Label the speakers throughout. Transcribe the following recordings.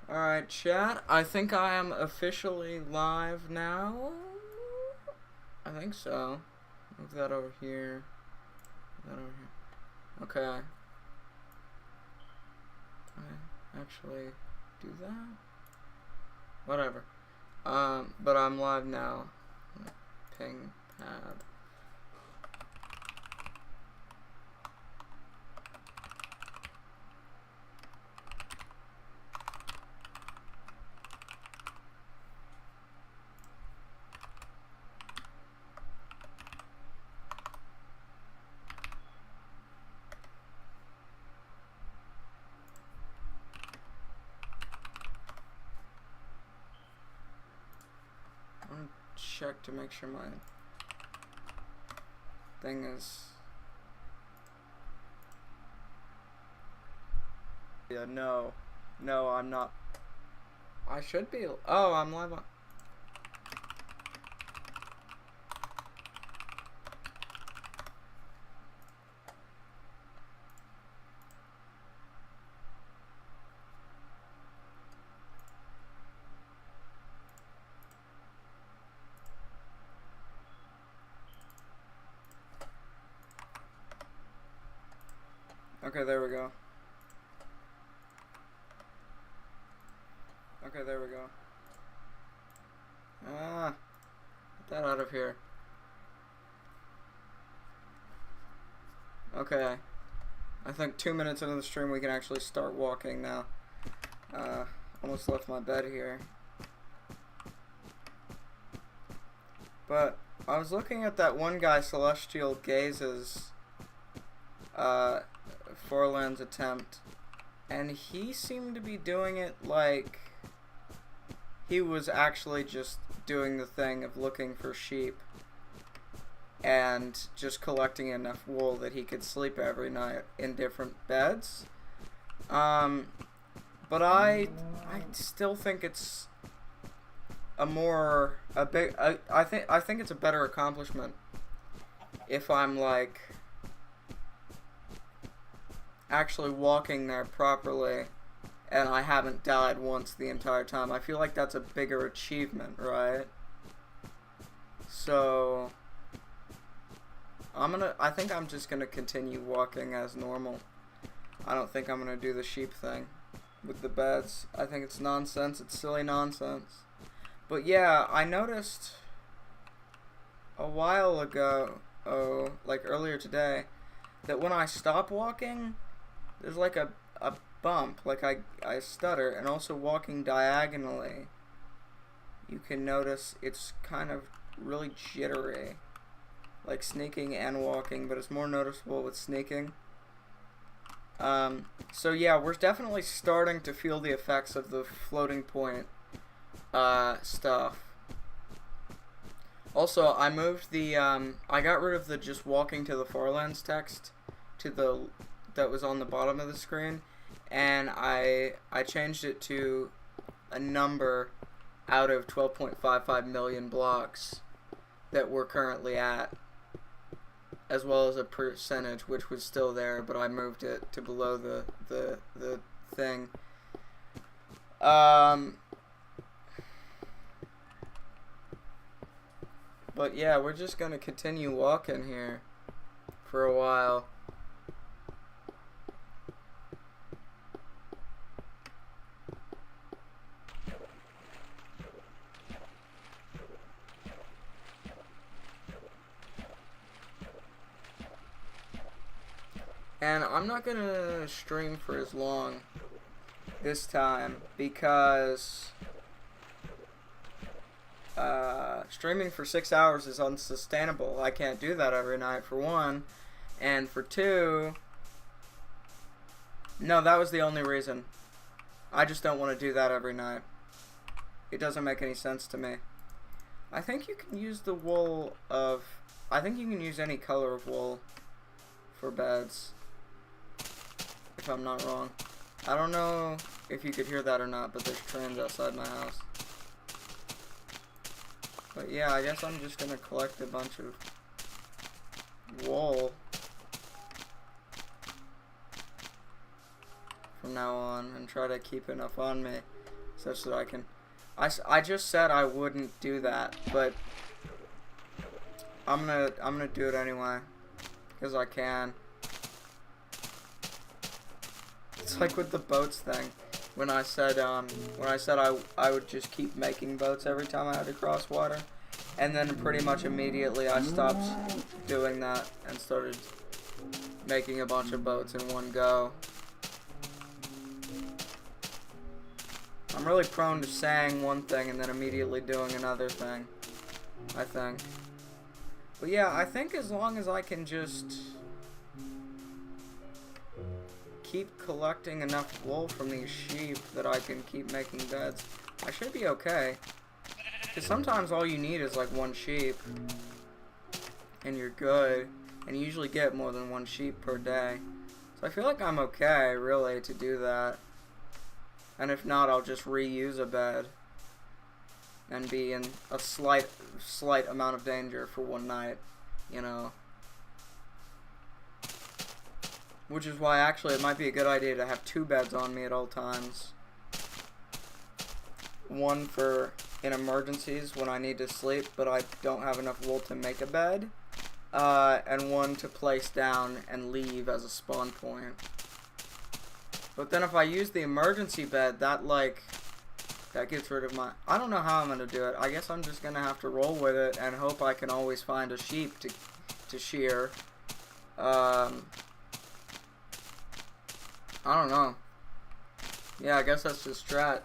Speaker 1: Alright, chat. I think I am officially live now. I think so. Move that over here. Move that over here. Okay. I actually do that? Whatever. But I'm live now. Ping pad. Check to make sure my thing is. Yeah, no, I'm not. I should be. Oh, I'm live on. Okay, there we go. Okay, there we go. Get that out of here. Okay. I think 2 minutes into the stream we can actually start walking now. Almost left my bed here. But I was looking at that one guy, Celestial Gaze's farlands attempt, and he seemed to be doing it like he was actually just doing the thing of looking for sheep and just collecting enough wool that he could sleep every night in different beds. But I still think it's I think it's a better accomplishment if I'm like actually walking there properly and I haven't died once the entire time. I feel like that's a bigger achievement, right? So I think I'm just gonna continue walking as normal. I don't think I'm gonna do the sheep thing with the beds. I think it's nonsense. It's silly nonsense. But yeah, I noticed a while ago, like earlier today, that when I stop walking, there's like a bump, like I stutter, and also walking diagonally, you can notice it's kind of really jittery, like sneaking and walking, but it's more noticeable with sneaking. So yeah, we're definitely starting to feel the effects of the floating point stuff. Also, I moved the I got rid of the just walking to the farlands text to the that was on the bottom of the screen, and I changed it to a number out of 12.55 million blocks that we're currently at, as well as a percentage which was still there, but I moved it to below the thing. But yeah, we're just gonna continue walking here for a while. And I'm not gonna stream for as long this time because streaming for 6 hours is unsustainable. I can't do that every night, for one. And for two, no, that was the only reason. I just don't want to do that every night. It doesn't make any sense to me. I think you can use the wool of... I think you can use any color of wool for beds, if I'm not wrong. I don't know if you could hear that or not, but there's trains outside my house. But yeah, I guess I'm just gonna collect a bunch of wool from now on and try to keep enough on me. such that I can... I just said I wouldn't do that, but I'm gonna do it anyway, because I can. It's like with the boats thing. When I said I would just keep making boats every time I had to cross water, and then pretty much immediately I stopped doing that and started making a bunch of boats in one go. I'm really prone to saying one thing and then immediately doing another thing, I think. But yeah, I think as long as I can just keep collecting enough wool from these sheep that I can keep making beds, I should be okay. Because sometimes all you need is like one sheep, and you're good, and you usually get more than one sheep per day. So I feel like I'm okay, really, to do that. And if not, I'll just reuse a bed and be in a slight amount of danger for one night, you know. Which is why actually it might be a good idea to have 2 beds on me at all times. One for in emergencies when I need to sleep but I don't have enough wool to make a bed. And one to place down and leave as a spawn point. But then if I use the emergency bed, that gets rid of my... I don't know how I'm going to do it. I guess I'm just going to have to roll with it and hope I can always find a sheep to shear. I don't know. Yeah, I guess that's just strat.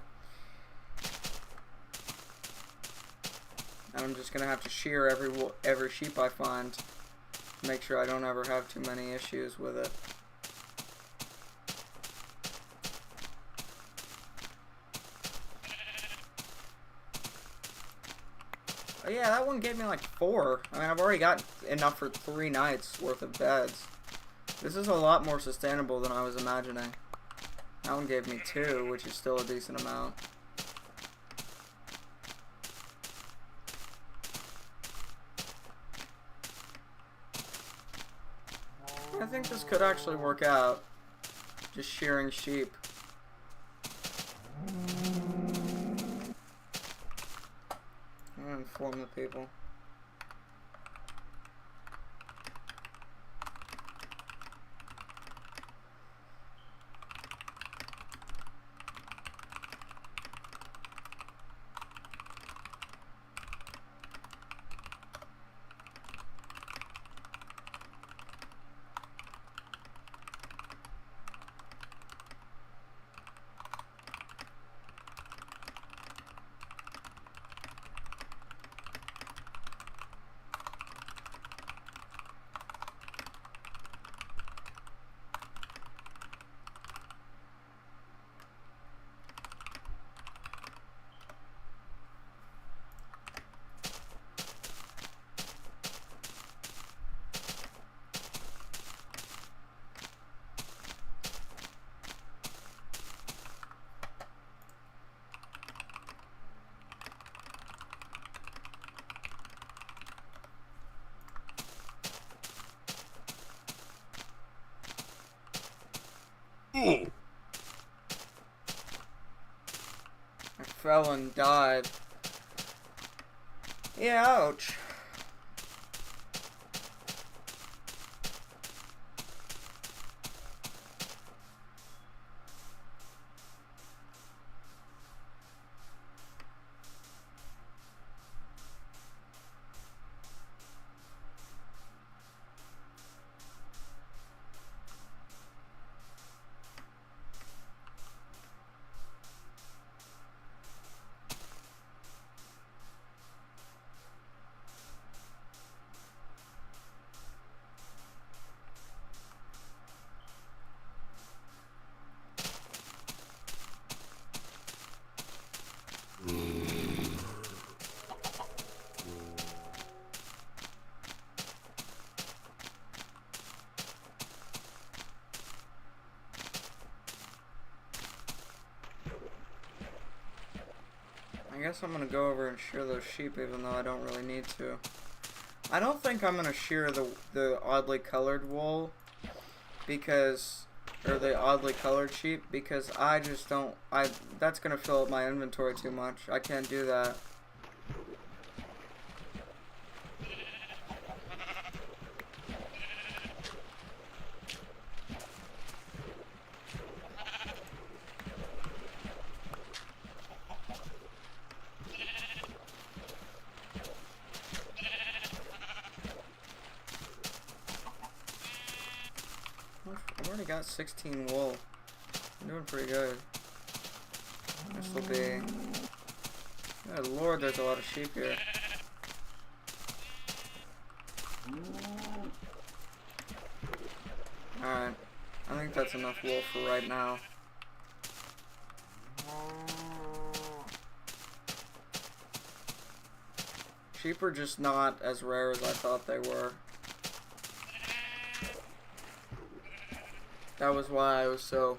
Speaker 1: And I'm just going to have to shear every sheep I find to make sure I don't ever have too many issues with it. Oh yeah, that one gave me like 4. I mean, I've already got enough for 3 nights worth of beds. This is a lot more sustainable than I was imagining. That one gave me 2, which is still a decent amount. I think this could actually work out. Just shearing sheep. I'm gonna inform the people. I fell and died. Yeah, ouch. I guess I'm gonna go over and shear those sheep even though I don't really need to. I don't think I'm gonna shear the oddly colored wool because or the oddly colored sheep, because I just don't, that's gonna fill up my inventory too much. I can't do that. I've already got 16 wool. I'm doing pretty good. This will be... Oh lord, there's a lot of sheep here. Alright. I think that's enough wool for right now. Sheep are just not as rare as I thought they were. That was why I was so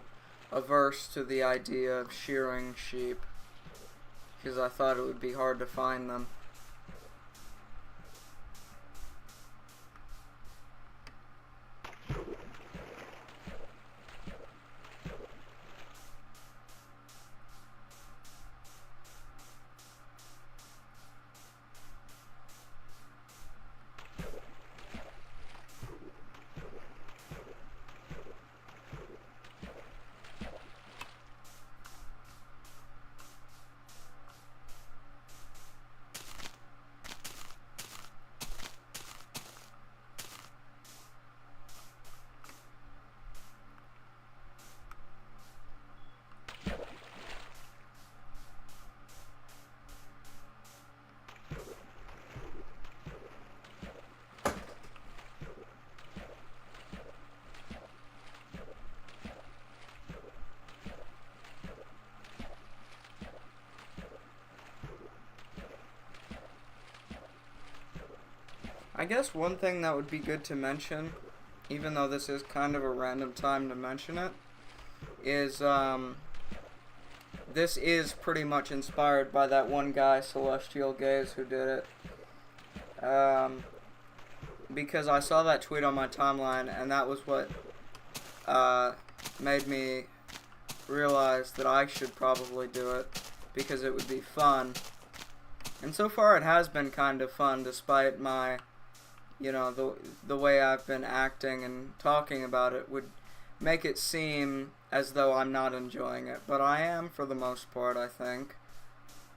Speaker 1: averse to the idea of shearing sheep, because I thought it would be hard to find them. I guess one thing that would be good to mention, even though this is kind of a random time to mention it, is this is pretty much inspired by that one guy, Celestial Gaze, who did it. Because I saw that tweet on my timeline, and that was what made me realize that I should probably do it, because it would be fun. And so far it has been kind of fun, despite my, you know, the way I've been acting and talking about it would make it seem as though I'm not enjoying it. But I am, for the most part, I think.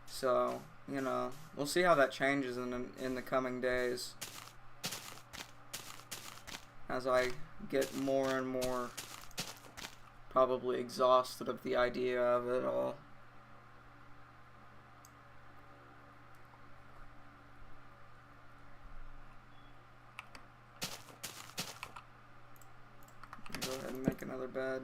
Speaker 1: So, you know, we'll see how that changes in the coming days, as I get more and more probably exhausted of the idea of it all. Go ahead and make another bed.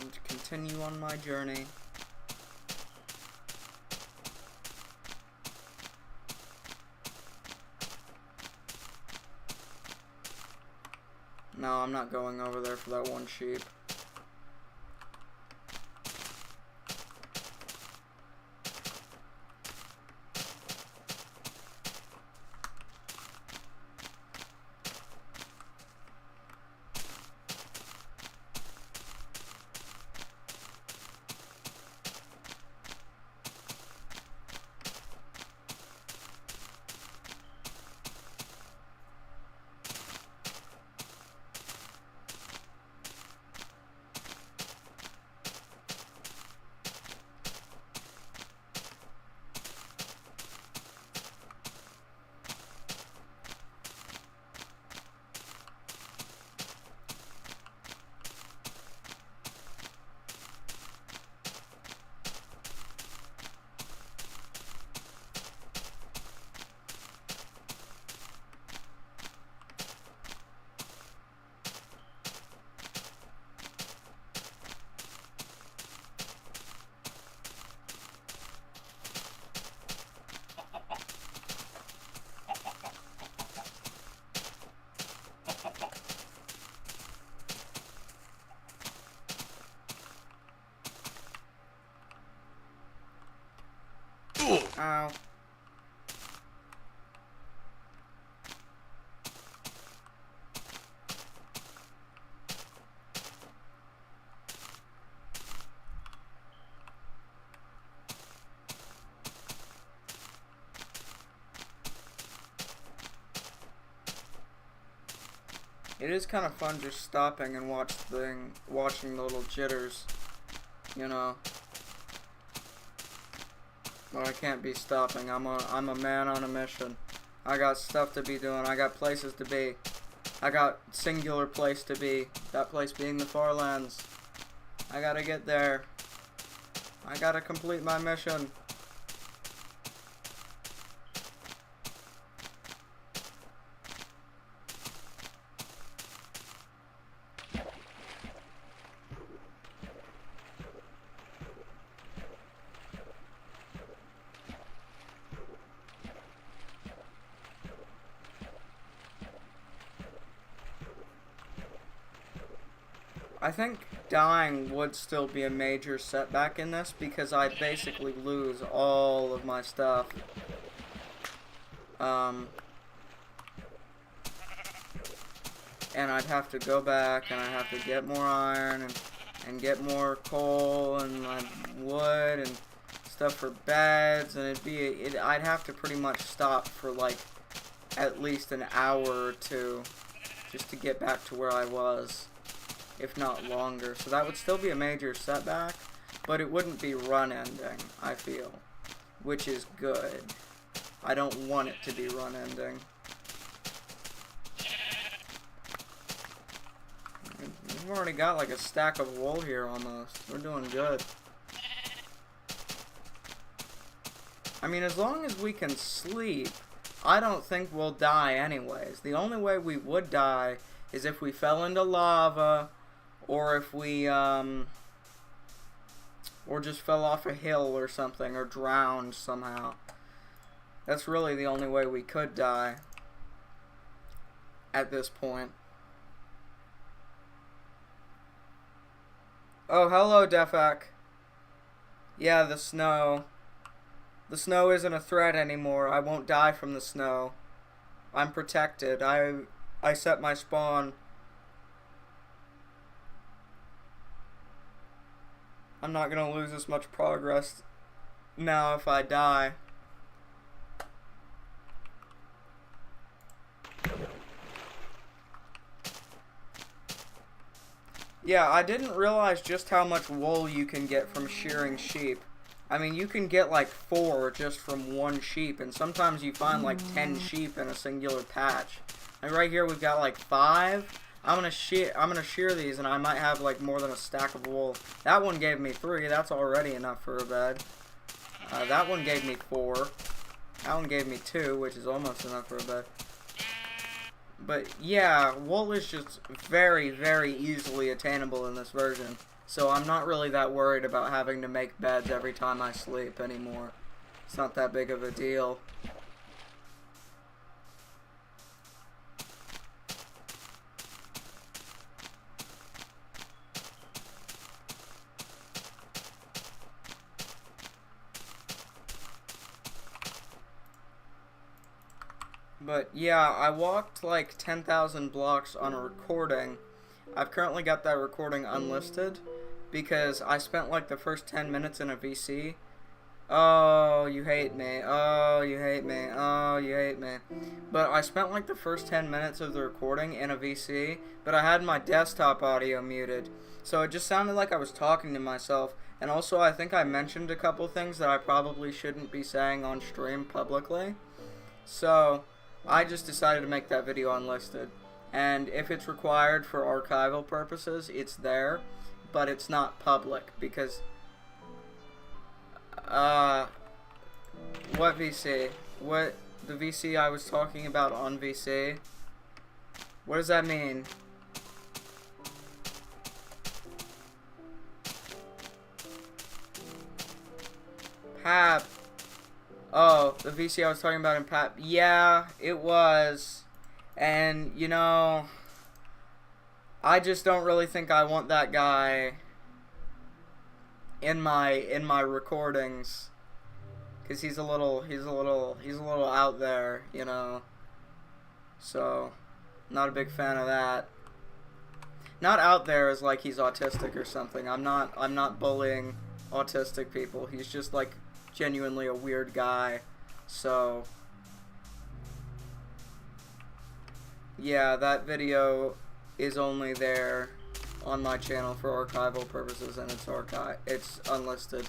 Speaker 1: And to continue on my journey. No, I'm not going over there for that one sheep. Ow. It is kind of fun just stopping and watching the little jitters, you know. But I can't be stopping. I'm a man on a mission. I got stuff to be doing. I got places to be. I got singular place to be. That place being the Farlands. I gotta get there. I gotta complete my mission. I think dying would still be a major setback in this because I'd basically lose all of my stuff. And I'd have to go back and I'd have to get more iron and get more coal and wood and stuff for beds, and I'd have to pretty much stop for like at least an hour or two just to get back to where I was, if not longer. So that would still be a major setback, but it wouldn't be run ending, I feel, which is good. I don't want it to be run ending. We've already got like a stack of wool here almost. We're doing good. I mean, as long as we can sleep, I don't think we'll die anyways. The only way we would die is if we fell into lava, or if we, or just fell off a hill or something, or drowned somehow. That's really the only way we could die at this point. Oh, hello, Defak. Yeah, the snow. The snow isn't a threat anymore. I won't die from the snow. I'm protected. I set my spawn. I'm not gonna lose as much progress now if I die. Yeah, I didn't realize just how much wool you can get from shearing sheep. I mean, you can get like 4 just from one sheep, and sometimes you find like 10 sheep in a singular patch. Like right here we've got like 5. I'm gonna shear these, and I might have like more than a stack of wool. That one gave me 3. That's already enough for a bed. That one gave me 4. That one gave me 2, which is almost enough for a bed. But yeah, wool is just very, very easily attainable in this version. So I'm not really that worried about having to make beds every time I sleep anymore. It's not that big of a deal. But yeah, I walked like 10,000 blocks on a recording. I've currently got that recording unlisted because I spent like the first 10 minutes in a VC. Oh, you hate me. Oh, you hate me. Oh, you hate me. But I spent like the first 10 minutes of the recording in a VC, but I had my desktop audio muted. So it just sounded like I was talking to myself. And also I think I mentioned a couple things that I probably shouldn't be saying on stream publicly. So I just decided to make that video unlisted. And if it's required for archival purposes, it's there, but it's not public because what VC? What the VC I was talking about on VC? What does that mean? Pap. Oh, the VC I was talking about in Pap. Yeah, it was. And, you know, I just don't really think I want that guy in my recordings. Cause he's a little out there, you know. So, not a big fan of that. Not out there as like he's autistic or something. I'm not bullying autistic people. He's just like genuinely a weird guy. So, yeah, that video is only there on my channel for archival purposes, and it's unlisted.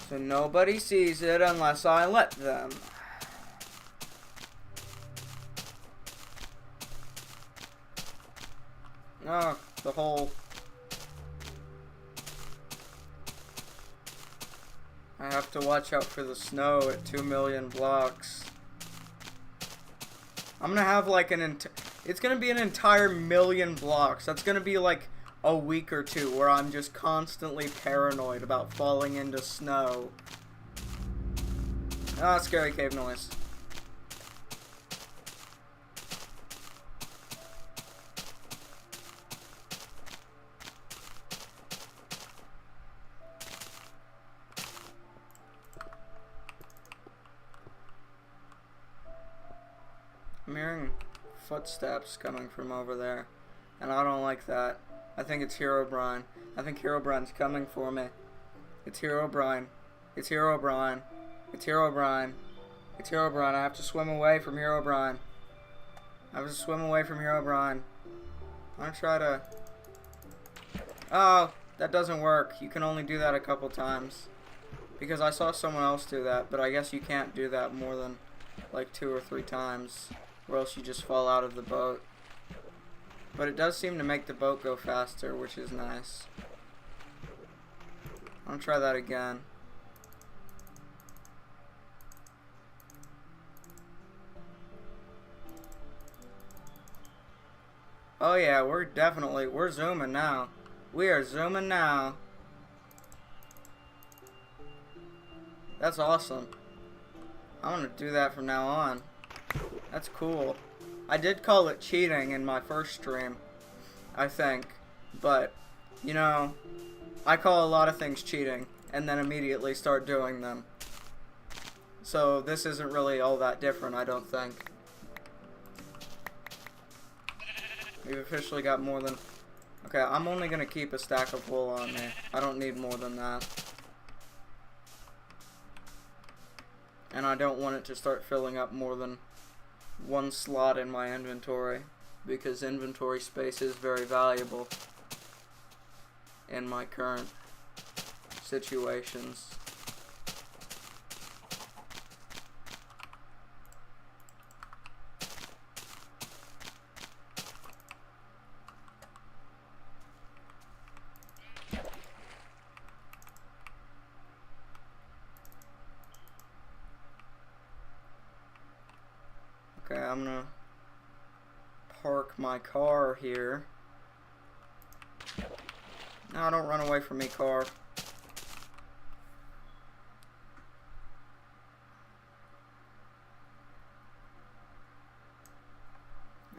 Speaker 1: So nobody sees it unless I let them. Oh, the hole. I have to watch out for the snow at 2 million blocks. I'm gonna have like it's gonna be an entire million blocks. That's gonna be like a week or two where I'm just constantly paranoid about falling into snow. Ah, scary cave noise. I'm hearing footsteps coming from over there, and I don't like that. I think it's Herobrine. I think Herobrine's coming for me. It's Herobrine. It's Herobrine. It's Herobrine. It's Herobrine. I have to swim away from Herobrine. I have to swim away from Herobrine. I'm gonna try to... Oh, that doesn't work. You can only do that a couple times. Because I saw someone else do that, but I guess you can't do that more than like 2 or 3 times, or else you just fall out of the boat. But it does seem to make the boat go faster, which is nice. I'm gonna try that again. Oh yeah, we're zooming now. We are zooming now. That's awesome. I'm gonna do that from now on. That's cool. I did call it cheating in my first stream, I think. But, you know, I call a lot of things cheating and then immediately start doing them. So this isn't really all that different, I don't think. We've officially got more than... Okay, I'm only gonna keep a stack of wool on me. I don't need more than that. And I don't want it to start filling up more than 1 slot in my inventory, because inventory space is very valuable in my current situations. Okay, I'm gonna park my car here. No, don't run away from me, car.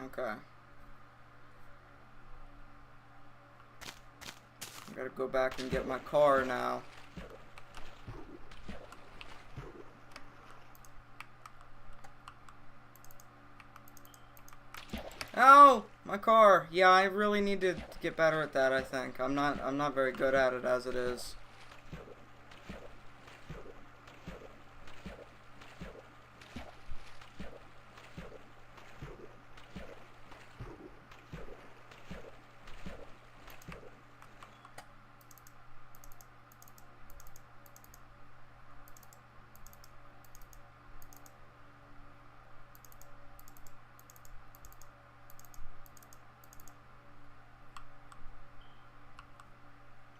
Speaker 1: Okay. I gotta go back and get my car now. Oh, my car. Yeah, I really need to get better at that, I think. I'm not very good at it as it is.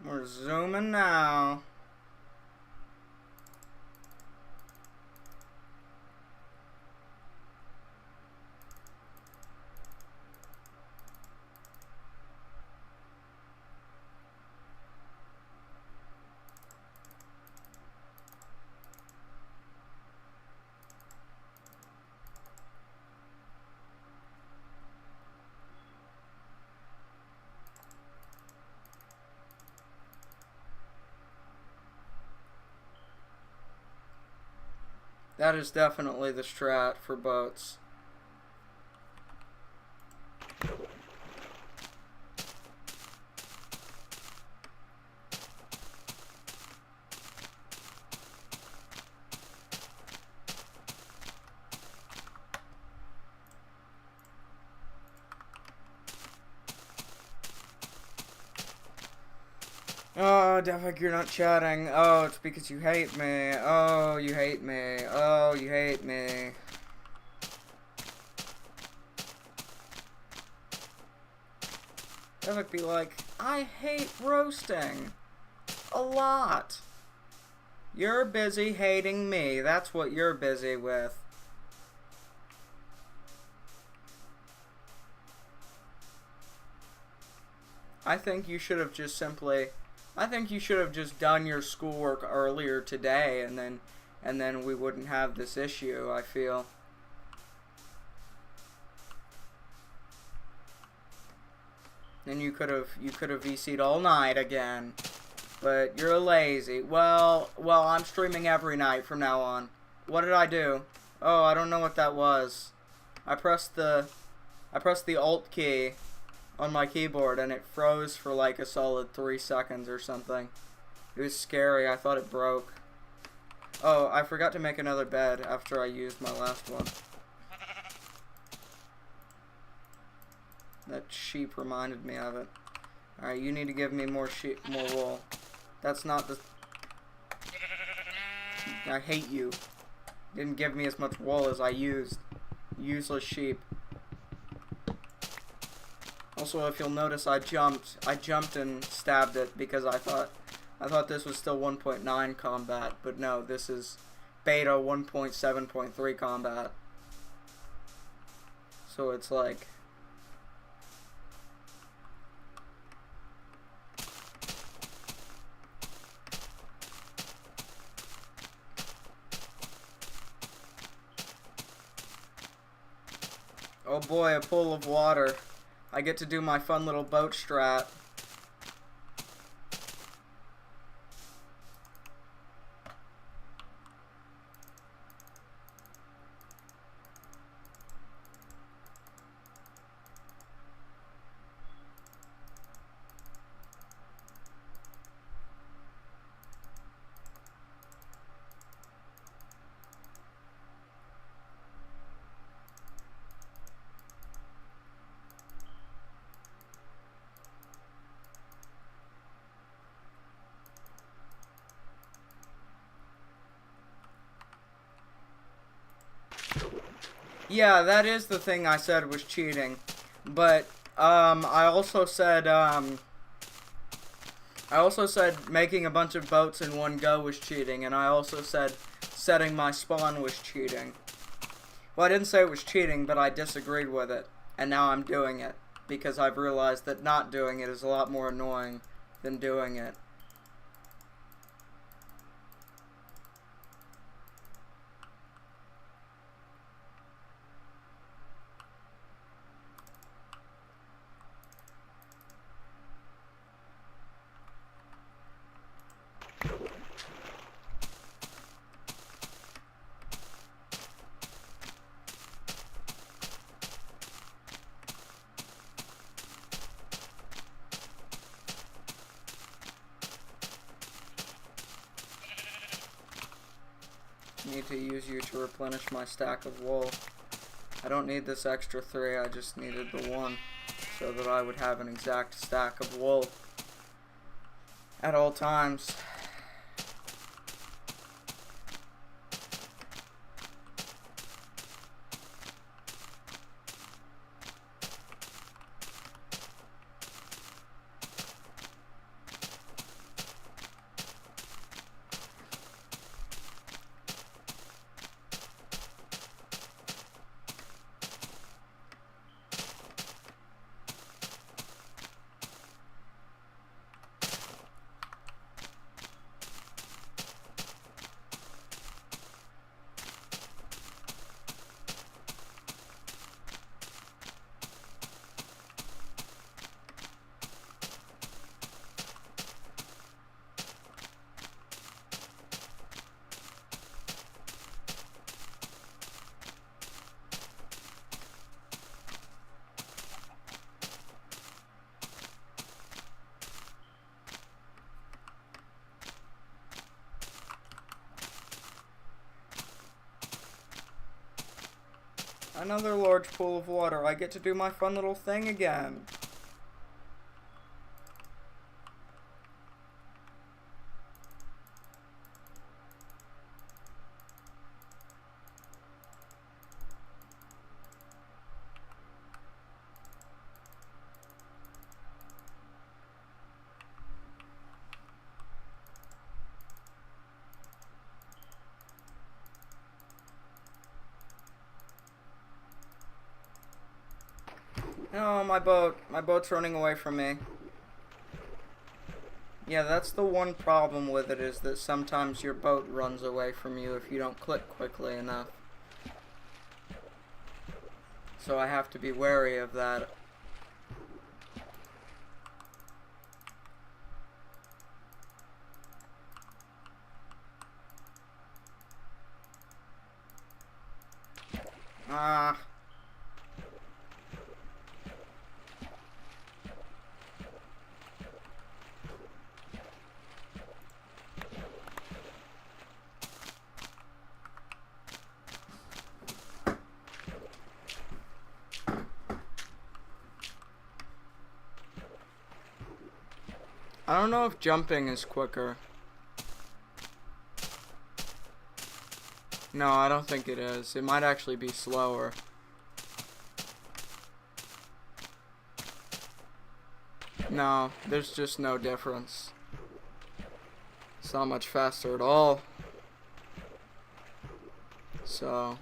Speaker 1: We're zooming now. That is definitely the strat for boats. Oh, Devik, you're not chatting. Oh, it's because you hate me. Oh, you hate me. Oh, you hate me. Devik be like, I hate roasting. A lot. You're busy hating me. That's what you're busy with. I think you should have just simply... I think you should have just done your schoolwork earlier today, and then we wouldn't have this issue, I feel. Then you could have VC'd all night again. But you're lazy. Well, I'm streaming every night from now on. What did I do? Oh, I don't know what that was. I pressed the Alt key on my keyboard and it froze for like a solid 3 seconds or something. It was scary. I thought it broke. Oh, I forgot to make another bed after I used my last one. That sheep reminded me of it. Alright, you need to give me more wool. That's not the... I hate you. Didn't give me as much wool as I used. Useless sheep. Also, if you'll notice, I jumped and stabbed it because I thought this was still 1.9 combat, but no, this is beta 1.7.3 combat. So it's like... Oh boy, a pool of water. I get to do my fun little boat strat. Yeah, that is the thing I said was cheating. But, I also said making a bunch of boats in one go was cheating, and I also said setting my spawn was cheating. Well, I didn't say it was cheating, but I disagreed with it, and now I'm doing it, because I've realized that not doing it is a lot more annoying than doing it. Need to use you to replenish my stack of wool. I don't need this extra 3, I just needed the 1, so that I would have an exact stack of wool at all times. Another large pool of water. I get to do my fun little thing again. Oh, my boat. My boat's running away from me. Yeah, that's the one problem with it, is that sometimes your boat runs away from you if you don't click quickly enough. So I have to be wary of that. Ah. I don't know if jumping is quicker. No, I don't think it is. It might actually be slower. No, there's just no difference. It's not much faster at all. So...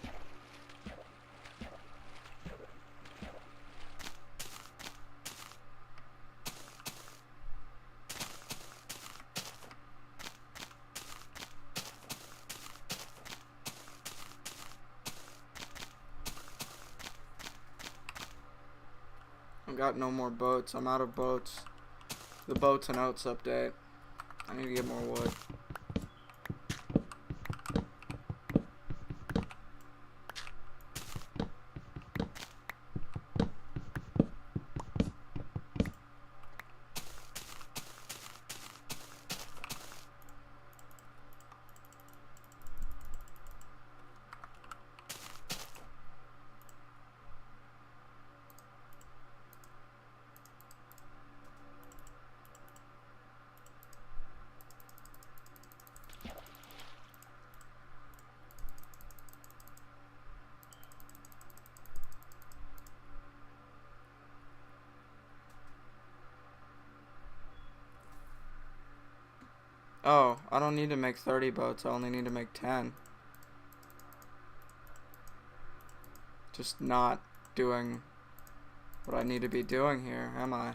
Speaker 1: I've got no more boats. I'm out of boats. The boats and oats update. I need to get more wood. Oh, I don't need to make 30 boats, I only need to make 10. Just not doing what I need to be doing here, am I?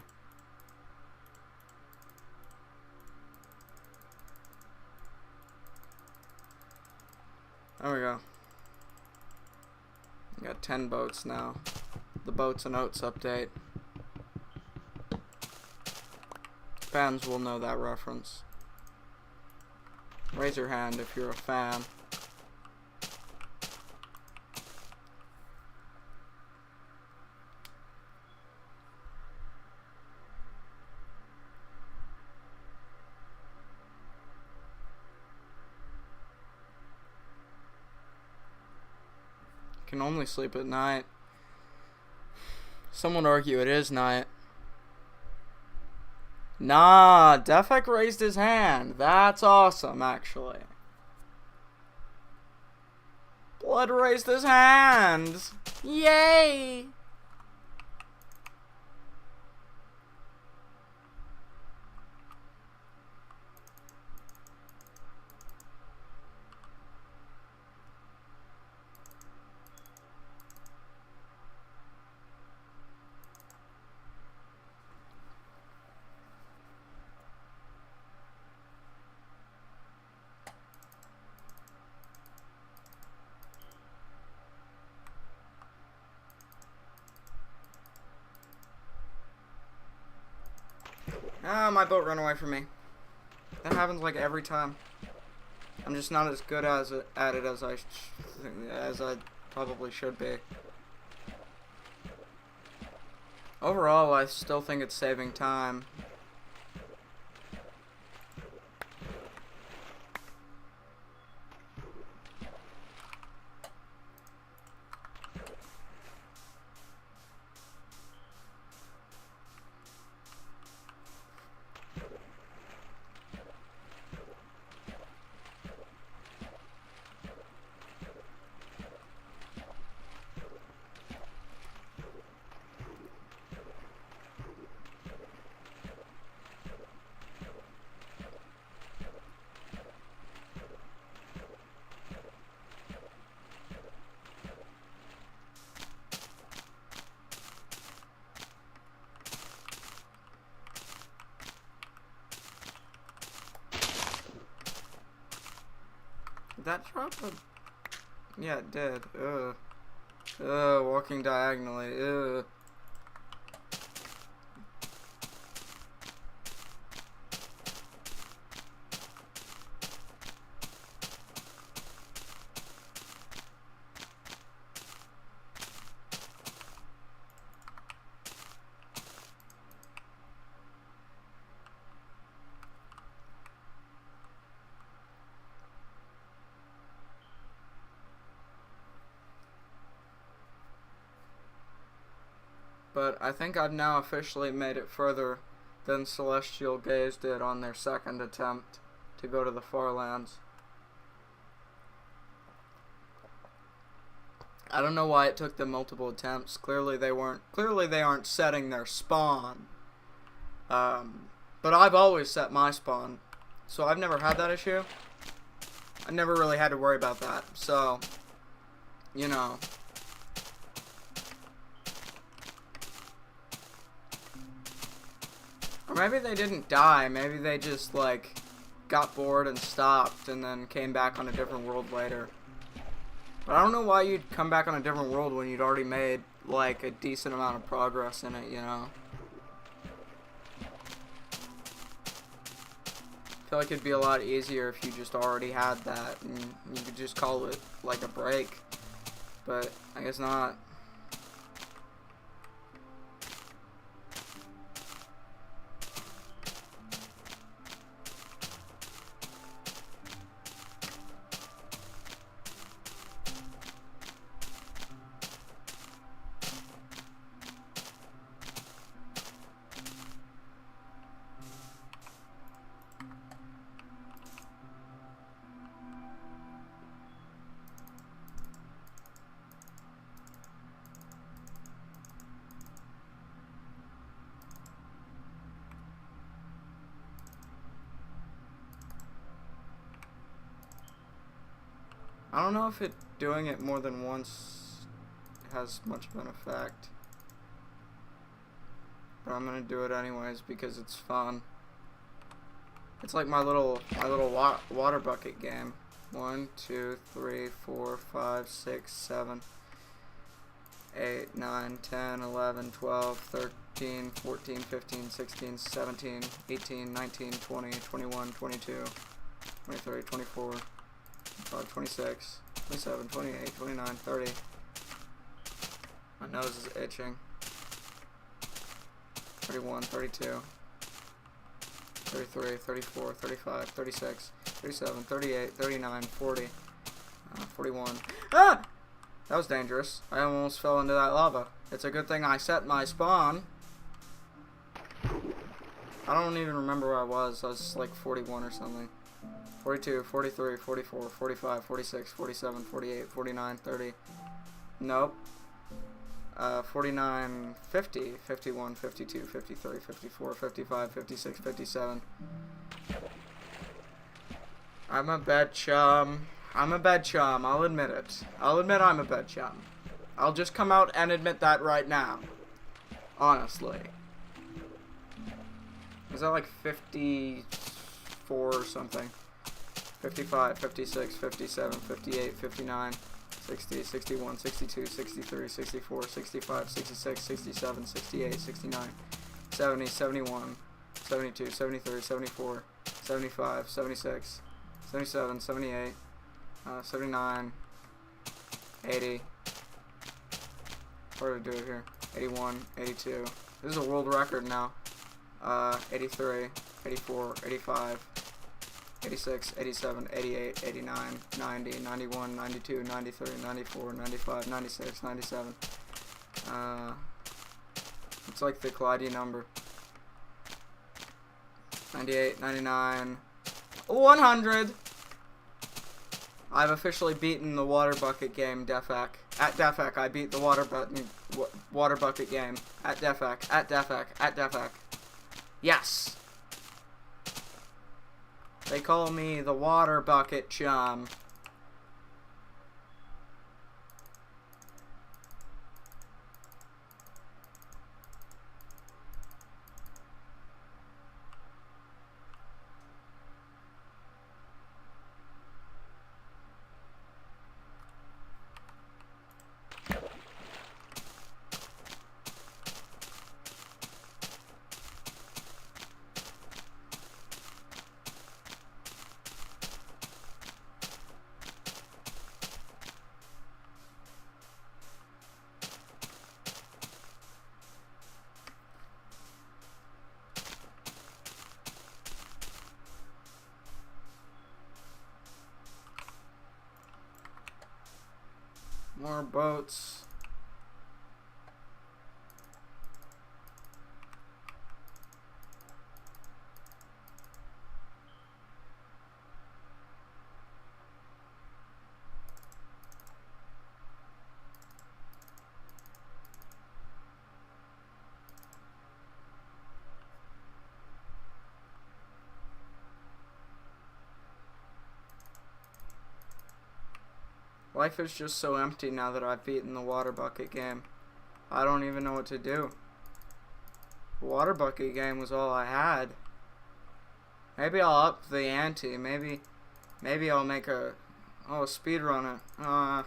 Speaker 1: There we go. I got 10 boats now. The boats and oats update. Fans will know that reference. Raise your hand if you're a fan. Can only sleep at night. Some would argue it is night. Nah, Defek raised his hand. That's awesome, actually. Blood raised his hand. Yay! Ah, my boat ran away from me. That happens like every time. I'm just not as good at it as I probably should be. Overall, I still think it's saving time. that drop a... Yeah, it did. Ugh. Ugh, walking diagonally. Ugh. But I think I've now officially made it further than Celestial Gaze did on their second attempt to go to the Farlands. I don't know why it took them multiple attempts. Clearly they aren't setting their spawn. But I've always set my spawn, so I've never had that issue. I never really had to worry about that. So, you know. Or maybe they didn't die. Maybe they just, like, got bored and stopped and then came back on a different world later. But I don't know why you'd come back on a different world when you'd already made, like, a decent amount of progress in it, you know? I feel like it'd be a lot easier if you just already had that and you could just call it, like, a break. But I guess not. I don't know if doing it more than once has much of an effect, but I'm gonna do it anyways because it's fun. It's like my little water bucket game. 1, 2, 3, 4, 5, 6, 7, 8, 9, 10, 11, 12, 13, 14, 15, 16, 17, 18, 19, 20, 21, 22, 23, 24, 25, 26, 27, 28, 29, 30. My nose is itching. 31, 32, 33, 34, 35, 36, 37, 38, 39, 40, 41. Ah! That was dangerous. I almost fell into that lava. It's a good thing I set my spawn. I don't even remember where I was. I was like 41 or something. 42, 43, 44, 45, 46, 47, 48, 49, 30. Nope. 49, 50, 51, 52, 53, 54, 55, 56, 57. I'm a bad chum. I'm a bad chum. I'll admit it. I'll admit I'm a bad chum. I'll just come out and admit that right now. Honestly. Is that like 54 or something? 55, 56, 57, 58, 59, 60, 61, 62, 63, 64, 65, 66, 67, 68, 69, 70, 71, 72, 73, 74, 75, 76, 77, 78, 79, 80. Hard to do it here. 81, 82. This is a world record now. 83, 84, 85, 86, 87, 88, 89, 90, 91, 92, 93, 94, 95, 96, 97. It's like the Clyde number. 98, 99, 100. I've officially beaten the water bucket game, Defec. At Defec, I beat the water bucket game. At Defec, at Defec, at Defec. Yes! They call me the water bucket chum. More boats. Life is just so empty now that I've beaten the water bucket game. I don't even know what to do. The water bucket game was all I had. Maybe I'll up the ante. Maybe I'll make a speedrun it. I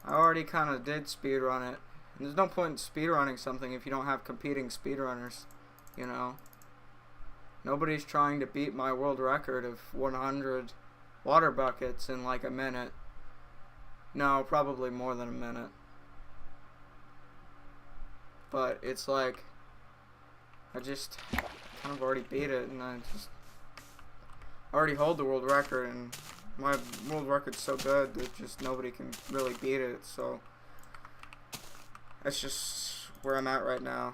Speaker 1: already kind of did speedrun it. And there's no point in speedrunning something if you don't have competing speedrunners, you know. Nobody's trying to beat my world record of 100 water buckets in like a minute. No, probably more than a minute. But it's like, I just kind of already beat it, and I already hold the world record, and my world record's so good that just nobody can really beat it, so that's just where I'm at right now.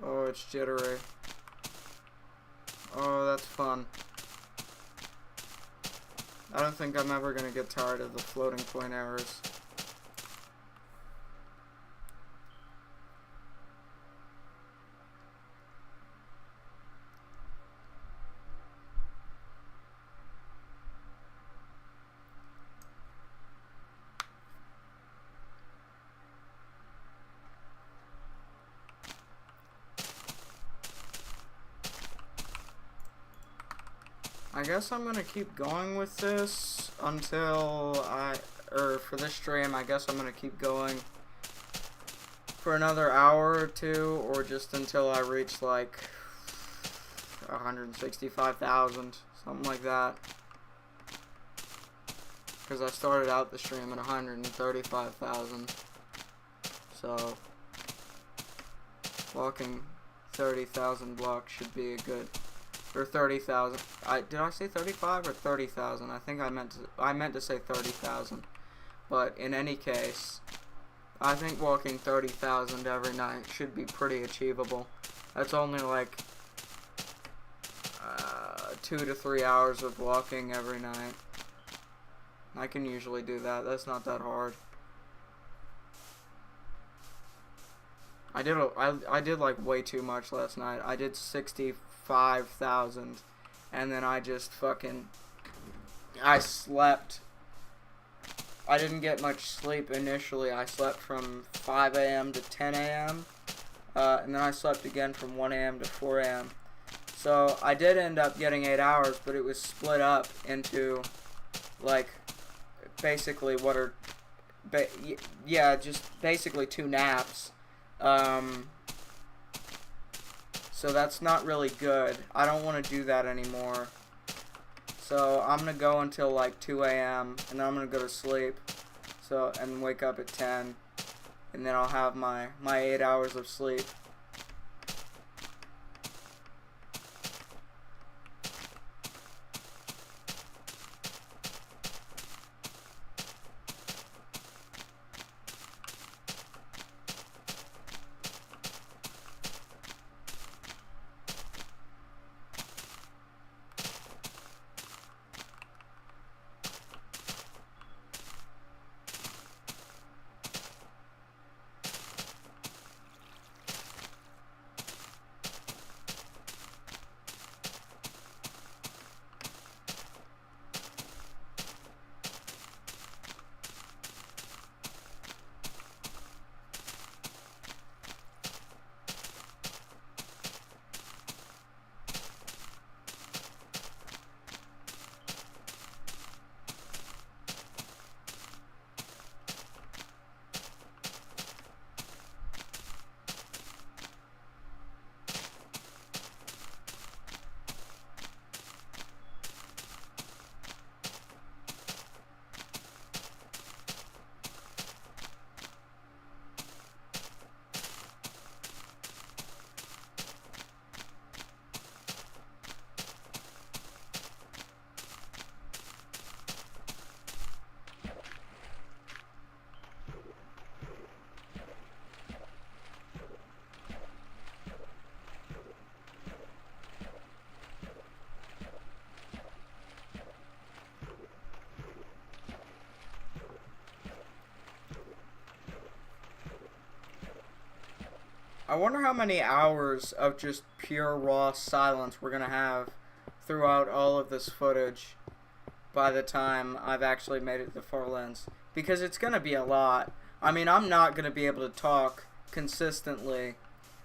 Speaker 1: Oh, it's jittery. Oh, that's fun. I don't think I'm ever gonna get tired of the floating point errors. I guess I'm gonna keep going with this until for this stream, I guess I'm gonna keep going for another hour or two, or just until I reach like 165,000, something like that. Because I started out the stream at 135,000, so walking 30,000 blocks should be a good. Or 30,000. Did I say 35 or 30,000? I think I meant to say 30,000. But in any case, I think walking 30,000 every night should be pretty achievable. That's only like 2 to 3 hours of walking every night. I can usually do that. That's not that hard. I did like way too much last night. I did 65,000, and then I just I slept. I didn't get much sleep initially. I slept from 5 a.m. to 10 a.m. And then I slept again from 1 a.m. to 4 a.m. So I did end up getting 8 hours, but it was split up into like basically what are just basically 2 naps. So that's not really good. I don't want to do that anymore. So I'm going to go until like 2 a.m. and then I'm going to go to sleep. So, and wake up at 10, and then I'll have my 8 hours of sleep. I wonder how many hours of just pure raw silence we're going to have throughout all of this footage by the time I've actually made it to farlands. Because it's going to be a lot. I mean, I'm not going to be able to talk consistently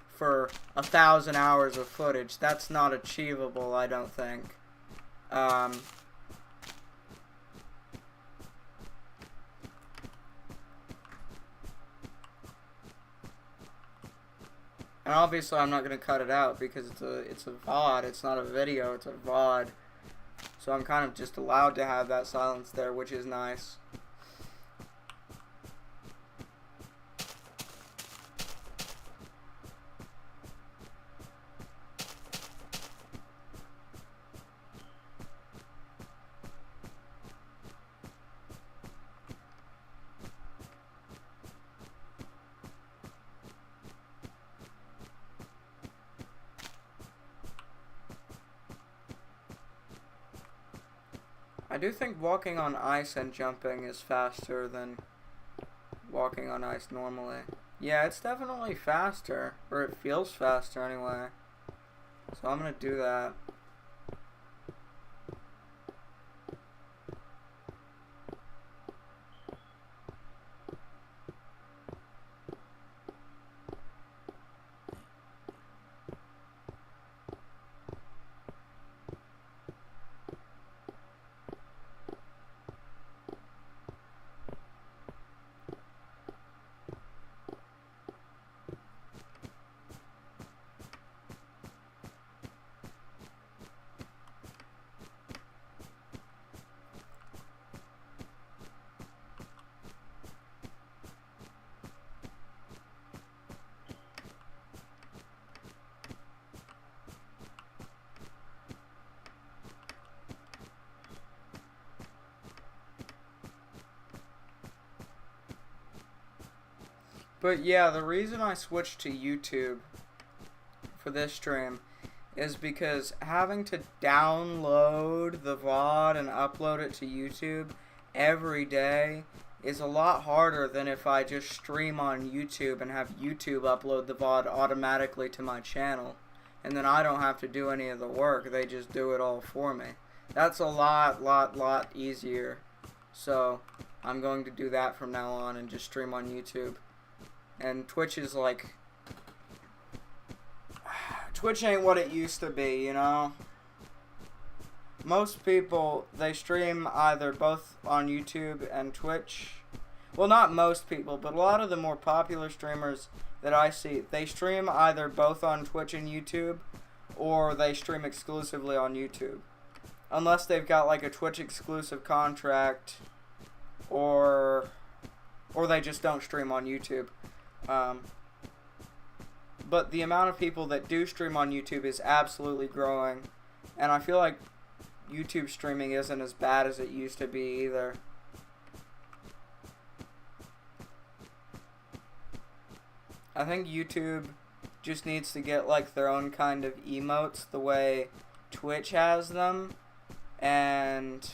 Speaker 1: for 1,000 hours of footage. That's not achievable, I don't think. And obviously I'm not going to cut it out because it's a VOD, it's not a video, it's a VOD. So I'm kind of just allowed to have that silence there, which is nice. I do think walking on ice and jumping is faster than walking on ice normally. Yeah, it's definitely faster, or it feels faster anyway. So I'm gonna do that. But yeah, the reason I switched to YouTube for this stream is because having to download the VOD and upload it to YouTube every day is a lot harder than if I just stream on YouTube and have YouTube upload the VOD automatically to my channel. And then I don't have to do any of the work, they just do it all for me. That's a lot easier. So I'm going to do that from now on and just stream on YouTube. And Twitch is like... Twitch ain't what it used to be, you know? Most people, they stream either both on YouTube and Twitch. Well, not most people, but a lot of the more popular streamers that I see, they stream either both on Twitch and YouTube, or they stream exclusively on YouTube. Unless they've got like a Twitch exclusive contract, or or they just don't stream on YouTube. But the amount of people that do stream on YouTube is absolutely growing, and I feel like YouTube streaming isn't as bad as it used to be either. I think YouTube just needs to get like their own kind of emotes the way Twitch has them, and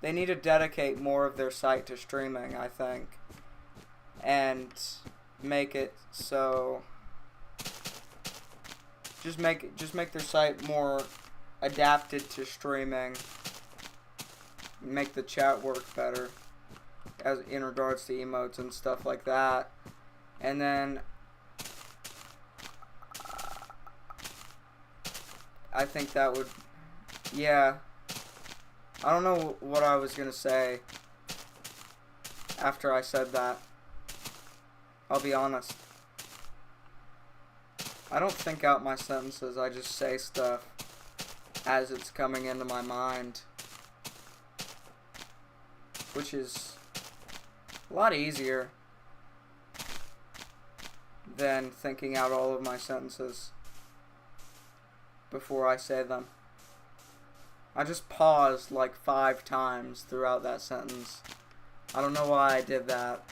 Speaker 1: they need to dedicate more of their site to streaming, I think, and make it so just make their site more adapted to streaming, make the chat work better as in regards to emotes and stuff like that. And then I think that would, yeah, I don't know what I was gonna say after I said that. I'll be honest. I don't think out my sentences, I just say stuff as it's coming into my mind, which is a lot easier than thinking out all of my sentences before I say them. I just paused like 5 times throughout that sentence. I don't know why I did that.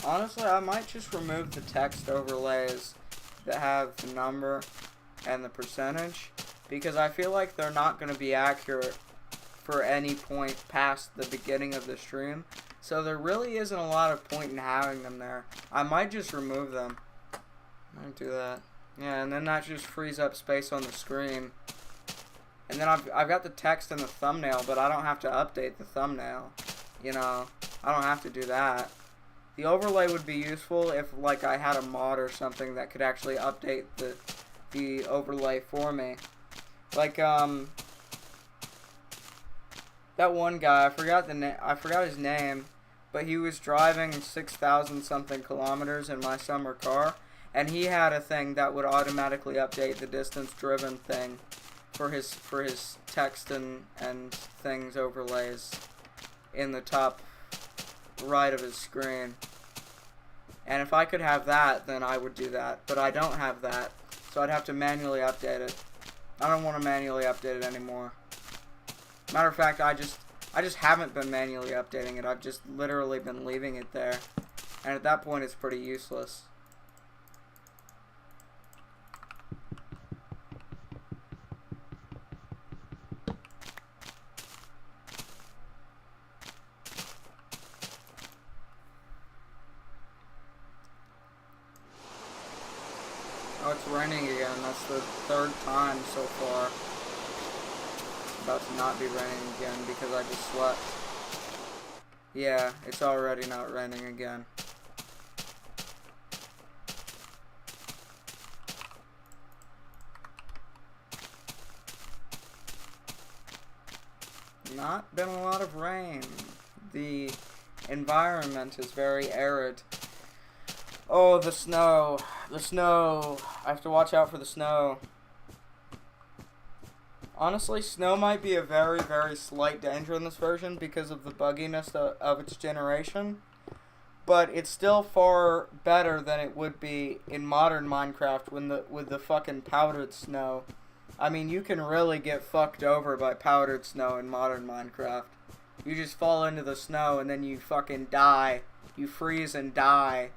Speaker 1: Honestly, I might just remove the text overlays that have the number and the percentage, because I feel like they're not going to be accurate for any point past the beginning of the stream, so there really isn't a lot of point in having them there. I might just remove them. I might do that. Yeah, and then that just frees up space on the screen. And then I've got the text in the thumbnail, but I don't have to update the thumbnail. You know, I don't have to do that. The overlay would be useful if, like, I had a mod or something that could actually update the overlay for me. Like, that one guy, I forgot his name, but he was driving 6,000 something kilometers in my summer car, and he had a thing that would automatically update the distance driven thing for his text and things overlays in the top right of his screen. And if I could have that, then I would do that, but I don't have that, so I'd have to manually update it. I don't want to manually update it anymore. Matter of fact, I just haven't been manually updating it. I've just literally been leaving it there, and at that point it's pretty useless. Oh, it's raining again. That's the 3rd time so far. It's about to not be raining again because I just slept. Yeah, it's already not raining again. Not been a lot of rain. The environment is very arid. Oh, the snow. The snow. I have to watch out for the snow. Honestly, snow might be a very, very slight danger in this version because of the bugginess of its generation. But it's still far better than it would be in modern Minecraft with the fucking powdered snow. I mean, you can really get fucked over by powdered snow in modern Minecraft. You just fall into the snow and then you fucking die. You freeze and die.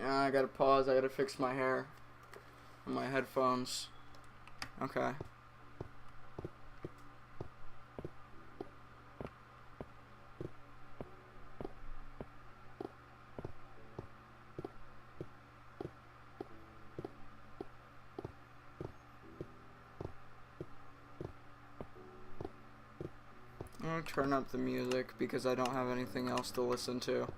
Speaker 1: I gotta pause. I gotta fix my hair on my headphones. Okay. I'm gonna turn up the music because I don't have anything else to listen to.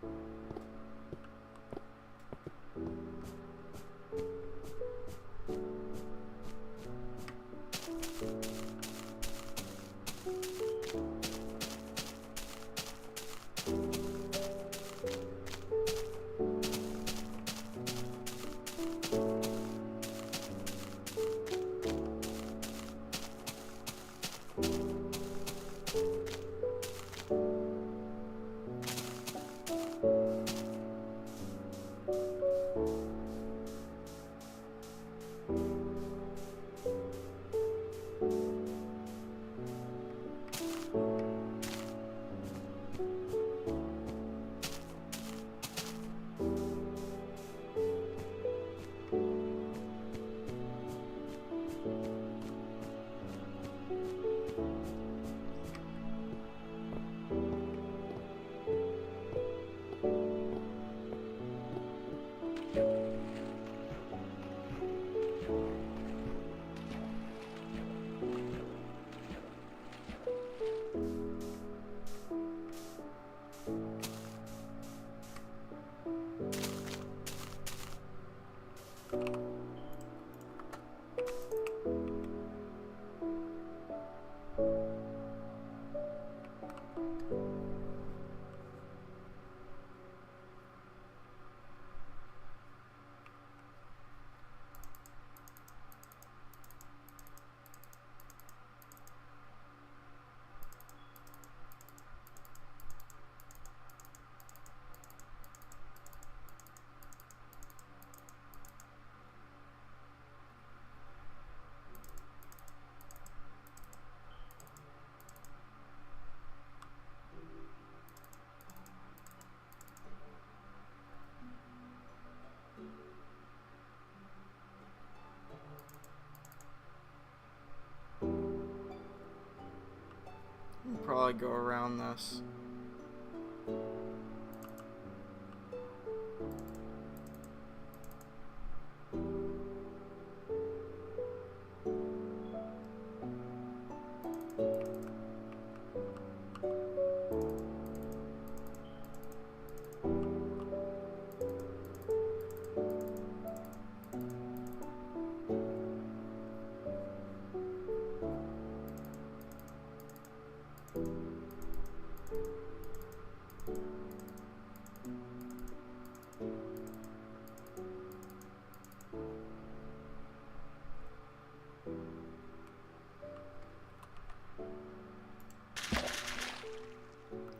Speaker 1: I'll probably go around this.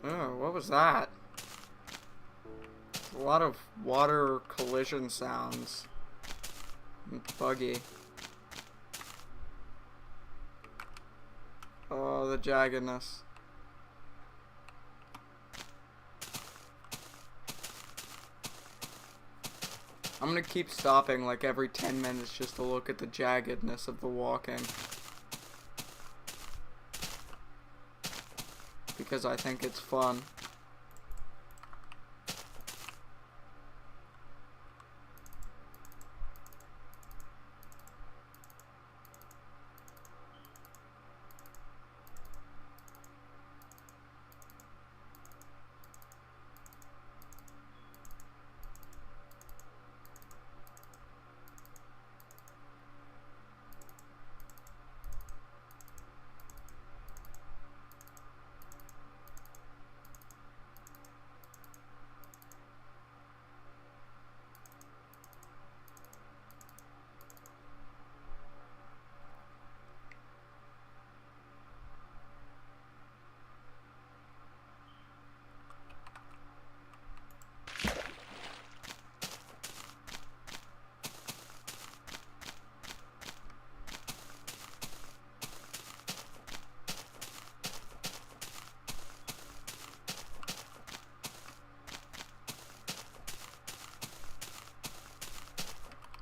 Speaker 1: Oh, what was that? A lot of water collision sounds. It's buggy. Oh, the jaggedness. I'm gonna keep stopping like every 10 minutes just to look at the jaggedness of the walking. Because I think it's fun.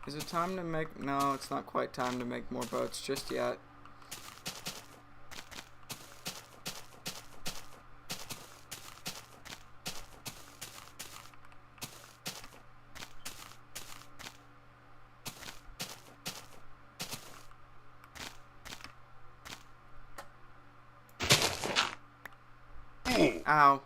Speaker 1: Is it time to make... No, it's not quite time to make more boats just yet. Ow.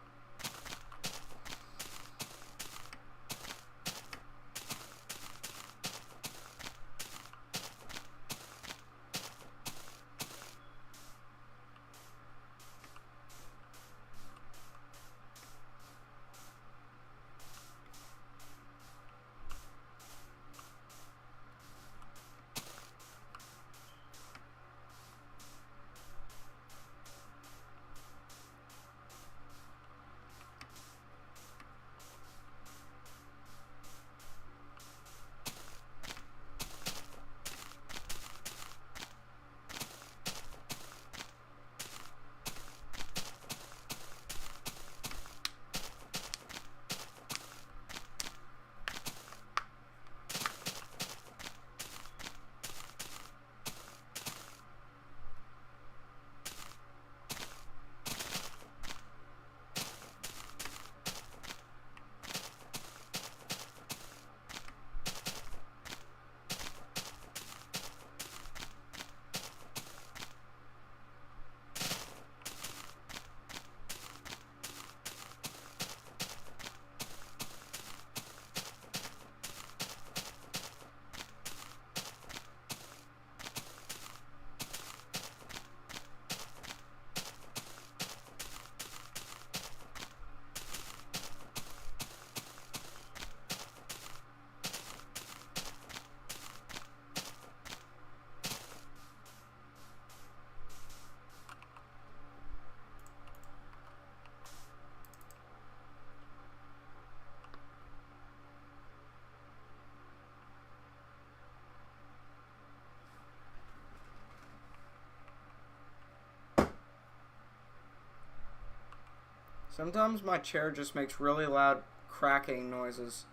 Speaker 1: Sometimes my chair just makes really loud cracking noises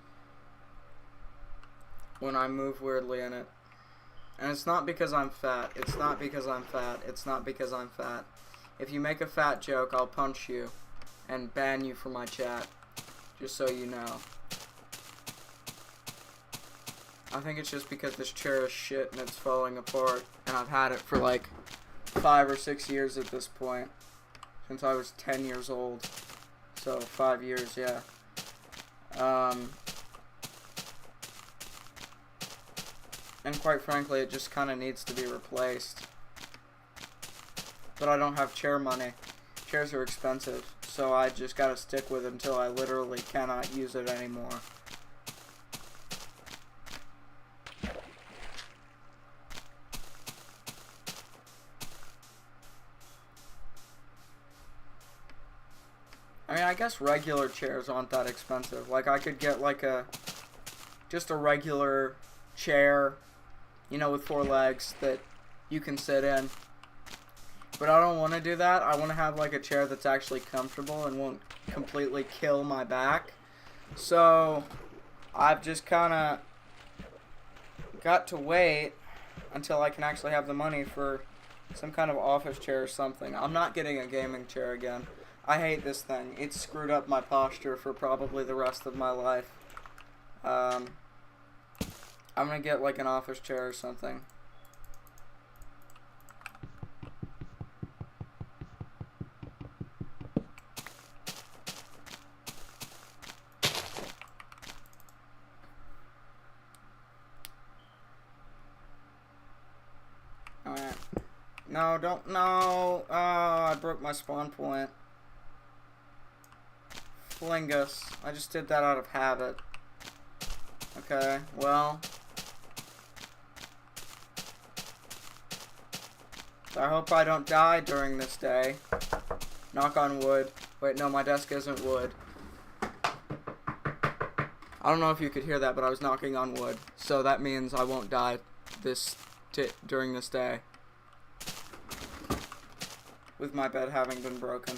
Speaker 1: when I move weirdly in it. And it's not because I'm fat. It's not because I'm fat. It's not because I'm fat. If you make a fat joke, I'll punch you and ban you from my chat. Just so you know. I think it's just because this chair is shit and it's falling apart. And I've had it for like 5 or 6 years at this point. Since I was 10 years old. So, 5 years, yeah. And quite frankly, it just kind of needs to be replaced. But I don't have chair money. Chairs are expensive, so I just gotta stick with it until I literally cannot use it anymore. I mean, I guess regular chairs aren't that expensive. Like, I could get like just a regular chair, you know, with 4 legs that you can sit in. But I don't want to do that. I want to have like a chair that's actually comfortable and won't completely kill my back. So, I've just kind of got to wait until I can actually have the money for some kind of office chair or something. I'm not getting a gaming chair again. I hate this thing. It's screwed up my posture for probably the rest of my life. I'm gonna get like an office chair or something. Alright. No, don't, no. Oh, I broke my spawn point. Flingus. I just did that out of habit. Okay, well. So I hope I don't die during this day. Knock on wood. Wait, no, my desk isn't wood. I don't know if you could hear that, but I was knocking on wood. So that means I won't die during this day. With my bed having been broken.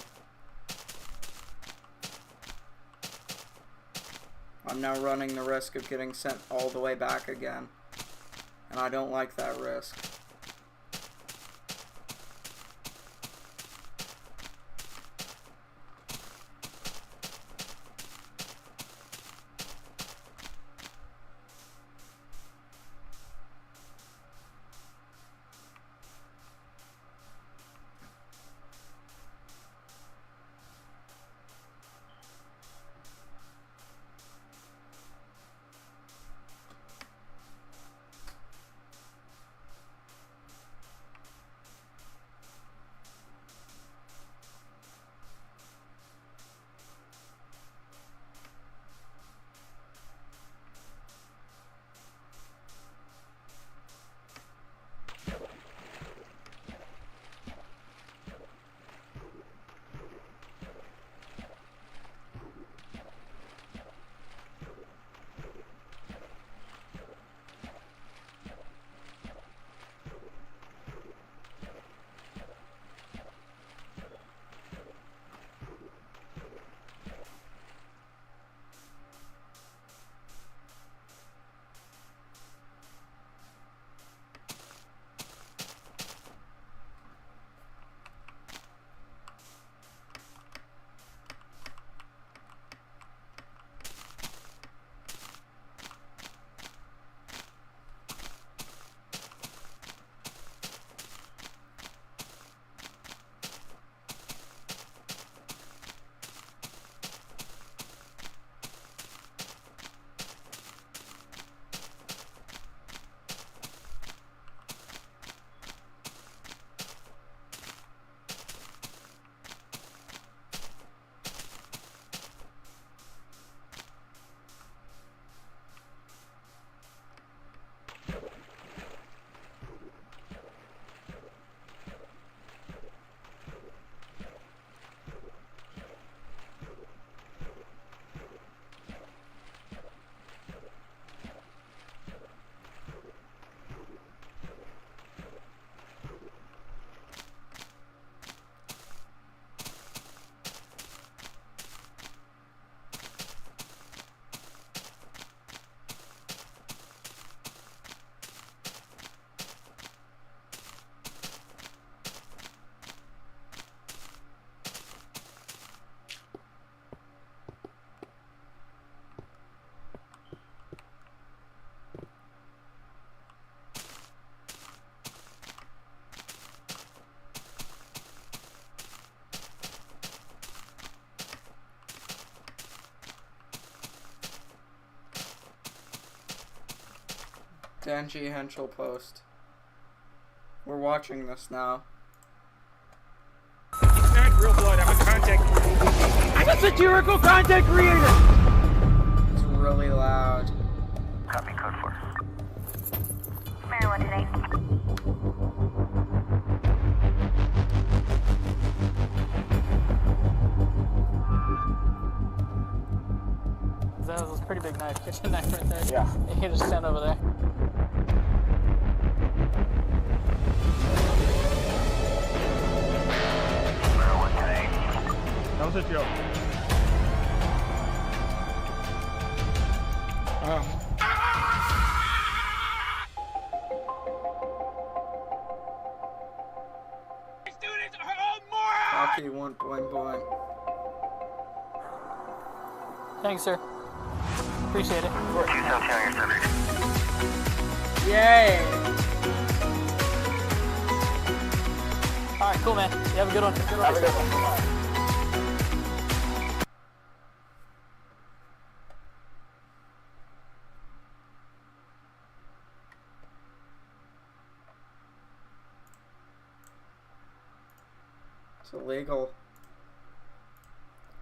Speaker 1: I'm now running the risk of getting sent all the way back again. and I don't like that risk. Danji Henschel post. We're watching this now.
Speaker 2: Not real blood, I'm a content. I'm a satirical content creator!
Speaker 1: It's really loud.
Speaker 3: Copy code 4. Maryland today.
Speaker 4: That was a pretty big knife, kitchen knife right there.
Speaker 2: Yeah.
Speaker 4: You can just stand over there.
Speaker 3: Maryland today.
Speaker 2: That was a joke. Students are all morons!
Speaker 1: Hockey 1.1.
Speaker 4: Thanks, sir. Appreciate it.
Speaker 3: 217 on your subject.
Speaker 1: Yay!
Speaker 4: Alright, cool, man. You have a good one.
Speaker 2: Have a good one.
Speaker 1: It's illegal.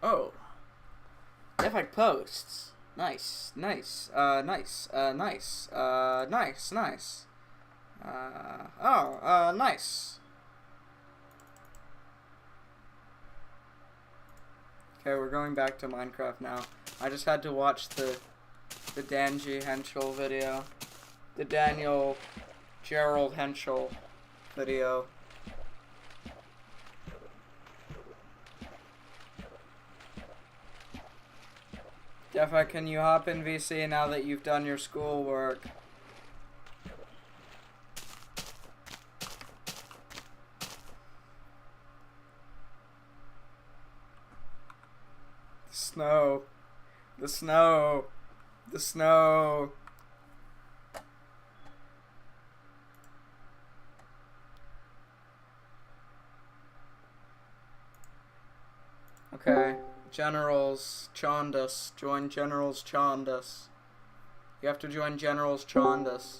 Speaker 1: Oh. Epic posts. Nice, nice, nice, nice, nice, nice. Nice. Okay, we're going back to Minecraft now. I just had to watch the Danji Henschel video. The Daniel Gerald Henschel video. Defa, can you hop in VC now that you've done your schoolwork? Snow. The snow. The snow. Okay. Generals Chandas. Join Generals Chandas. You have to join Generals Chandas.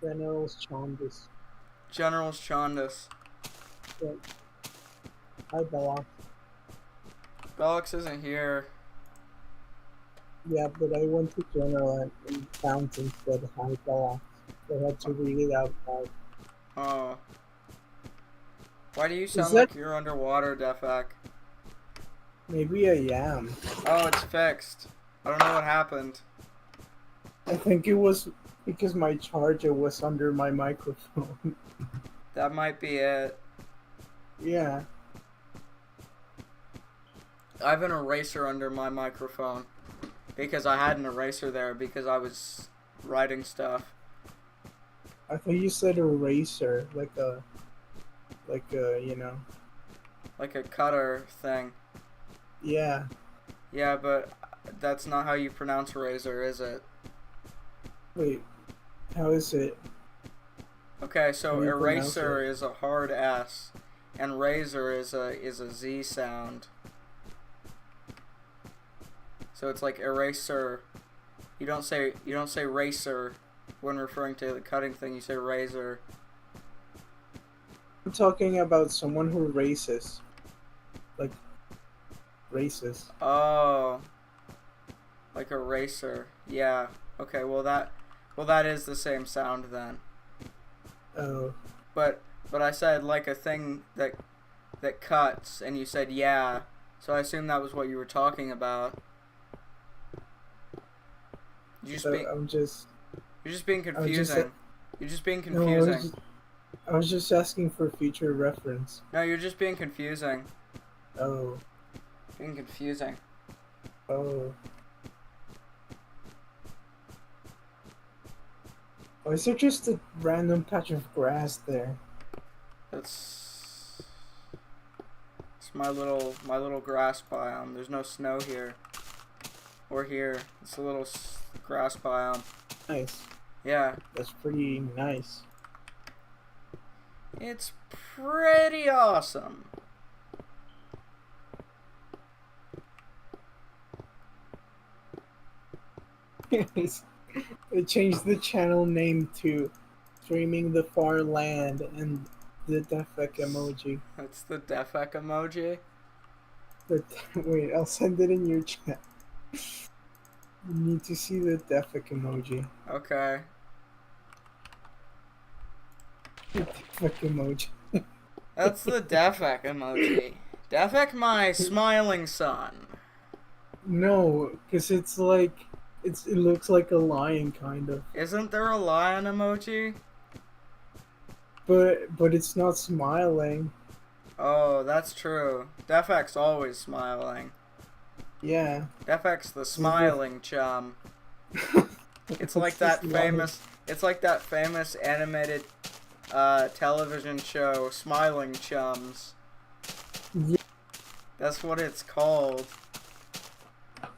Speaker 5: Generals Chandas.
Speaker 1: Generals Chandas.
Speaker 5: Yeah. Hi, Belloc.
Speaker 1: Bellox isn't here.
Speaker 5: Yeah, but I went to General and found and said hi, Belloc. I had to read it out loud.
Speaker 1: Oh. Why do you
Speaker 5: Is
Speaker 1: sound
Speaker 5: that-
Speaker 1: like you're underwater, Defak?
Speaker 5: Maybe I am.
Speaker 1: Oh, it's fixed. I don't know what happened.
Speaker 5: I think it was because my charger was under my microphone.
Speaker 1: That might be it.
Speaker 5: Yeah.
Speaker 1: I have an eraser under my microphone. Because I had an eraser there because I was writing stuff.
Speaker 5: I thought you said eraser, like a, you know.
Speaker 1: Like a cutter thing.
Speaker 5: Yeah.
Speaker 1: Yeah, but that's not how you pronounce razor, is it?
Speaker 5: Wait. How is it?
Speaker 1: Okay, so
Speaker 5: How do you pronounce
Speaker 1: eraser
Speaker 5: it?
Speaker 1: is a hard S, and razor is a Z sound. So it's like eraser. You don't say racer when referring to the cutting thing. You say razor.
Speaker 5: I'm talking about someone who races. Like, races.
Speaker 1: Oh, like a racer. Yeah. Okay. Well, that is the same sound then.
Speaker 5: Oh.
Speaker 1: But I said like a thing that cuts, and you said yeah. So I assume that was what you were talking about. You're
Speaker 5: So I'm just...
Speaker 1: being confusing. You're just being confusing.
Speaker 5: No, I was just asking for future reference.
Speaker 1: No, you're just being confusing.
Speaker 5: Oh.
Speaker 1: Being confusing.
Speaker 5: Oh. Why is there just a random patch of grass there?
Speaker 1: It's my little grass biome. There's no snow here. Or here. It's a little grass biome.
Speaker 5: Nice.
Speaker 1: Yeah.
Speaker 5: That's pretty nice.
Speaker 1: It's pretty awesome.
Speaker 5: They changed the channel name to Streaming the Far Land and the Defek emoji.
Speaker 1: That's the Defek emoji.
Speaker 5: But wait, I'll send it in your chat. You need to see the Defek emoji.
Speaker 1: Okay.
Speaker 5: The Defek emoji.
Speaker 1: That's the Defek emoji. Defek, my smiling son.
Speaker 5: No, because it's like it looks like a lion kind of.
Speaker 1: Isn't there a lion emoji?
Speaker 5: But it's not smiling.
Speaker 1: Oh, that's true. Defek's always smiling.
Speaker 5: Yeah.
Speaker 1: Defek's the smiling chum. It's like that famous. It's like that famous animated television show, Smiling Chums.
Speaker 5: Yeah.
Speaker 1: That's what it's called.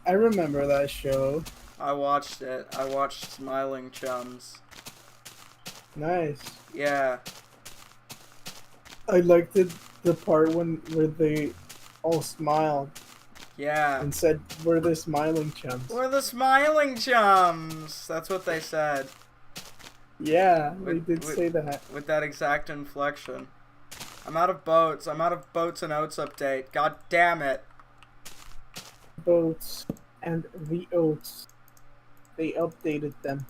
Speaker 5: I remember that show.
Speaker 1: I watched it. I watched Smiling Chums.
Speaker 5: Nice.
Speaker 1: Yeah.
Speaker 5: I liked the part where they all smiled
Speaker 1: Yeah.
Speaker 5: and said, "We're the smiling chums."
Speaker 1: We're the Smiling Chums. That's what they said.
Speaker 5: Yeah, they
Speaker 1: With-
Speaker 5: did
Speaker 1: with-
Speaker 5: say that.
Speaker 1: With that exact inflection. I'm out of boats. I'm out of boats and oats update. God damn it.
Speaker 5: Boats and the oats. They updated them.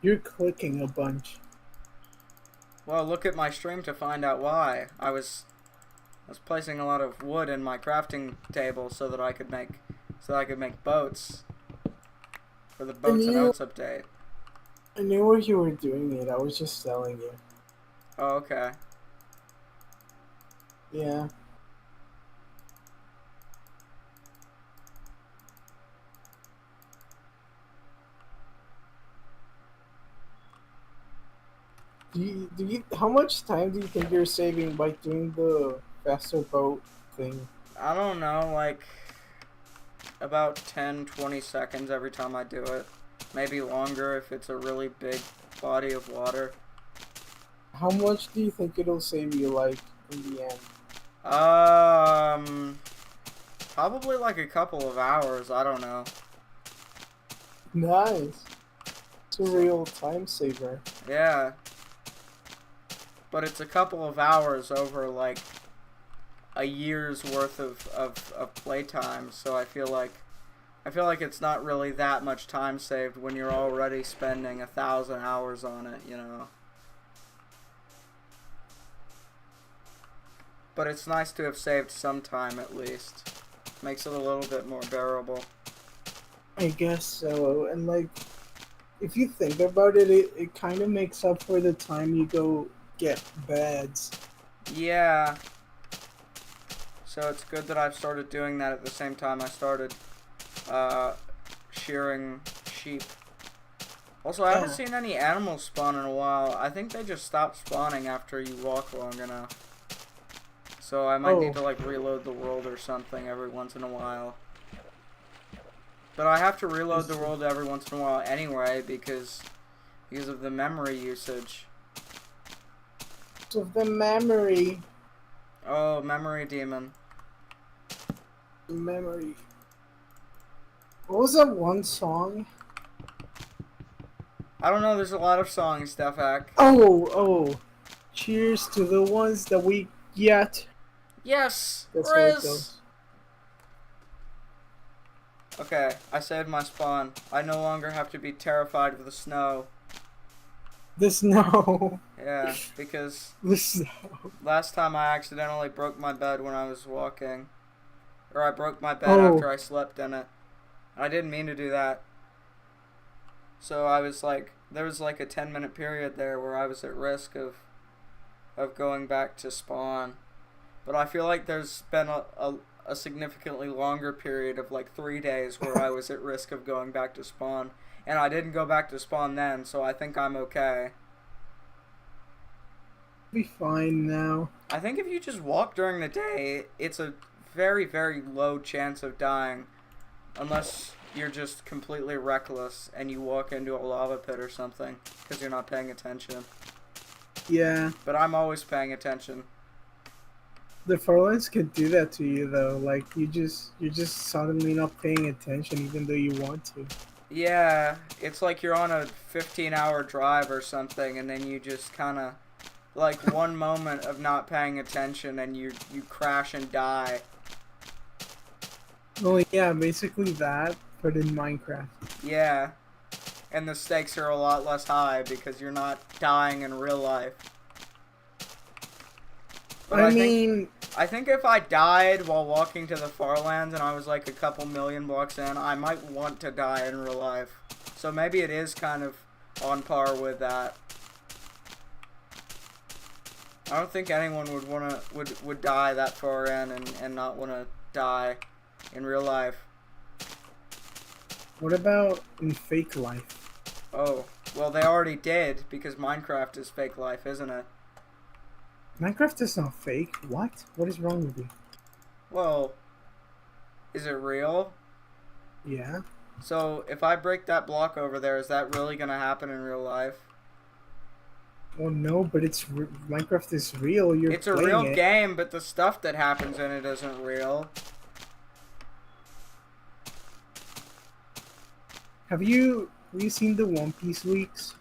Speaker 5: You're clicking a bunch.
Speaker 1: Well, look at my stream to find out why. I was placing a lot of wood in my crafting table so that I could make boats for the boats and oats update.
Speaker 5: I knew where you were doing it. I was just telling you.
Speaker 1: Oh, okay.
Speaker 5: Yeah. How much time do you think you're saving by doing the faster boat thing?
Speaker 1: I don't know, like about 10-20 seconds every time I do it. Maybe longer if it's a really big body of water.
Speaker 5: How much do you think it'll save you, like, in the end?
Speaker 1: Probably like a couple of hours, I don't know.
Speaker 5: Nice. It's a real time saver.
Speaker 1: Yeah. But it's a couple of hours over like a year's worth of playtime, so I feel like it's not really that much time saved when you're already spending 1,000 hours on it, you know. But it's nice to have saved some time at least. Makes it a little bit more bearable.
Speaker 5: I guess so. And, like, if you think about it, it kind of makes up for the time you go get beds.
Speaker 1: Yeah. So it's good that I've started doing that at the same time I started shearing sheep. Also, I haven't seen any animals spawn in a while. I think they just stop spawning after you walk long enough. So I might need to like reload the world or something every once in a while. But I have to reload the world every once in a while anyway because of the memory usage.
Speaker 5: Of the memory.
Speaker 1: Oh, memory demon.
Speaker 5: Memory. What was that one song?
Speaker 1: I don't know, there's a lot of songs, Defak.
Speaker 5: Oh. Cheers to the ones that we get.
Speaker 1: Yes!
Speaker 5: That's how it
Speaker 1: Riz!
Speaker 5: goes.
Speaker 1: Okay, I saved my spawn. I no longer have to be terrified of the snow.
Speaker 5: The snow.
Speaker 1: Yeah, because
Speaker 5: The snow.
Speaker 1: last time I accidentally broke my bed when I was walking. Or I broke my bed after I slept in it. I didn't mean to do that. So I was like, there was like a 10-minute period there where I was at risk of going back to spawn. But I feel like there's been a significantly longer period of like 3 days where I was at risk of going back to spawn. And I didn't go back to spawn then, so I think I'm okay.
Speaker 5: Be fine now.
Speaker 1: I think if you just walk during the day, it's a very, very low chance of dying. Unless you're just completely reckless and you walk into a lava pit or something because you're not paying attention.
Speaker 5: Yeah.
Speaker 1: But I'm always paying attention.
Speaker 5: The farlands could do that to you though. Like you're just suddenly not paying attention even though you want to.
Speaker 1: Yeah, it's like you're on a 15-hour drive or something and then you just kind of like one moment of not paying attention and you crash and die.
Speaker 5: Well, yeah, basically that, but in Minecraft.
Speaker 1: Yeah. And the stakes are a lot less high because you're not dying in real life. But I think if I died while walking to the farlands and I was like a couple million blocks in, I might want to die in real life. So maybe it is kind of on par with that. I don't think anyone would die that far in and not want to die in real life.
Speaker 5: What about in fake life?
Speaker 1: Oh, well they already did because Minecraft is fake life, isn't it?
Speaker 5: Minecraft is not fake. What? What is wrong with you?
Speaker 1: Well, is it real?
Speaker 5: Yeah.
Speaker 1: So if I break that block over there, is that really gonna happen in real life?
Speaker 5: Well, no, but Minecraft is real.
Speaker 1: It's a real game, but the stuff that happens in it isn't real.
Speaker 5: Have you seen the One Piece leaks?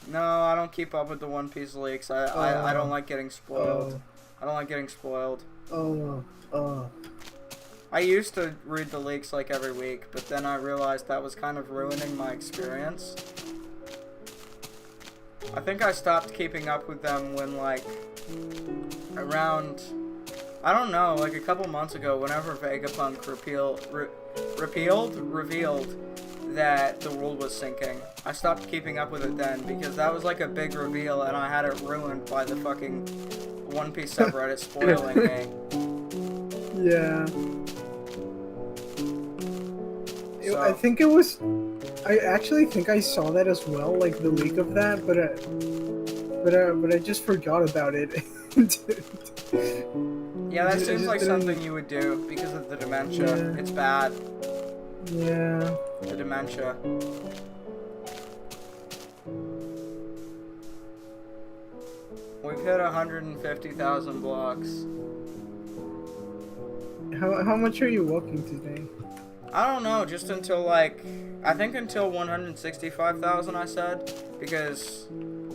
Speaker 1: No, I don't keep up with the One Piece leaks. I don't like getting spoiled. I don't like getting spoiled. I used to read the leaks like every week, but then I realized that was kind of ruining my experience. I think I stopped keeping up with them when like around, I don't know, like a couple months ago, whenever Vegapunk revealed that the world was sinking. I stopped keeping up with it then because that was like a big reveal and I had it ruined by the fucking One Piece subreddit spoiling me.
Speaker 5: Yeah.
Speaker 1: So,
Speaker 5: I think it was. I actually think I saw that as well, like the leak of that, but but I just forgot about it.
Speaker 1: Yeah, that
Speaker 5: I
Speaker 1: seems
Speaker 5: just
Speaker 1: like
Speaker 5: didn't-
Speaker 1: something you would do because of the dementia.
Speaker 5: Yeah.
Speaker 1: It's bad,
Speaker 5: Yeah.
Speaker 1: the dementia. We've hit 150,000 blocks.
Speaker 5: How much are you walking today?
Speaker 1: I don't know, just until like, I think until 165,000 I said, because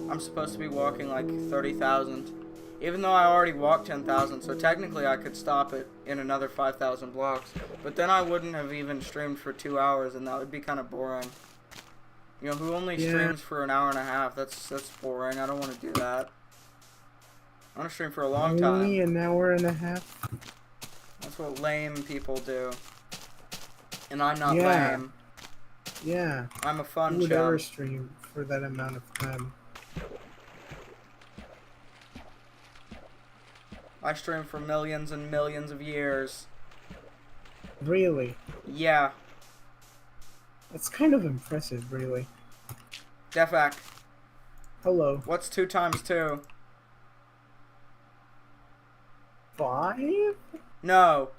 Speaker 1: I'm supposed to be walking like 30,000. Even though I already walked 10,000, so technically I could stop it in another 5,000 blocks. But then I wouldn't have even streamed for 2 hours, and that would be kind of boring. You know, who only streams for an hour and a half? That's boring. I don't want to do that. I want to stream for a long time.
Speaker 5: Only an hour and a half.
Speaker 1: That's what lame people do. And I'm not
Speaker 5: Yeah.
Speaker 1: lame.
Speaker 5: Yeah.
Speaker 1: I'm a fun
Speaker 5: Who would ever
Speaker 1: chum.
Speaker 5: stream for that amount of time?
Speaker 1: I stream for millions and millions of years.
Speaker 5: Really?
Speaker 1: Yeah.
Speaker 5: That's kind of impressive, really.
Speaker 1: Defak.
Speaker 5: Hello.
Speaker 1: What's 2 times 2?
Speaker 5: 5?
Speaker 1: No.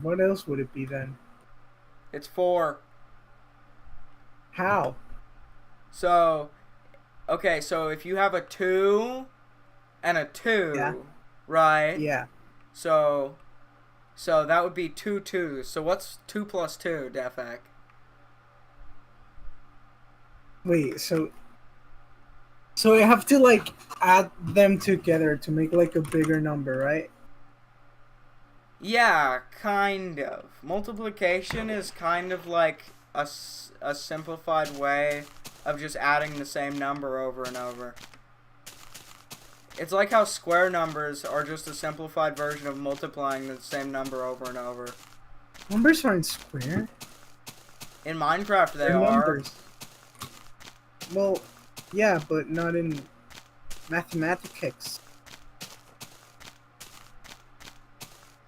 Speaker 5: What else would it be then?
Speaker 1: It's 4.
Speaker 5: How?
Speaker 1: So, okay, so if you have a 2 and a 2,
Speaker 5: Yeah.
Speaker 1: right?
Speaker 5: Yeah.
Speaker 1: So that would be 2 2s. So what's 2 plus 2, Defak?
Speaker 5: Wait, so I have to like add them together to make like a bigger number, right?
Speaker 1: Yeah, kind of. Multiplication is kind of like a simplified way of just adding the same number over and over. It's like how square numbers are just a simplified version of multiplying the same number over and over.
Speaker 5: Numbers aren't square.
Speaker 1: In Minecraft, they
Speaker 5: They're
Speaker 1: are.
Speaker 5: numbers. Well, yeah, but not in mathematics.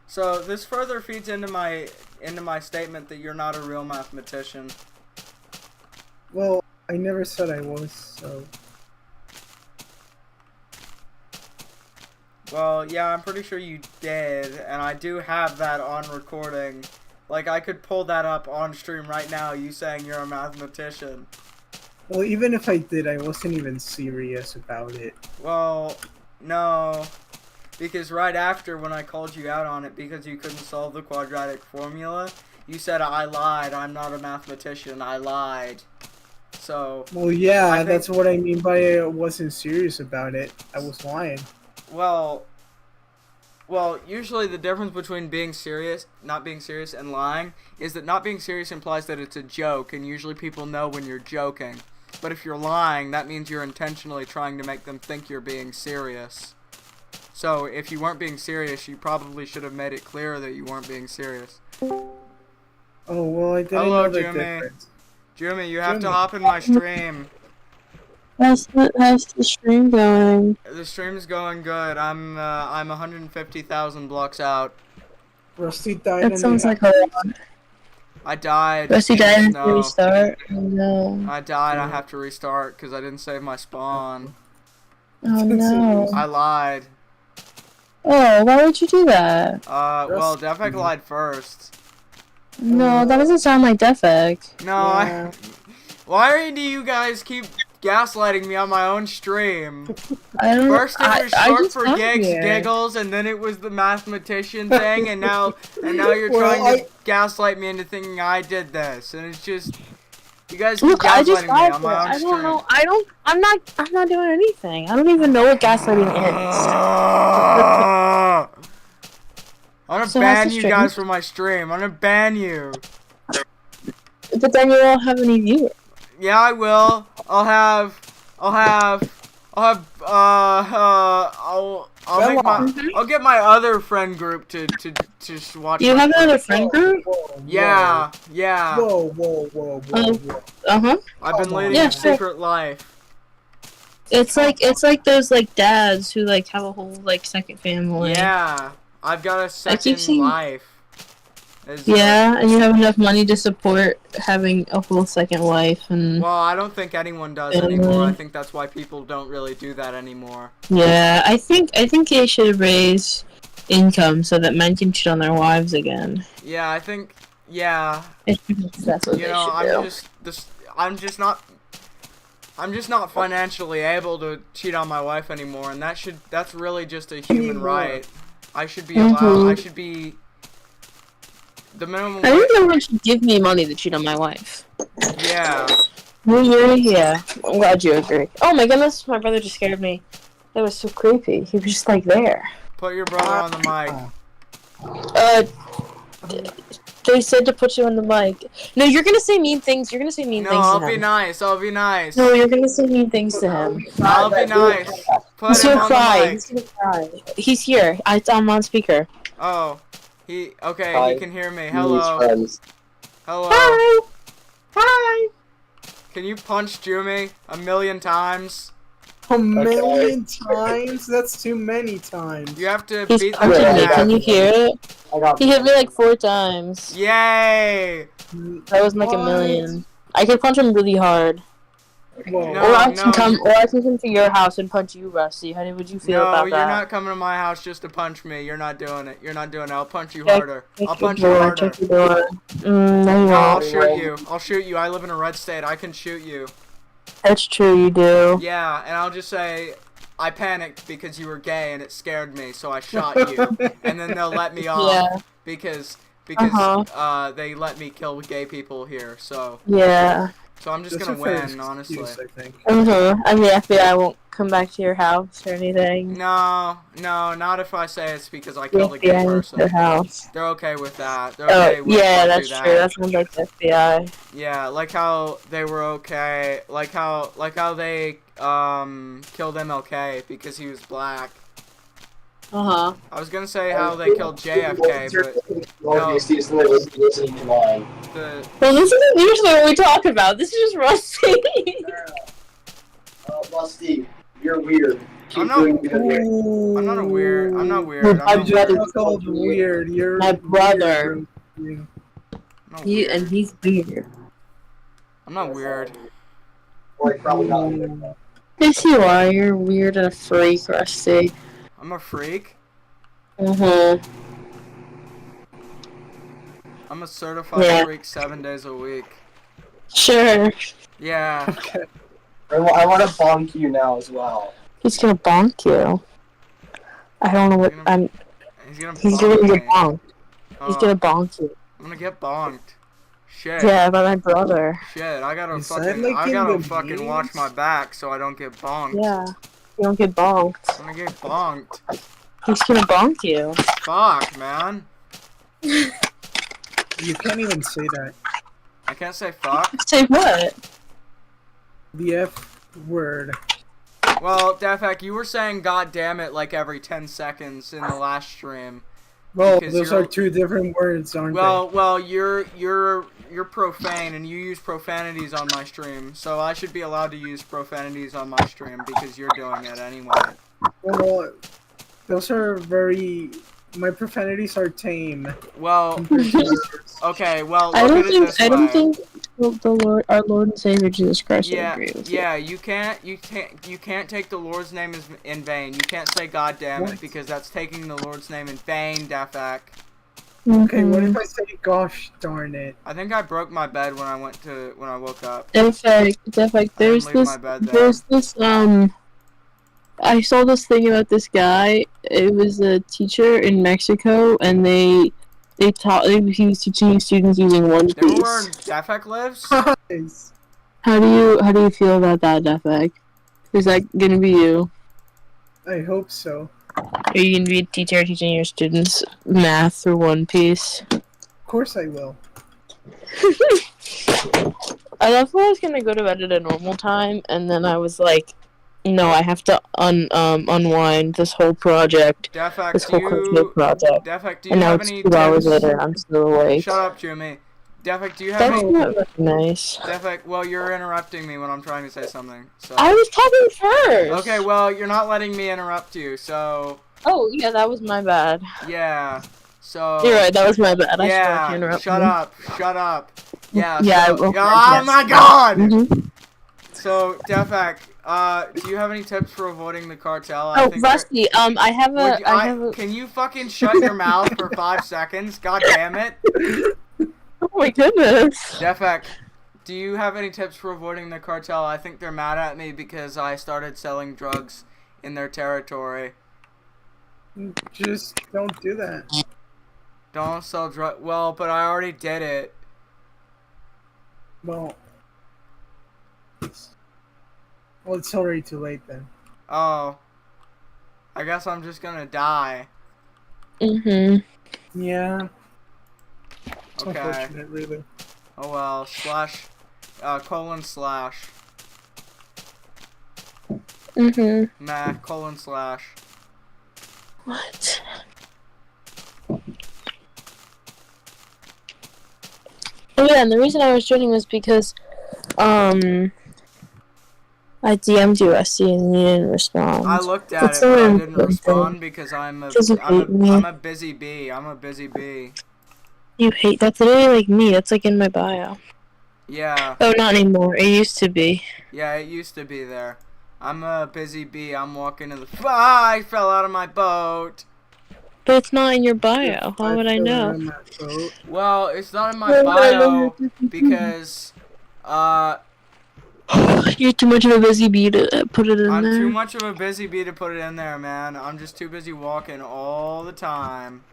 Speaker 1: So this further feeds into my statement that you're not a real mathematician.
Speaker 5: Well, I never said I was, so...
Speaker 1: Well, yeah, I'm pretty sure you did, and I do have that on recording. Like, I could pull that up on stream right now, you saying you're a mathematician.
Speaker 5: Well, even if I did, I wasn't even serious about it.
Speaker 1: Well, no. Because right after, when I called you out on it because you couldn't solve the quadratic formula, you said, I lied, I'm not a mathematician, I lied. So...
Speaker 5: Well, yeah,
Speaker 1: I think-
Speaker 5: that's what I mean by I wasn't serious about it. I was lying.
Speaker 1: Well, usually the difference between being serious, not being serious, and lying is that not being serious implies that it's a joke, and usually people know when you're joking. But if you're lying, that means you're intentionally trying to make them think you're being serious. So if you weren't being serious, you probably should have made it clear that you weren't being serious.
Speaker 5: Oh, well, I didn't
Speaker 1: Hello,
Speaker 5: know the
Speaker 1: Jimmy.
Speaker 5: difference.
Speaker 1: Jimmy, you have to
Speaker 5: Jimmy.
Speaker 1: hop in my stream.
Speaker 6: How's the stream going?
Speaker 1: The stream's going good. I'm 150,000 blocks out.
Speaker 5: Rusty died
Speaker 6: That
Speaker 5: in
Speaker 6: sounds
Speaker 5: the
Speaker 6: like a lot.
Speaker 1: I died.
Speaker 6: Rusty died and
Speaker 1: No.
Speaker 6: restart? Oh no.
Speaker 1: I died. I have to restart because I didn't save my spawn.
Speaker 6: Oh no.
Speaker 1: I lied.
Speaker 6: Oh, why would you do that?
Speaker 1: Well, Defek lied first.
Speaker 6: No, that doesn't sound like Defect.
Speaker 1: No,
Speaker 5: Yeah.
Speaker 1: Why do you guys keep gaslighting me on my own stream?
Speaker 6: I don't.
Speaker 1: First it was short
Speaker 6: just
Speaker 1: for
Speaker 6: got
Speaker 1: gigs,
Speaker 6: here.
Speaker 1: giggles, and then it was the mathematician thing, and now you're
Speaker 5: Well,
Speaker 1: trying to gaslight me into thinking I did this, and it's just you guys keep
Speaker 6: Look, I just
Speaker 1: gaslighting me
Speaker 6: got
Speaker 1: on
Speaker 6: here.
Speaker 1: my own
Speaker 6: I
Speaker 1: stream.
Speaker 6: don't know. I'm not doing anything. I don't even know what gaslighting
Speaker 1: I'm gonna
Speaker 6: So how's
Speaker 1: ban
Speaker 6: the
Speaker 1: you
Speaker 6: stream?
Speaker 1: guys from my stream. I'm gonna ban you.
Speaker 6: is. But then you won't have any viewers.
Speaker 1: Yeah, I will. I'll get my other friend group to just watch.
Speaker 6: Do you
Speaker 1: my
Speaker 6: have another
Speaker 1: stream.
Speaker 6: friend group?
Speaker 5: Whoa,
Speaker 1: Yeah.
Speaker 5: Whoa, whoa, whoa, whoa,
Speaker 6: Oh.
Speaker 5: whoa.
Speaker 6: Uh huh.
Speaker 1: I've been
Speaker 5: Come on.
Speaker 1: leading
Speaker 6: Yeah,
Speaker 1: a
Speaker 6: sure.
Speaker 1: secret life.
Speaker 6: It's like those like dads who like have a whole like second family.
Speaker 1: Yeah, I've got a
Speaker 6: I keep
Speaker 1: second
Speaker 6: seeing-
Speaker 1: life.
Speaker 6: Yeah, and you have enough money to support having a full second wife and
Speaker 1: Well, I don't think anyone does anymore. I think that's why people don't really do that anymore.
Speaker 6: Yeah, I think they should raise income so that men can cheat on their wives again.
Speaker 1: Yeah, I think. Yeah.
Speaker 6: That's what
Speaker 1: You
Speaker 6: they
Speaker 1: know,
Speaker 6: should do.
Speaker 1: I'm just not financially able to cheat on my wife anymore, and that's really just a human right. I should be allowed. I should be. The minimum.
Speaker 6: I think no one should give me money to cheat on my wife.
Speaker 1: Yeah.
Speaker 6: Yeah. I'm glad you agree. Oh my goodness, my brother just scared me. That was so creepy. He was just like there.
Speaker 1: Put your brother on the mic.
Speaker 6: They said to put you on the mic. No, you're gonna say mean things. You're gonna say mean things to him.
Speaker 1: No, I'll be nice. I'll be nice.
Speaker 6: No, you're gonna say mean things to him.
Speaker 1: I'll be nice. Put
Speaker 6: He's
Speaker 1: him
Speaker 6: gonna
Speaker 1: on
Speaker 6: cry.
Speaker 1: the mic.
Speaker 6: He's gonna cry. He's here. I'm on speaker.
Speaker 1: Oh, okay.
Speaker 7: Hi.
Speaker 1: He can hear me. Hello.
Speaker 7: Friends.
Speaker 1: Hello.
Speaker 6: Hi. Hi.
Speaker 1: Can you punch Jumi 1,000,000 times?
Speaker 5: A million times? That's too many times.
Speaker 1: You have to
Speaker 6: He's
Speaker 1: beat the
Speaker 6: punching me.
Speaker 1: cat.
Speaker 6: Can you hear it?
Speaker 7: I got
Speaker 6: He hit me like 4 times.
Speaker 1: Yay!
Speaker 6: That was like a million. I could punch him really hard.
Speaker 5: Whoa.
Speaker 1: No,
Speaker 6: Or I can
Speaker 1: no.
Speaker 6: come to your house and punch you, Rusty. How would you feel
Speaker 1: No,
Speaker 6: about
Speaker 1: you're
Speaker 6: that?
Speaker 1: not coming to my house just to punch me. You're not doing it. You're not doing it. I'll punch you
Speaker 6: Check-
Speaker 1: harder.
Speaker 6: check
Speaker 1: I'll
Speaker 6: your
Speaker 1: punch you
Speaker 6: door,
Speaker 1: harder.
Speaker 6: check your door. No, you
Speaker 1: No, I'll
Speaker 6: won't.
Speaker 1: shoot you. I'll shoot you. I live in a red state. I can shoot you.
Speaker 6: That's true, you do.
Speaker 1: Yeah, and I'll just say I panicked because you were gay and it scared me, so I shot you. And then they'll let me off
Speaker 6: Yeah.
Speaker 1: because
Speaker 6: Uh-huh.
Speaker 1: they let me kill gay people here. So
Speaker 6: Yeah.
Speaker 1: I'm just
Speaker 5: That's
Speaker 1: gonna
Speaker 5: a fair
Speaker 1: win, honestly.
Speaker 5: excuse, I think.
Speaker 6: I mean, the FBI won't come back to your house or anything.
Speaker 1: No, not if I say it's because I
Speaker 6: The
Speaker 1: killed a gay
Speaker 6: FBI is your
Speaker 1: person.
Speaker 6: house.
Speaker 1: They're okay with that. They're okay with
Speaker 6: yeah,
Speaker 1: if I
Speaker 6: that's
Speaker 1: do
Speaker 6: true. That sounds like the FBI.
Speaker 1: Yeah, like how they were okay, like how they killed MLK because he was black.
Speaker 6: Uh-huh.
Speaker 1: I was gonna say how they killed JFK, but
Speaker 7: No,
Speaker 1: no.
Speaker 7: he's listening to mine.
Speaker 1: the
Speaker 6: Well, this isn't usually what we talk about. This is just Rusty.
Speaker 7: Rusty, you're weird. Keep
Speaker 1: I'm not-
Speaker 7: doing good.
Speaker 1: I'm not a weird. I'm not
Speaker 6: My
Speaker 1: weird. I'm not
Speaker 6: brother-
Speaker 1: weird.
Speaker 5: You're called weird. You're
Speaker 6: My brother.
Speaker 5: weird.
Speaker 1: I'm not weird.
Speaker 6: He's weird.
Speaker 1: I'm not weird.
Speaker 7: Or probably not.
Speaker 6: Yes, you are. You're weird and a freak, Rusty.
Speaker 1: I'm a freak.
Speaker 6: Mm-hmm.
Speaker 1: I'm a certified
Speaker 6: Yeah.
Speaker 1: freak 7 days a week.
Speaker 6: Sure.
Speaker 1: Yeah.
Speaker 5: Okay.
Speaker 7: I want to bonk you now as well.
Speaker 6: He's gonna bonk you. I don't know what
Speaker 1: He's
Speaker 6: I'm.
Speaker 1: He's gonna
Speaker 6: He's
Speaker 1: bonk
Speaker 6: gonna
Speaker 1: me.
Speaker 6: get bonked. He's
Speaker 1: Oh,
Speaker 6: gonna bonk you.
Speaker 1: I'm gonna get bonked. Shit.
Speaker 6: Yeah, by my brother.
Speaker 1: Shit. I gotta
Speaker 5: Is that like
Speaker 1: I
Speaker 5: in
Speaker 1: gotta
Speaker 5: the
Speaker 1: fucking watch
Speaker 5: memes?
Speaker 1: my back so I don't get bonked.
Speaker 6: Yeah. You don't get bonked.
Speaker 1: I'm gonna get bonked.
Speaker 6: He's gonna bonk you.
Speaker 1: Fuck, man.
Speaker 5: You can't even say that.
Speaker 1: I can't say fuck.
Speaker 6: Say what?
Speaker 5: The F word.
Speaker 1: Well, Defek, you were saying "God damn it" like every 10 seconds in the last stream.
Speaker 5: Well,
Speaker 1: Because
Speaker 5: those
Speaker 1: you're-
Speaker 5: are two different words, aren't
Speaker 1: Well, you're profane and you use profanities on my stream, so I should be allowed to use profanities on my stream because you're doing it anyway.
Speaker 5: they? Well, those are very. My profanities are tame.
Speaker 1: Well,
Speaker 5: compared to yours.
Speaker 1: okay. Well,
Speaker 6: I
Speaker 1: look
Speaker 6: don't
Speaker 1: at it
Speaker 6: think.
Speaker 1: this
Speaker 6: I don't
Speaker 1: way.
Speaker 6: think the Lord, our Lord and Savior Jesus Christ would
Speaker 1: Yeah,
Speaker 6: agree with you.
Speaker 1: yeah. You can't take the Lord's name in vain. You can't say "God damn it"
Speaker 5: What?
Speaker 1: because that's taking the Lord's name in vain, Defek.
Speaker 5: Okay, what
Speaker 6: Mhm.
Speaker 5: if I say, gosh darn it?
Speaker 1: I think I broke my bed when I woke up.
Speaker 6: In fact, there's
Speaker 1: leave
Speaker 6: this,
Speaker 1: my bed there.
Speaker 6: I saw this thing about this guy. It was a teacher in Mexico, and he was teaching students using One
Speaker 1: They were where
Speaker 6: Piece.
Speaker 1: Defek lives.
Speaker 5: Nice.
Speaker 6: How do you feel about that, Defek? Is that gonna be you?
Speaker 5: I hope so.
Speaker 6: Are you gonna be a teacher teaching your students math through One Piece?
Speaker 5: Of course I will.
Speaker 6: I thought I was gonna go to bed at a normal time, and then I was like, no, I have to unwind this whole project,
Speaker 1: Defek,
Speaker 6: this
Speaker 1: do
Speaker 6: whole cultural
Speaker 1: you?
Speaker 6: project.
Speaker 1: Defek, do you
Speaker 6: And now
Speaker 1: have
Speaker 6: it's
Speaker 1: any
Speaker 6: 2 hours
Speaker 1: tips?
Speaker 6: later, I'm still awake.
Speaker 1: Shut up, Jimmy. Defek, do you have
Speaker 6: That's
Speaker 1: any?
Speaker 6: not very nice.
Speaker 1: Defek, well, you're interrupting me when I'm trying to say something. So.
Speaker 6: I was talking first!
Speaker 1: Okay, well, you're not letting me interrupt you, so
Speaker 6: Oh, yeah, that was my bad.
Speaker 1: yeah. So
Speaker 6: You're right. That was my bad. I started to
Speaker 1: yeah,
Speaker 6: interrupt.
Speaker 1: shut
Speaker 6: you.
Speaker 1: up, shut up. Yeah.
Speaker 6: Yeah, I
Speaker 1: So,
Speaker 6: will.
Speaker 1: oh
Speaker 6: Yes.
Speaker 1: my God.
Speaker 6: Mhm.
Speaker 1: So Defak, do you have any tips for avoiding the cartel?
Speaker 6: Oh,
Speaker 1: there-
Speaker 6: Rusty. I have
Speaker 1: Would
Speaker 6: a. I have a.
Speaker 1: can you fucking shut your mouth for 5 seconds? God damn it.
Speaker 6: Oh my goodness.
Speaker 1: Defak, do you have any tips for avoiding the cartel? I think they're mad at me because I started selling drugs in their territory.
Speaker 5: Just don't do that.
Speaker 1: Don't sell drug. Well, but I already did it.
Speaker 5: Well, it's already too late then.
Speaker 1: Oh. I guess I'm just gonna die.
Speaker 6: Mhm.
Speaker 5: Yeah. It's
Speaker 1: Okay.
Speaker 5: unfortunate, really.
Speaker 1: Oh well. Slash. Colon slash.
Speaker 6: Mhm.
Speaker 1: Meh. Colon slash.
Speaker 6: What? Oh yeah, and the reason I was joining was because, I DM'd you, Rusty, and you didn't respond.
Speaker 1: I looked at
Speaker 6: That's
Speaker 1: it, but I
Speaker 6: so
Speaker 1: didn't
Speaker 6: important.
Speaker 1: respond because I'm a
Speaker 6: Because you hate me.
Speaker 1: I'm a busy bee. I'm a busy bee.
Speaker 6: You hate. That's literally like me. That's like in my bio.
Speaker 1: Yeah.
Speaker 6: Oh, not anymore. It used to be.
Speaker 1: Yeah, it used to be there. I'm a busy bee. I'm walking to the. Ah, I fell out of my boat.
Speaker 6: But it's not in your bio. How would I know?
Speaker 1: Well, it's not in my bio because
Speaker 6: You're too much of a busy bee to put it in
Speaker 1: I'm
Speaker 6: there.
Speaker 1: too much of a busy bee to put it in there, man. I'm just too busy walking all the time.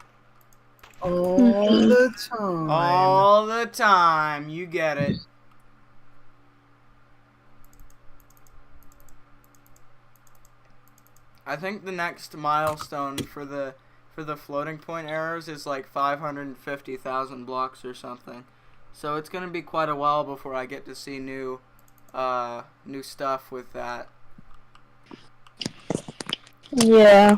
Speaker 5: All the time.
Speaker 1: All the time. You get it. I think the next milestone for the floating point errors is like 550,000 blocks or something. So it's gonna be quite a while before I get to see new stuff with that.
Speaker 6: Yeah.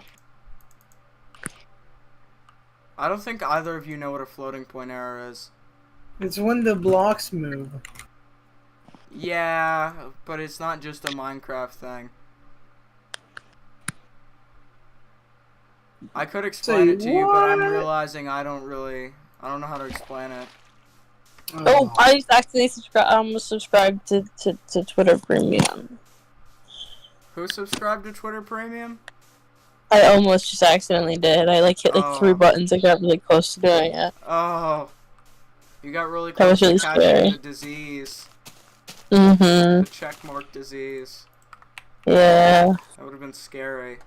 Speaker 1: I don't think either of you know what a floating point error is.
Speaker 5: It's when the blocks move.
Speaker 1: Yeah, but it's not just a Minecraft thing. I could explain it to you, but I'm realizing I don't know how to explain it.
Speaker 6: Oh, I just accidentally subscribed to Twitter Premium.
Speaker 1: Who subscribed to Twitter Premium?
Speaker 6: I almost just accidentally did. I like hit like 3 buttons. I got really close to doing it.
Speaker 1: Oh, you got really
Speaker 6: That was
Speaker 1: close
Speaker 6: really
Speaker 1: to catching
Speaker 6: scary.
Speaker 1: the disease,
Speaker 6: Mhm.
Speaker 1: the checkmark disease.
Speaker 6: Yeah.
Speaker 1: That would have been scary.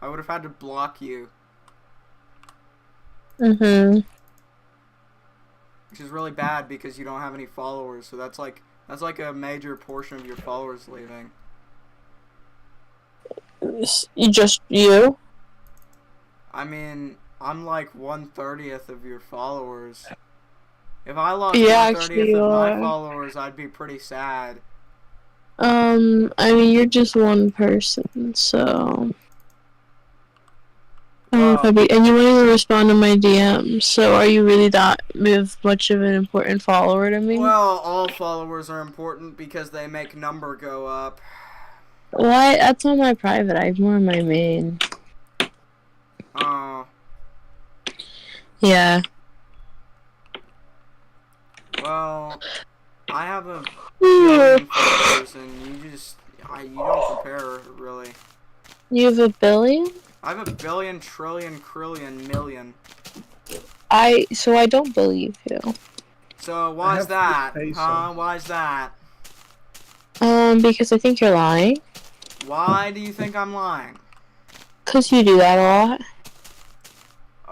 Speaker 1: I would have had to block you,
Speaker 6: Mhm.
Speaker 1: which is really bad because you don't have any followers. So that's like a major portion of your followers leaving.
Speaker 6: You?
Speaker 1: I mean, I'm like 1/30th of your followers. If I lost
Speaker 6: Yeah,
Speaker 1: 1/30th
Speaker 6: actually
Speaker 1: of
Speaker 6: you
Speaker 1: my
Speaker 6: are.
Speaker 1: followers, I'd be pretty sad.
Speaker 6: I mean, you're just one person, so. I don't know if I'd be, and you won't even respond to my DMs, so are you really that much of an important follower to me?
Speaker 1: Well, all followers are important because they make number go up.
Speaker 6: What? That's on my private. I have more on my main.
Speaker 1: Oh.
Speaker 6: Yeah.
Speaker 1: Well, I have a billion followers, and you don't compare, really.
Speaker 6: You have 1 billion?
Speaker 1: I have 1 billion, trillion, krillion, million.
Speaker 6: So I don't believe you.
Speaker 1: So why is that? Huh? Why is that?
Speaker 6: Because I think you're lying.
Speaker 1: Why do you think I'm lying?
Speaker 6: 'Cause you do that a lot.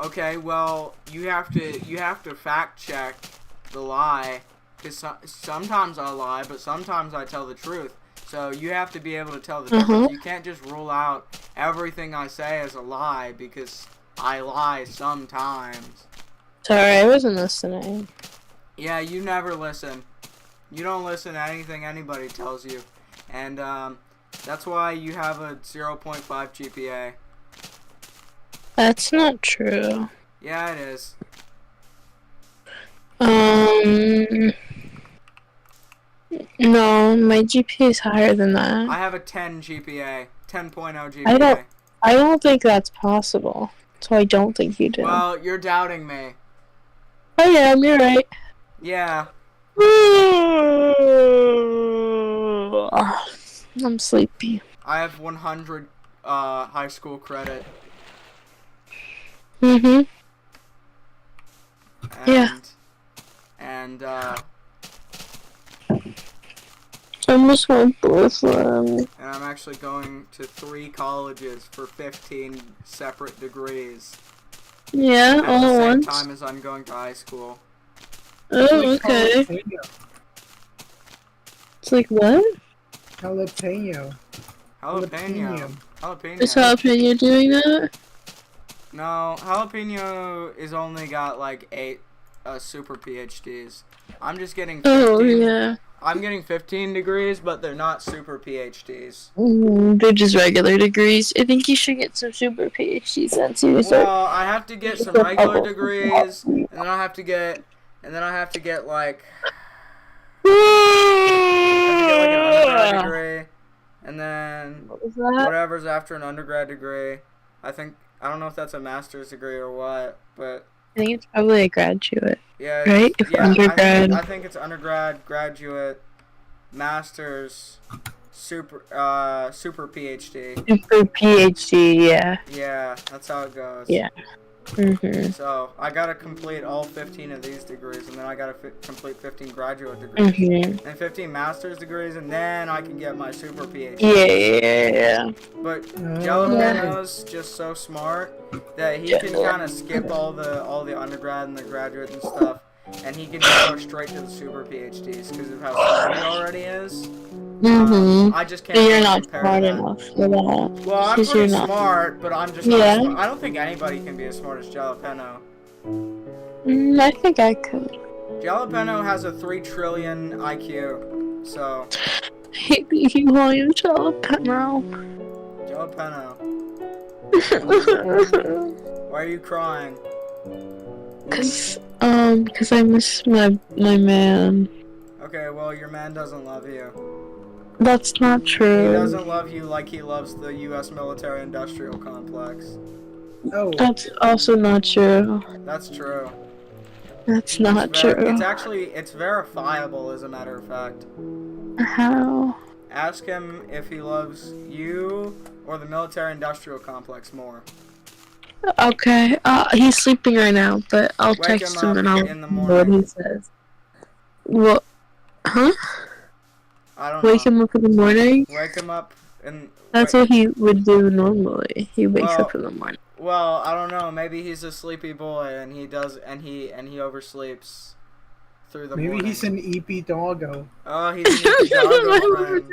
Speaker 1: Okay, well, you have to fact check the lie, because sometimes I lie, but sometimes I tell the truth. So you have to be able to tell the difference. You can't just rule out everything I say as a lie because I lie sometimes.
Speaker 6: Sorry, I wasn't listening.
Speaker 1: Yeah, you never listen. You don't listen to anything anybody tells you, and that's why you have a 0.5 GPA.
Speaker 6: That's not true.
Speaker 1: Yeah, it is.
Speaker 6: No, my GPA is higher than
Speaker 1: I
Speaker 6: that.
Speaker 1: have a 10 GPA, 10.0 GPA.
Speaker 6: I don't think that's possible. So I don't think you do.
Speaker 1: Well, you're doubting me.
Speaker 6: I am, you're right.
Speaker 1: Yeah.
Speaker 6: I'm sleepy.
Speaker 1: I have 100 high school credit.
Speaker 6: Mm-hmm. Yeah.
Speaker 1: And
Speaker 6: I miss my boyfriend.
Speaker 1: and I'm actually going to 3 colleges for 15 separate degrees.
Speaker 6: Yeah,
Speaker 1: At
Speaker 6: all
Speaker 1: the
Speaker 6: at
Speaker 1: same
Speaker 6: once.
Speaker 1: time as I'm going to high school.
Speaker 6: Oh, okay. It's like what?
Speaker 5: Jalapeno.
Speaker 1: Jalapeno. Jalapeno.
Speaker 6: Is Jalapeno doing that?
Speaker 1: No, Jalapeno is only got like 8 super PhDs. I'm just getting 15.
Speaker 6: Oh, yeah.
Speaker 1: I'm getting 15 degrees, but they're not super PhDs.
Speaker 6: They're just regular degrees. I think you should get some super PhDs then too.
Speaker 1: Well, I have to get some regular degrees, and then I have to get like an undergrad degree, and then
Speaker 6: What was that?
Speaker 1: whatever's after an undergrad degree. I don't know if that's a master's degree or what, but
Speaker 6: I think it's probably a graduate.
Speaker 1: yeah,
Speaker 6: Right? If undergrad.
Speaker 1: I think it's undergrad, graduate, master's, super PhD.
Speaker 6: Super PhD, yeah.
Speaker 1: Yeah, that's how it goes.
Speaker 6: Yeah. Mm-hmm.
Speaker 1: So I gotta complete all 15 of these degrees, and then I gotta complete 15 graduate degrees,
Speaker 6: Mm-hmm.
Speaker 1: and 15 master's degrees, and then I can get my super PhD.
Speaker 6: Yeah.
Speaker 1: But Jalapeno's just so smart that he can kind of skip all the undergrad and the graduate and stuff, and he can just go straight to the super PhDs because of how smart he already is.
Speaker 6: Mm-hmm.
Speaker 1: I just can't.
Speaker 6: But you're not
Speaker 1: compare
Speaker 6: smart
Speaker 1: that.
Speaker 6: enough for that.
Speaker 1: Well, I'm
Speaker 6: 'Cause
Speaker 1: pretty
Speaker 6: you're not.
Speaker 1: smart, but I'm just
Speaker 6: Yeah.
Speaker 1: not smart. I don't think anybody can be as smart as Jalapeno.
Speaker 6: I think I could.
Speaker 1: Jalapeno has a 3 trillion IQ, so
Speaker 6: Hey, you call you Jalapeno.
Speaker 1: Jalapeno, why are you crying?
Speaker 6: Cause I miss my man.
Speaker 1: Okay, well, your man doesn't love you.
Speaker 6: That's not
Speaker 1: He
Speaker 6: true.
Speaker 1: doesn't love you like he loves the U.S. military-industrial complex.
Speaker 5: Oh,
Speaker 6: That's also not true.
Speaker 1: That's true.
Speaker 6: That's not true.
Speaker 1: It's verifiable, as a matter of fact.
Speaker 6: How?
Speaker 1: Ask him if he loves you or the military-industrial complex more.
Speaker 6: Okay. He's sleeping right now, but I'll
Speaker 1: Wake
Speaker 6: text
Speaker 1: him
Speaker 6: him and
Speaker 1: up
Speaker 6: I'll
Speaker 1: in the
Speaker 6: know what
Speaker 1: morning.
Speaker 6: he says. What? Huh?
Speaker 1: I don't
Speaker 6: Wake
Speaker 1: know.
Speaker 6: him up in the morning?
Speaker 1: Wake him up and.
Speaker 6: That's what he would do normally. He wakes
Speaker 1: Well,
Speaker 6: up in the morning.
Speaker 1: Well, I don't know. Maybe he's a sleepy boy and he oversleeps through the morning.
Speaker 5: maybe he's an EP doggo.
Speaker 1: Oh, he's an EP doggo friend.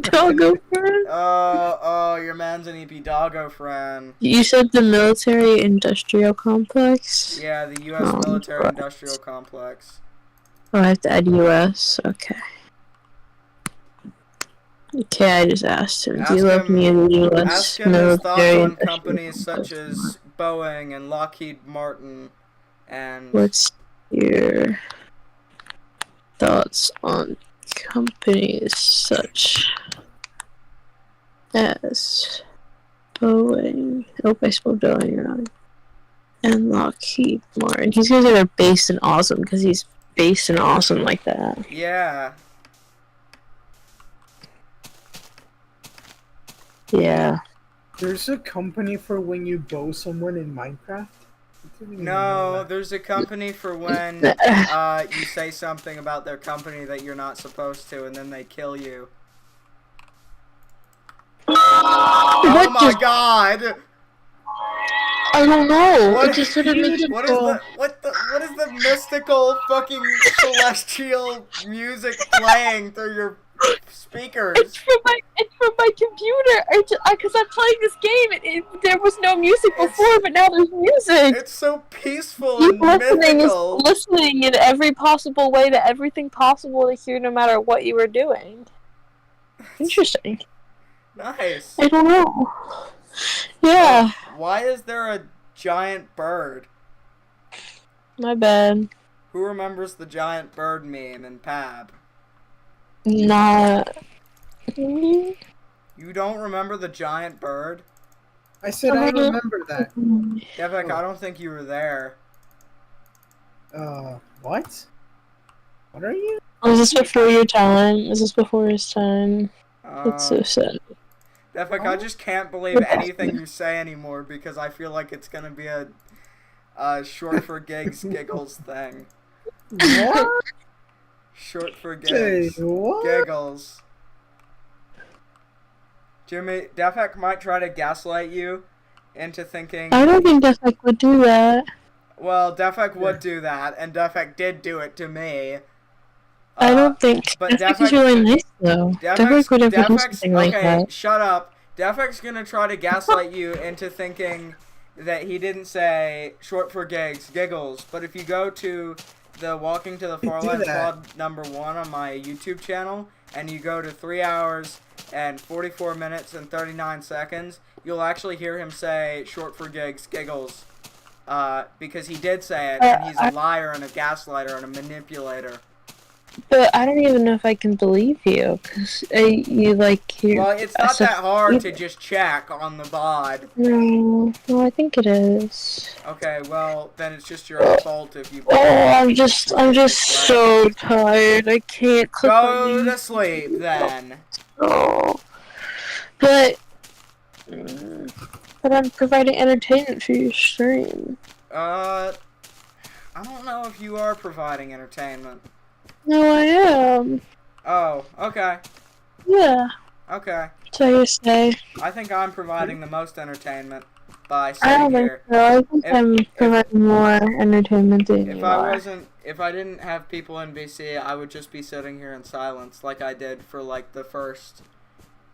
Speaker 6: Doggo friend?
Speaker 1: Oh, your man's an EP doggo friend.
Speaker 6: You said the military industrial complex?
Speaker 1: Yeah, the U.S. military industrial complex.
Speaker 6: Oh, I have to add US. Okay. Okay, I just asked him. Do you love me in the US
Speaker 1: Ask him his thoughts
Speaker 6: military
Speaker 1: on
Speaker 6: industrial
Speaker 1: companies such
Speaker 6: complex?
Speaker 1: as Boeing and Lockheed Martin and.
Speaker 6: What's your thoughts on companies such as Boeing? Oh, I spelled Boeing wrong. And Lockheed Martin. These guys are based in Awesome because he's based in Awesome like that.
Speaker 1: Yeah.
Speaker 6: Yeah.
Speaker 5: There's a company for when you bow someone in Minecraft. I didn't even know
Speaker 1: No,
Speaker 5: that.
Speaker 1: there's a company for when you say something about their company that you're not supposed to, and then they kill you. Oh
Speaker 6: What
Speaker 1: my
Speaker 6: just-
Speaker 1: god!
Speaker 6: I don't know.
Speaker 1: What-
Speaker 6: It just didn't make it
Speaker 1: What is the mystical fucking celestial music playing through your speakers?
Speaker 6: It's from my computer. Because I'm playing this game. There was no music before, but now there's music.
Speaker 1: It's so peaceful
Speaker 6: You
Speaker 1: and
Speaker 6: listening
Speaker 1: mythical.
Speaker 6: is listening in every possible way to everything possible to hear, no matter what you were doing. Interesting.
Speaker 1: Nice.
Speaker 6: I don't know. Yeah.
Speaker 1: Why is there a giant bird?
Speaker 6: My bad.
Speaker 1: Who remembers the giant bird meme in Pab?
Speaker 6: Not.
Speaker 1: You don't remember the giant bird?
Speaker 5: I said I remember that.
Speaker 1: Devek, I don't think you were there.
Speaker 5: What? What are you?
Speaker 6: Was this before your time? Is this before his time? That's so sad.
Speaker 1: Devek, I just can't believe anything you say anymore because I feel like it's gonna be a short for gigs giggles thing.
Speaker 5: What?
Speaker 1: Short for gigs
Speaker 5: What?
Speaker 1: giggles. Jimmy, Defek might try to gaslight you into thinking.
Speaker 6: I don't think Defek would do that.
Speaker 1: Well, Defek would do that, and Defek did do it to me.
Speaker 6: I don't think.
Speaker 1: But
Speaker 6: Defek is really nice, though. Defek would never do something like that.
Speaker 1: Okay, shut up. Defek's gonna try to gaslight you into thinking that he didn't say short for gigs, giggles. But if you go to the Walking to the Farlands Pod #1 on my YouTube channel, and you go to 3 hours and 44 minutes and 39 seconds, you'll actually hear him say short for gigs, giggles. Because he did say it, and he's a liar and a gaslighter and a manipulator.
Speaker 6: But I don't even know if I can believe you, because you like hear.
Speaker 1: Well, it's not that hard to just check on the VOD.
Speaker 6: No, I think it is.
Speaker 1: Okay, well, then it's just your own fault if you...
Speaker 6: I'm just so tired. I can't click
Speaker 1: Go to sleep, then.
Speaker 6: Oh. But I'm providing entertainment for your stream.
Speaker 1: I don't know if you are providing entertainment.
Speaker 6: No, I am.
Speaker 1: Oh, okay.
Speaker 6: Yeah.
Speaker 1: Okay.
Speaker 6: So you say.
Speaker 1: I think I'm providing the most entertainment by
Speaker 6: I
Speaker 1: sitting
Speaker 6: don't
Speaker 1: here.
Speaker 6: think so. I think I'm providing more entertainment than you are.
Speaker 1: If I didn't have people in BC, I would just be sitting here in silence like I did for like the first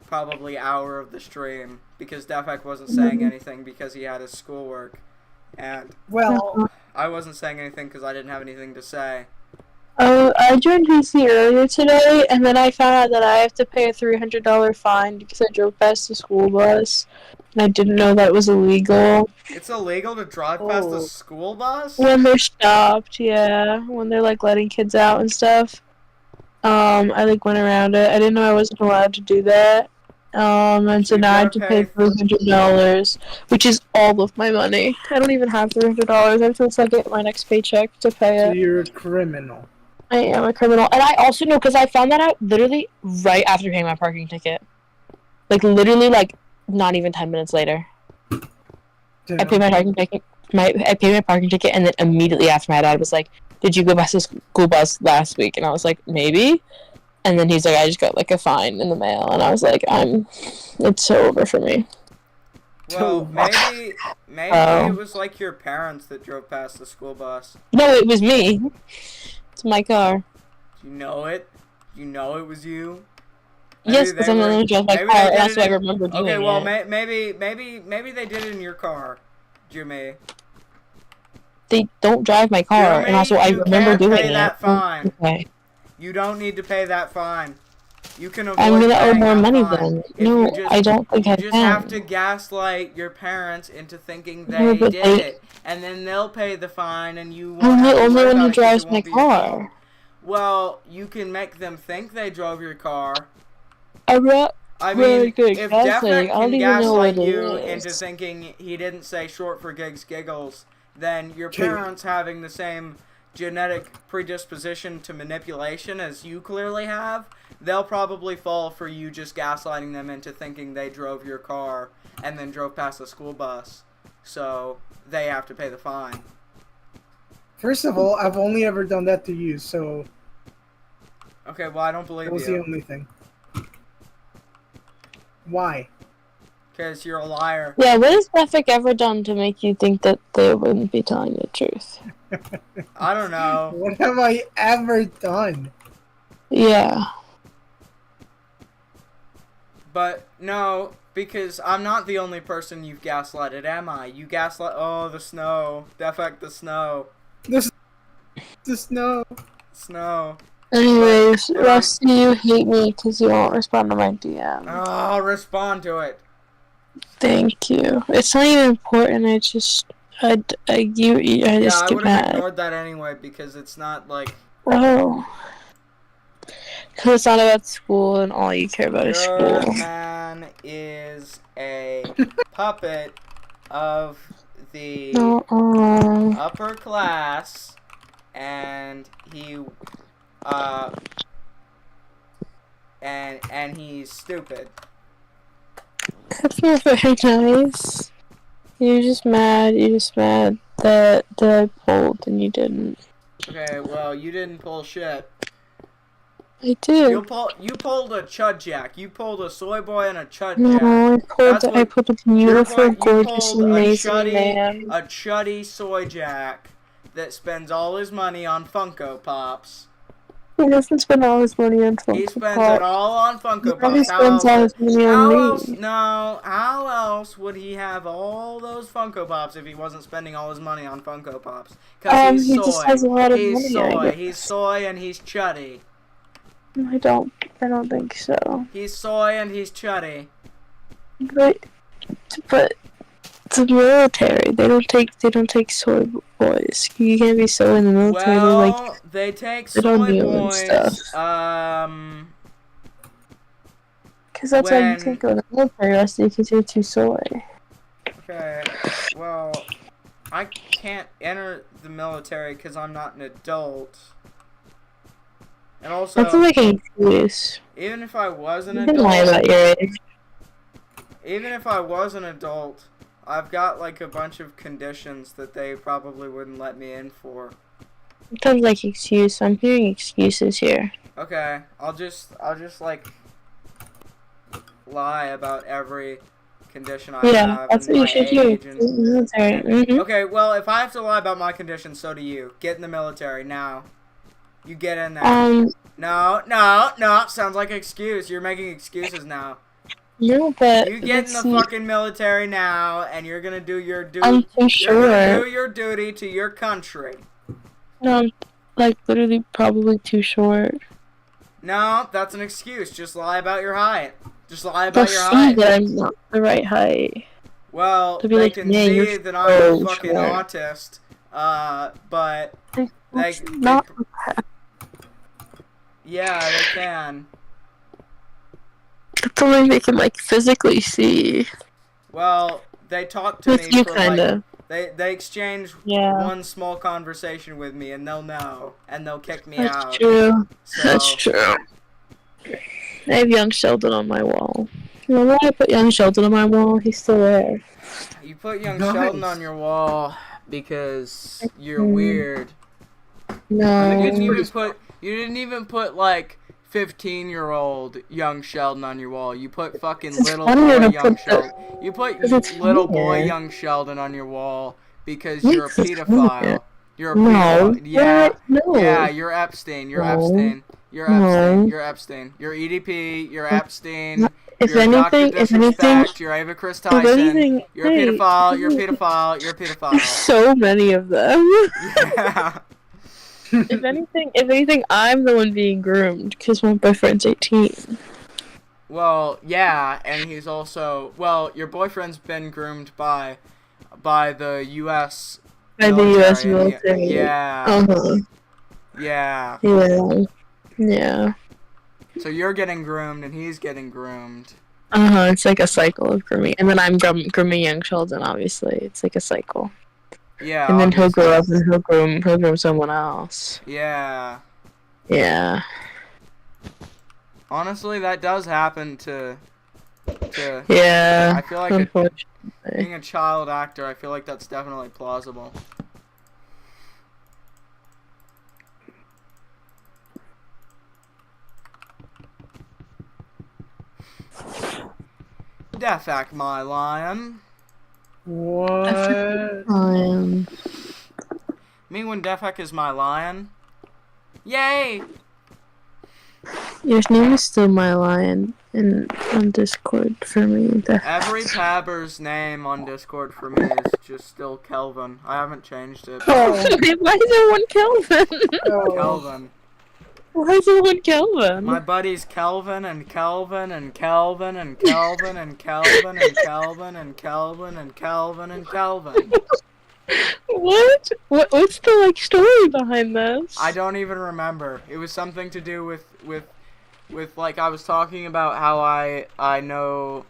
Speaker 1: probably hour of the stream because Defek wasn't saying anything because he had his schoolwork. And I wasn't saying anything because I didn't have anything to say.
Speaker 6: Oh, I joined BC earlier today, and then I found out that I have to pay a $300 fine because I drove past the school bus, and I didn't know that was illegal.
Speaker 1: It's illegal to drive past the school bus?
Speaker 6: When they're stopped, yeah. When they're, like, letting kids out and stuff. I, like, went around it. I didn't know I wasn't allowed to do that. And so now I have to pay $300, which is all of my money. I don't even have $300. I have to get my next paycheck to pay it.
Speaker 5: So you're a criminal.
Speaker 6: I am a criminal. And I also know, because I found that out literally right after paying my parking ticket. Like, literally, like, not even 10 minutes later.
Speaker 5: Damn.
Speaker 6: I paid my parking ticket. I paid my parking ticket, and then immediately after my dad was like, "Did you go past the school bus last week?" And I was like, "Maybe." And then he's like, "I just got, like, a fine in the mail." And I was like, it's so over for me.
Speaker 1: Well, maybe it was, like, your parents that drove past the school bus.
Speaker 6: No, it was me. It's my car.
Speaker 1: You know it? You know it was you?
Speaker 6: Yes, because I'm the one who drove my car, and that's why I remember doing it.
Speaker 1: Okay, well, maybe they did it in your car, Jimmy.
Speaker 6: They don't drive my car, and also I remember doing it.
Speaker 1: You can't pay that fine.
Speaker 6: Okay.
Speaker 1: You don't need to pay that fine. You can avoid
Speaker 6: I'm gonna owe more money
Speaker 1: fine.
Speaker 6: then. No, I don't think I can.
Speaker 1: You just have to gaslight your parents into thinking they did it, and then they'll pay the fine, and you won't
Speaker 6: I'm
Speaker 1: have
Speaker 6: the
Speaker 1: to
Speaker 6: only
Speaker 1: worry
Speaker 6: one
Speaker 1: about
Speaker 6: who
Speaker 1: it 'cause
Speaker 6: drives
Speaker 1: it
Speaker 6: my
Speaker 1: won't be
Speaker 6: car.
Speaker 1: Well, you can make them think they drove your car.
Speaker 6: I'm not
Speaker 1: I
Speaker 6: really
Speaker 1: mean,
Speaker 6: good
Speaker 1: if
Speaker 6: at
Speaker 1: Defek
Speaker 6: gaslighting. I don't
Speaker 1: can
Speaker 6: even know what
Speaker 1: gaslight
Speaker 6: it
Speaker 1: you
Speaker 6: is.
Speaker 1: into thinking he didn't say short for gigs giggles, then your parents having the same genetic predisposition to manipulation as you clearly have, they'll probably fall for you just gaslighting them into thinking they drove your car and then drove past the school bus. So they have to pay the fine.
Speaker 5: First of all, I've only ever done that to you, so...
Speaker 1: Okay, well, I don't believe
Speaker 5: That was
Speaker 1: you.
Speaker 5: the only thing. Why?
Speaker 1: Because you're a liar.
Speaker 6: Yeah, what has Defek ever done to make you think that they wouldn't be telling the truth?
Speaker 1: I don't know.
Speaker 5: What have I ever done?
Speaker 6: Yeah.
Speaker 1: But, no, because I'm not the only person you've gaslighted, am I? You gaslight... Oh, the snow. Defect the snow.
Speaker 5: The snow.
Speaker 1: Snow.
Speaker 6: Anyways, Rusty, you hate me because you won't respond to my DM.
Speaker 1: Oh, respond to it.
Speaker 6: Thank you. It's not even important. I just, I just
Speaker 1: I
Speaker 6: get
Speaker 1: would have
Speaker 6: mad.
Speaker 1: ignored that anyway because it's not like...
Speaker 6: Oh. Because it's not about school and all you care about is
Speaker 1: Your
Speaker 6: school.
Speaker 1: man is a puppet of the upper class, and he and he's stupid.
Speaker 6: That's not very nice. You're just mad that I pulled and you didn't.
Speaker 1: Okay, well, you didn't pull shit.
Speaker 6: I did.
Speaker 1: You pulled a chud jack. You pulled a soy boy and a chud jack.
Speaker 6: No, I pulled a beautiful, gorgeous, amazing man.
Speaker 1: A chuddy soy jack that spends all his money on Funko Pops.
Speaker 6: He doesn't spend all his money on Funko Pops.
Speaker 1: He spends it all on Funko Pops.
Speaker 6: He spends all his money on me.
Speaker 1: How else would he have all those Funko Pops if he wasn't spending all his money on Funko Pops? Because he's soy.
Speaker 6: Just has a lot of money,
Speaker 1: He's soy and he's chuddy.
Speaker 6: I don't think so.
Speaker 1: He's soy and he's chuddy.
Speaker 6: But the military, they don't take soy boys. You can't be soy in the military.
Speaker 1: Well, they take soy boys.
Speaker 6: Because that's how you can't go in the military, else because you're too soy.
Speaker 1: Okay, well, I can't enter the military because I'm not an adult. And also,
Speaker 6: that's like an excuse.
Speaker 1: Even if I was an
Speaker 6: adult, you can lie about your age.
Speaker 1: Even if I was an adult, I've got like a bunch of conditions that they probably wouldn't let me in for.
Speaker 6: It sounds like excuse. I'm hearing excuses here.
Speaker 1: Okay, I'll just like lie about every condition I have.
Speaker 6: Yeah, that's what you should do.
Speaker 1: Okay, well, if I have to lie about my condition, so do you. Get in the military now. You get in there. No. Sounds like an excuse. You're making excuses now.
Speaker 6: No, but
Speaker 1: you get in the fucking military now, and you're gonna do your duty.
Speaker 6: I'm too sure.
Speaker 1: You're gonna do your duty to your country.
Speaker 6: No, I'm like literally probably too short.
Speaker 1: No, that's an excuse. Just lie about your height. Just lie about your height.
Speaker 6: See that I'm not the right height.
Speaker 1: Well, they
Speaker 6: like,
Speaker 1: can see that I'm a fucking autist. But yeah, they can.
Speaker 6: That's only they can like physically see.
Speaker 1: Well, they talk to me
Speaker 6: you
Speaker 1: for
Speaker 6: kinda.
Speaker 1: Like they exchange one small conversation with me, and they'll know, and they'll kick me out.
Speaker 6: That's true.
Speaker 1: So,
Speaker 6: that's true. I have young Sheldon on my wall. Well, why I put young Sheldon on my wall? He's still there.
Speaker 1: You put young Sheldon on your wall because you're weird.
Speaker 6: No.
Speaker 1: You didn't even put like 15-year-old young Sheldon on your wall. You put fucking little boy young Sheldon. You put little boy young Sheldon on your wall because you're a pedophile. You're a pedophile. Yeah.
Speaker 6: No.
Speaker 1: Yeah, you're Epstein. You're Epstein. You're Epstein. You're Epstein. You're EDP. You're Epstein.
Speaker 6: If
Speaker 1: you're
Speaker 6: anything,
Speaker 1: you're Ava Chris Tyson. You're a pedophile. You're a pedophile. You're a pedophile.
Speaker 6: So many of them.
Speaker 1: Yeah.
Speaker 6: If anything, I'm the one being groomed because my boyfriend's 18.
Speaker 1: Well, yeah, and he's also your boyfriend's been groomed by the U.S.
Speaker 6: By the U.S. military.
Speaker 1: Yeah. Yeah.
Speaker 6: Yeah.
Speaker 1: So you're getting groomed and he's getting groomed.
Speaker 6: It's like a cycle of grooming, and then I'm grooming young Sheldon. Obviously, it's like a cycle.
Speaker 1: Yeah.
Speaker 6: And then he'll grow up and he'll groom someone else.
Speaker 1: Yeah.
Speaker 6: Yeah.
Speaker 1: Honestly, that does happen to
Speaker 6: yeah.
Speaker 1: I feel like being a child actor, I feel like that's definitely plausible. Defak, my lion.
Speaker 5: What?
Speaker 1: Me when Defak is my lion. Yay!
Speaker 6: Your name is still my lion on Discord for me. Defak.
Speaker 1: Every Pabber's name on Discord for me is just still Kelvin. I haven't changed it.
Speaker 6: Oh. Why is everyone Kelvin?
Speaker 1: Kelvin.
Speaker 6: Why is everyone Kelvin?
Speaker 1: My buddies Kelvin and Kelvin and Kelvin and Kelvin and Kelvin and Kelvin and Kelvin and Kelvin and Kelvin.
Speaker 6: What? What's the story behind this?
Speaker 1: I don't even remember. It was something to do with like I was talking about how I know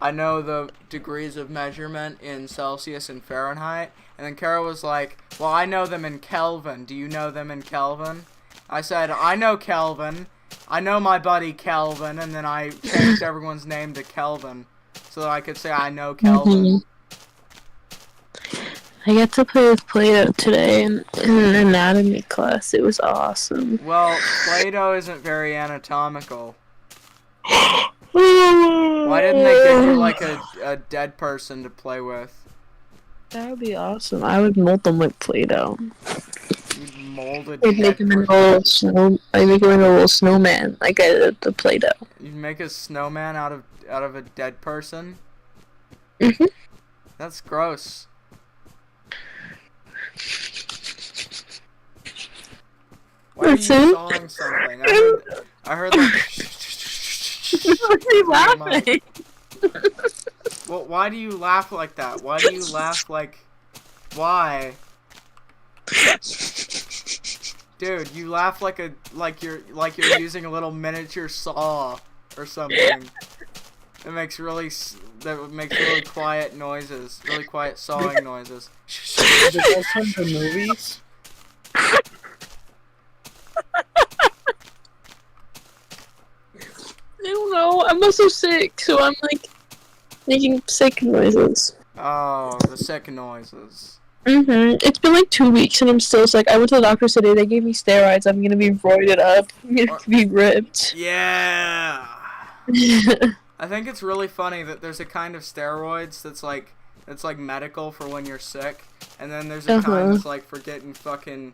Speaker 1: I know the degrees of measurement in Celsius and Fahrenheit. And then Kara was like, well, I know them in Kelvin. Do you know them in Kelvin? I said, I know Kelvin. I know my buddy Kelvin. And then I changed everyone's name to Kelvin so that I could say I know Kelvin.
Speaker 6: I got to play with Play-Doh today in an anatomy class. It was awesome.
Speaker 1: Well, Play-Doh isn't very anatomical. Why didn't they give you like a dead person to play with?
Speaker 6: That would be awesome. I would mold them with Play-Doh.
Speaker 1: You'd mold a
Speaker 6: I'd
Speaker 1: dead
Speaker 6: make them into
Speaker 1: person.
Speaker 6: a little snow. I'd make them into a little snowman, like I did the Play-Doh.
Speaker 1: You'd make a snowman out of a dead person?
Speaker 6: Mhm.
Speaker 1: That's gross. Why are you sawing something? I heard like.
Speaker 6: What are you laughing?
Speaker 1: Well, why do you laugh like that? Why do you laugh like? Why? Dude, you laugh like you're using a little miniature saw or something. That makes really quiet noises, really quiet sawing noises.
Speaker 5: Did you come to movies?
Speaker 6: I don't know. I'm also sick, so I'm like making sick noises.
Speaker 1: Oh, the sick noises.
Speaker 6: It's been like 2 weeks and I'm still sick. I went to the doctor today. They gave me steroids. I'm gonna be roided up. I'm gonna be ripped.
Speaker 1: Yeah. I think it's really funny that there's a kind of steroids that's like medical for when you're sick, and then there's a kind that's like for getting fucking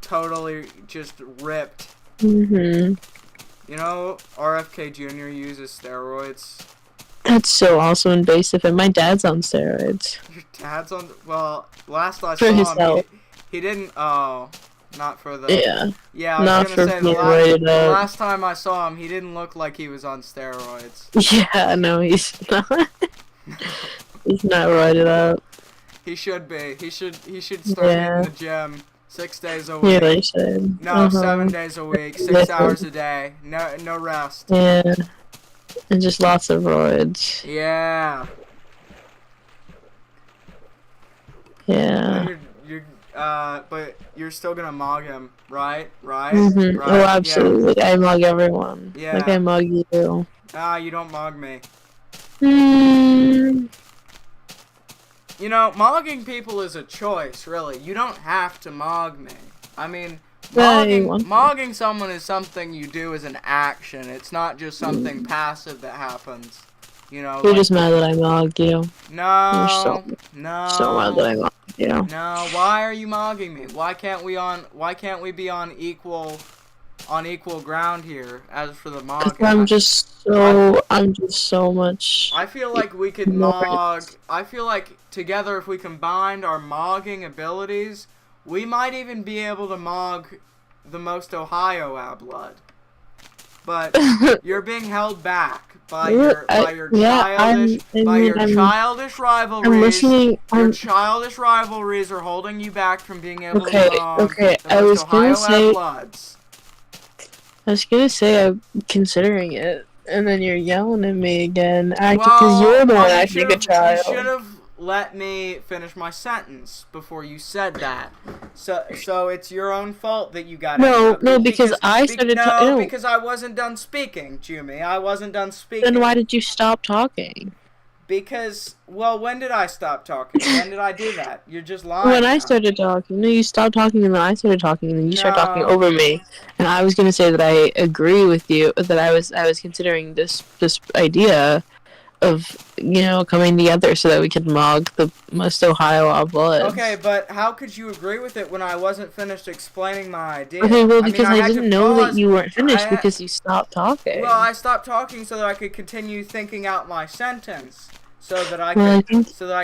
Speaker 1: totally just ripped. You know, RFK Jr. uses steroids.
Speaker 6: That's so awesome and basic. And my dad's on steroids.
Speaker 1: Your dad's on. Well, last I
Speaker 6: For
Speaker 1: saw
Speaker 6: his
Speaker 1: him,
Speaker 6: health.
Speaker 1: he didn't. Oh, not for the.
Speaker 6: Yeah.
Speaker 1: Yeah, I
Speaker 6: Not
Speaker 1: was gonna
Speaker 6: for
Speaker 1: say
Speaker 6: being
Speaker 1: the
Speaker 6: roided up.
Speaker 1: last time I saw him, he didn't look like he was on steroids.
Speaker 6: Yeah, no, he's not. He's not roided up.
Speaker 1: He should be. He should start hitting the gym 6 days a
Speaker 6: Yeah,
Speaker 1: week.
Speaker 6: they should.
Speaker 1: No, 7 days a week, 6 hours a day. No rest.
Speaker 6: Yeah. And just lots of roids.
Speaker 1: Yeah.
Speaker 6: Yeah.
Speaker 1: But you're still gonna mog him, right? Right?
Speaker 6: Oh,
Speaker 1: Right?
Speaker 6: absolutely. I mug everyone.
Speaker 1: Yeah.
Speaker 6: Like I mug you.
Speaker 1: Yeah. You don't mog me.
Speaker 6: Hmm.
Speaker 1: You know, mogging people is a choice, really. You don't have to mog me. I mean, mogging someone is something you do as an action. It's not just something passive that happens. You know.
Speaker 6: You're just mad that I mug you.
Speaker 1: No.
Speaker 6: You're
Speaker 1: No.
Speaker 6: so mad that I mug you.
Speaker 1: No. Why are you mogging me? Why can't we be on equal ground here as for the mogging?
Speaker 6: I'm just so much.
Speaker 1: I feel like we could mog. I feel like together, if we combined our mogging abilities, we might even be able to mog the most Ohio blood. But you're being held back by your childish rivalries. Your childish rivalries are holding you back from being able to mog the most Ohio bloods.
Speaker 6: I was gonna say I'm considering it, and then you're yelling at me again, because you're the one acting like a child.
Speaker 1: You should have let me finish my sentence before you said that. So it's your own fault that you got
Speaker 6: because I started talking. No,
Speaker 1: because I wasn't done speaking, Jumi. I wasn't done speaking.
Speaker 6: Then why did you stop talking?
Speaker 1: Because, well, when did I stop talking? When did I do that? You're just lying.
Speaker 6: When I started talking. No, you stopped talking and then I started talking and then you started talking over me. And I was gonna say that I agree with you, that I was considering this idea of, coming together so that we could mog the most Ohio blood.
Speaker 1: Okay, but how could you agree with it when I wasn't finished explaining my idea?
Speaker 6: Okay, well, because I didn't know that you weren't finished because you stopped talking.
Speaker 1: Well, I stopped talking so that I could continue thinking out my sentence. So that I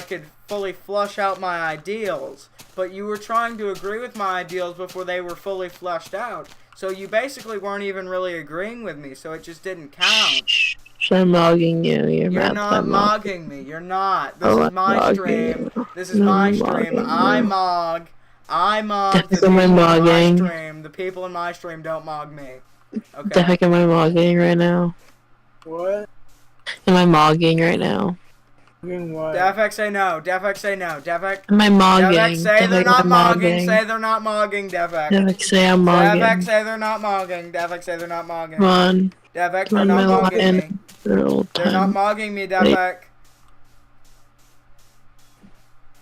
Speaker 1: could fully flush out my ideals. But you were trying to agree with my ideals before they were fully fleshed out. So you basically weren't even really agreeing with me, so it just didn't count.
Speaker 6: I'm mogging you.
Speaker 1: You're not mogging me. You're not. This is my stream. This is my stream. I mog the people in my stream. The people in my stream don't mog me. Okay.
Speaker 6: The heck am I mogging right now?
Speaker 5: What?
Speaker 6: Am I mogging right now?
Speaker 5: Doing what?
Speaker 1: Defek, say no. Defek, say no. Defek.
Speaker 6: Am I mogging?
Speaker 1: Defek, say they're
Speaker 6: Defek,
Speaker 1: not
Speaker 6: I'm
Speaker 1: mogging.
Speaker 6: mogging.
Speaker 1: Say they're not mogging, Defek.
Speaker 6: Defek, say I'm
Speaker 1: Defek,
Speaker 6: mogging.
Speaker 1: say they're not mogging. Defek, say they're not mogging.
Speaker 6: Come on.
Speaker 1: Defek,
Speaker 6: Come
Speaker 1: they're
Speaker 6: on,
Speaker 1: not
Speaker 6: my
Speaker 1: mogging me.
Speaker 6: login. Little
Speaker 1: They're not
Speaker 6: time.
Speaker 1: mogging me, Defek.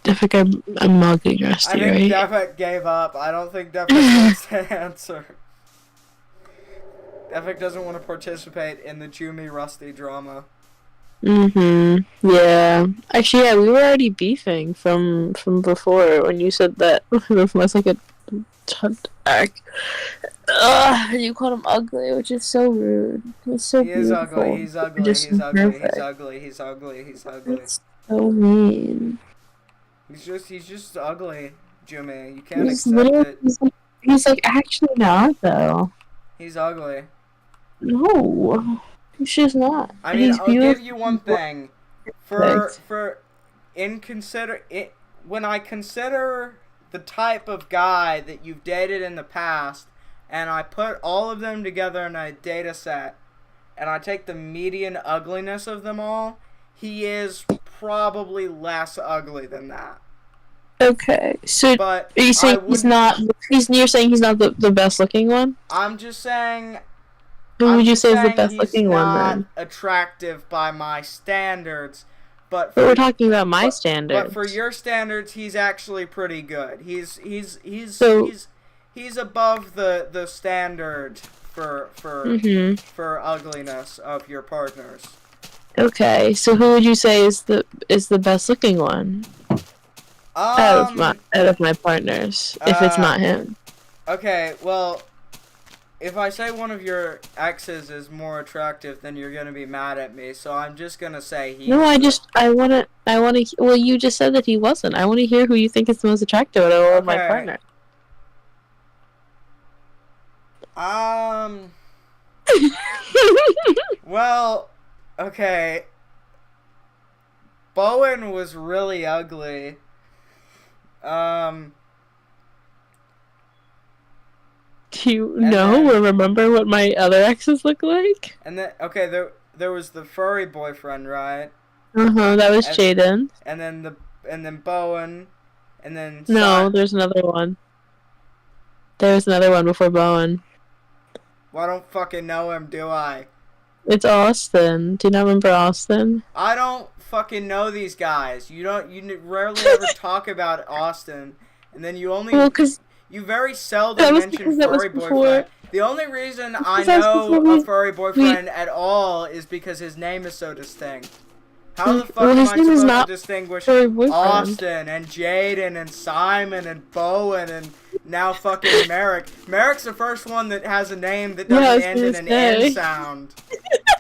Speaker 6: Defek, I'm mogging
Speaker 1: I
Speaker 6: Rusty,
Speaker 1: think
Speaker 6: right?
Speaker 1: Defek gave up. I don't think Defek wants to answer. Defek doesn't want to participate in the Jumi Rusty drama.
Speaker 6: Yeah. Actually, yeah, we were already beefing from before when you said that was like a attack. You called him ugly, which is so rude. It's so
Speaker 1: He is
Speaker 6: beautiful.
Speaker 1: ugly. He's ugly.
Speaker 6: Just
Speaker 1: He's ugly.
Speaker 6: perfect.
Speaker 1: He's ugly. He's ugly. He's ugly.
Speaker 6: It's so mean.
Speaker 1: He's just ugly, Jumi. You can't
Speaker 6: He's
Speaker 1: accept
Speaker 6: literally,
Speaker 1: it.
Speaker 6: he's like actually not though.
Speaker 1: He's ugly.
Speaker 6: No, he's just not.
Speaker 1: I mean,
Speaker 6: He's
Speaker 1: I'll give
Speaker 6: beautiful.
Speaker 1: you one thing. When I consider the type of guy that you've dated in the past, and I put all of them together in a data set, and I take the median ugliness of them all, he is probably less ugly than that.
Speaker 6: Okay, so
Speaker 1: But
Speaker 6: are you saying he's not? You're saying he's not the best looking one?
Speaker 1: I'm just saying.
Speaker 6: Who
Speaker 1: I'm
Speaker 6: would you
Speaker 1: just
Speaker 6: say is the
Speaker 1: saying
Speaker 6: best
Speaker 1: he's
Speaker 6: looking one
Speaker 1: not
Speaker 6: then?
Speaker 1: attractive by my standards, but
Speaker 6: But we're talking about my standards.
Speaker 1: But for your standards, he's actually pretty good. He's
Speaker 6: So-
Speaker 1: above the standard for ugliness of your partners.
Speaker 6: Okay, so who would you say is the best looking one out of my partners? If it's not him.
Speaker 1: Okay, well, if I say one of your exes is more attractive, then you're gonna be mad at me. So I'm just gonna say he.
Speaker 6: No, I wanna. Well, you just said that he wasn't. I want to hear who you think is the most attractive out of all of my
Speaker 1: Okay.
Speaker 6: partners.
Speaker 1: Well, okay. Bowen was really ugly.
Speaker 6: Do you
Speaker 1: And
Speaker 6: know
Speaker 1: then-
Speaker 6: or remember what my other exes look like?
Speaker 1: And then okay, there was the furry boyfriend, right?
Speaker 6: That was
Speaker 1: And-
Speaker 6: Jaden.
Speaker 1: And then Bowen, and then
Speaker 6: No, there's another one. There was another one before Bowen.
Speaker 1: Well, I don't fucking know him, do I?
Speaker 6: It's Austin. Do you not remember Austin?
Speaker 1: I don't fucking know these guys. You rarely ever talk about Austin, and then you only
Speaker 6: Well, because
Speaker 1: you very
Speaker 6: That
Speaker 1: seldom
Speaker 6: was
Speaker 1: mention
Speaker 6: because that was
Speaker 1: furry
Speaker 6: before-
Speaker 1: boyfriend. The only reason I
Speaker 6: Because that was
Speaker 1: know
Speaker 6: before
Speaker 1: a
Speaker 6: we-
Speaker 1: furry boyfriend at all is because his name is so distinct. How the fuck
Speaker 6: Well,
Speaker 1: am
Speaker 6: his
Speaker 1: I
Speaker 6: name is
Speaker 1: supposed
Speaker 6: not
Speaker 1: to distinguish
Speaker 6: furry boyfriend.
Speaker 1: Austin and Jaden and Simon and Bowen and now fucking Merrick? Merrick's the first one that has a name that
Speaker 6: Yeah, I
Speaker 1: doesn't
Speaker 6: was
Speaker 1: end in an
Speaker 6: gonna say.
Speaker 1: N sound.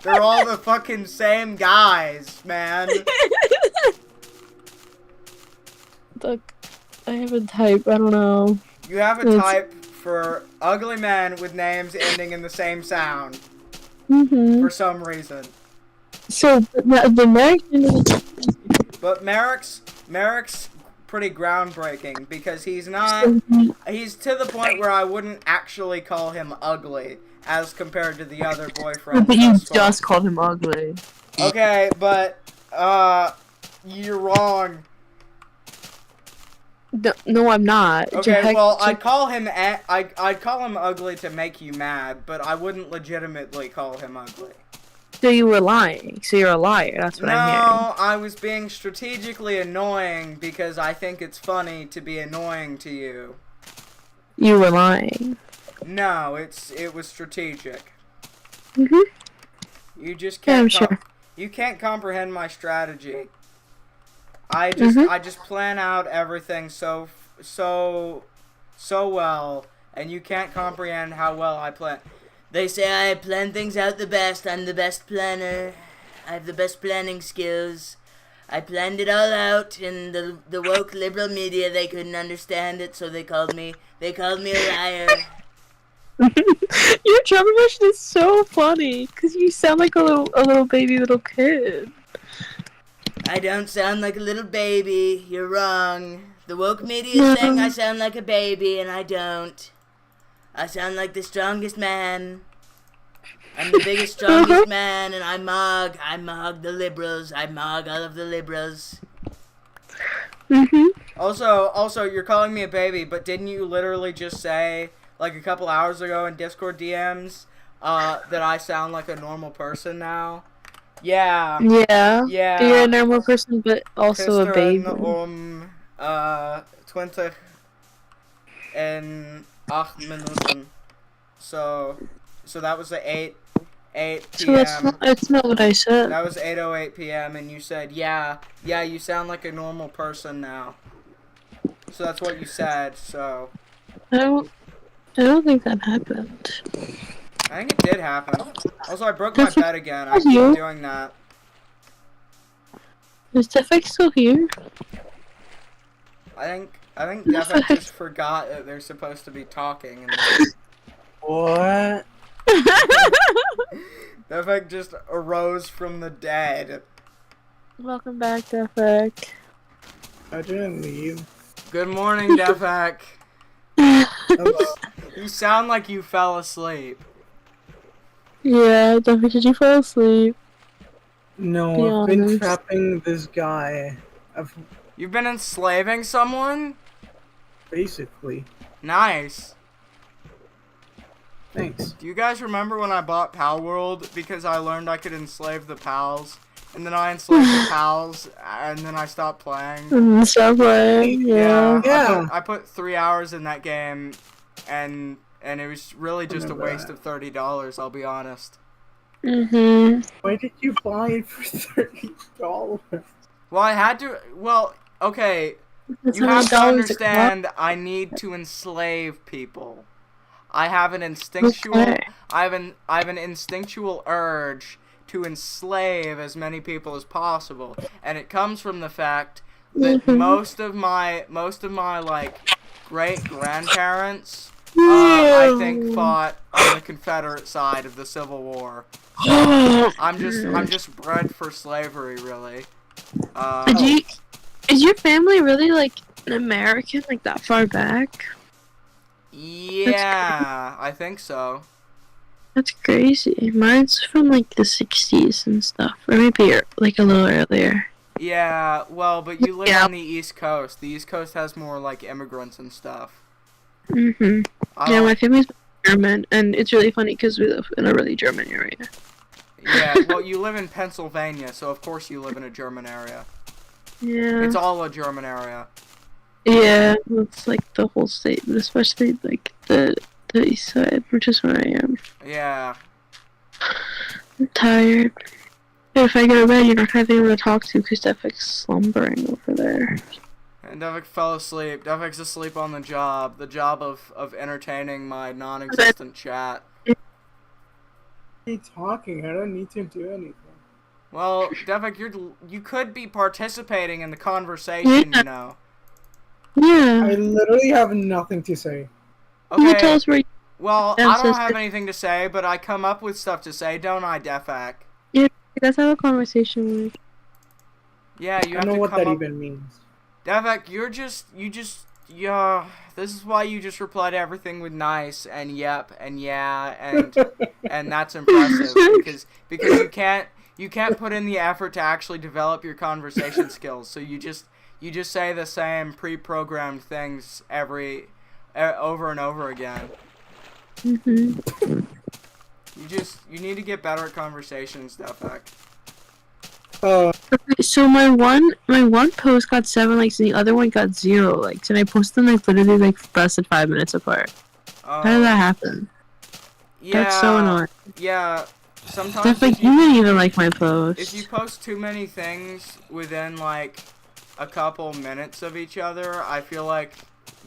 Speaker 1: They're all the fucking same guys, man.
Speaker 6: Look, I have a type. I don't know.
Speaker 1: You have a
Speaker 6: It's-
Speaker 1: type for ugly men with names ending in the same sound for some reason.
Speaker 6: So the American.
Speaker 1: But Merrick's pretty groundbreaking because he's not. He's to the point where I wouldn't actually call him ugly as compared to the other boyfriends.
Speaker 6: But you
Speaker 1: thus far.
Speaker 6: just called him ugly.
Speaker 1: Okay, but you're wrong.
Speaker 6: No, I'm not.
Speaker 1: Okay, well, I'd call him ugly to make you mad, but I wouldn't legitimately call him ugly.
Speaker 6: So you were lying. So you're a liar. That's what I'm hearing.
Speaker 1: No, I was being strategically annoying because I think it's funny to be annoying to you.
Speaker 6: You were lying.
Speaker 1: No, it was strategic. You just
Speaker 6: Yeah, I'm
Speaker 1: can't.
Speaker 6: sure.
Speaker 1: You can't comprehend my strategy. I just plan out everything so well, and you can't comprehend how well I plan. They say I plan things out the best. I'm the best planner. I have the best planning skills. I planned it all out, and the woke liberal media, they couldn't understand it, so they called me a liar.
Speaker 6: Your drum impression is so funny because you sound like a little little kid.
Speaker 1: I don't sound like a little baby. You're wrong. The woke media is saying I sound like a baby, and I don't. I sound like the strongest man. I'm the biggest, strongest man, and I mug the liberals. I mug all of the liberals. Also, you're calling me a baby, but didn't you literally just say, like a couple hours ago in Discord DMs, that I sound like a normal person now? Yeah.
Speaker 6: Yeah.
Speaker 1: Yeah.
Speaker 6: You're a normal person, but also a baby.
Speaker 1: Gisteren 20 en 8 minuten. So that was the 8
Speaker 6: So
Speaker 1: p.m.
Speaker 6: that's not what I said.
Speaker 1: That was 8:08 p.m. and you said, yeah, you sound like a normal person now. So that's what you said. So
Speaker 6: I don't think that happened.
Speaker 1: I think it did happen. Also, I broke my bed again. I
Speaker 6: That's
Speaker 1: keep
Speaker 6: you.
Speaker 1: doing that.
Speaker 6: Is Defek still here?
Speaker 1: I think Defek just forgot that they're supposed to be talking. And
Speaker 5: What?
Speaker 1: Defek just arose from the dead.
Speaker 6: Welcome back, Defek.
Speaker 5: I didn't leave.
Speaker 1: Good morning, Defek.
Speaker 5: Hello.
Speaker 1: You sound like you fell asleep.
Speaker 6: Yeah, Defek, did you fall asleep?
Speaker 5: No,
Speaker 6: Be
Speaker 5: I've been
Speaker 6: honest.
Speaker 5: trapping this guy.
Speaker 1: You've been enslaving someone?
Speaker 5: Basically.
Speaker 1: Nice.
Speaker 5: Thanks.
Speaker 1: Do you guys remember when I bought Pal World because I learned I could enslave the pals? And then I enslaved the pals, and then I stopped playing.
Speaker 6: Stop playing, yeah.
Speaker 5: Yeah.
Speaker 1: I put 3 hours in that game, and it was really just a waste of $30, I'll be honest.
Speaker 5: Why did you buy it for $30?
Speaker 1: Well, I had to, okay,
Speaker 6: That's
Speaker 1: you have to
Speaker 6: $100
Speaker 1: understand I need to enslave people. I have an instinctual,
Speaker 6: Okay.
Speaker 1: I have an instinctual urge to enslave as many people as possible, and it comes from the fact that most of my like great grandparents, I think, fought on the Confederate side of the Civil War. So I'm just bred for slavery, really.
Speaker 6: Is your family really like American, like that far back?
Speaker 1: Yeah, I think so.
Speaker 6: That's crazy. Mine's from like the 60s and stuff, or maybe like a little earlier.
Speaker 1: Yeah, well, but you live
Speaker 6: Yeah.
Speaker 1: on the East Coast. The East Coast has more like immigrants and stuff.
Speaker 6: Yeah, my family's German, and it's really funny because we live in a really German area.
Speaker 1: Yeah, well, you live in Pennsylvania, so of course you live in a German area.
Speaker 6: Yeah.
Speaker 1: It's all a German area.
Speaker 6: Yeah, it's like the whole state, but especially like the east side, which is where I am.
Speaker 1: Yeah.
Speaker 6: I'm tired. If I go to bed, you're not gonna have anyone to talk to because Defek's slumbering over there.
Speaker 1: And Devik fell asleep. Devik's asleep on the job of entertaining my non-existent chat.
Speaker 5: What are you talking? I don't need to do anything.
Speaker 1: Well, Devik, you could be participating in the conversation, you know.
Speaker 6: Yeah.
Speaker 5: I literally have nothing to say.
Speaker 6: You
Speaker 1: Okay.
Speaker 6: tell us where.
Speaker 1: Well,
Speaker 6: Yeah,
Speaker 1: I don't
Speaker 6: so-
Speaker 1: have anything to say, but I come up with stuff to say, don't I, Defak?
Speaker 6: Let's have a conversation with.
Speaker 1: Yeah, you
Speaker 5: I
Speaker 1: have
Speaker 5: don't know
Speaker 1: to
Speaker 5: what
Speaker 1: come
Speaker 5: that
Speaker 1: up.
Speaker 5: even means.
Speaker 1: Devek, this is why you just reply to everything with nice and yep and yeah and that's impressive because you can't put in the effort to actually develop your conversation skills. So you just say the same pre-programmed things over and over again. You need to get better at conversations, Defek.
Speaker 6: So my one post got 7 likes and the other one got 0 likes, and I posted them like literally like less than 5 minutes apart. How did that happen?
Speaker 1: Yeah,
Speaker 6: That's so annoying.
Speaker 1: Yeah, sometimes
Speaker 6: That's like you didn't even like my post.
Speaker 1: if you post too many things within like a couple minutes of each other, I feel like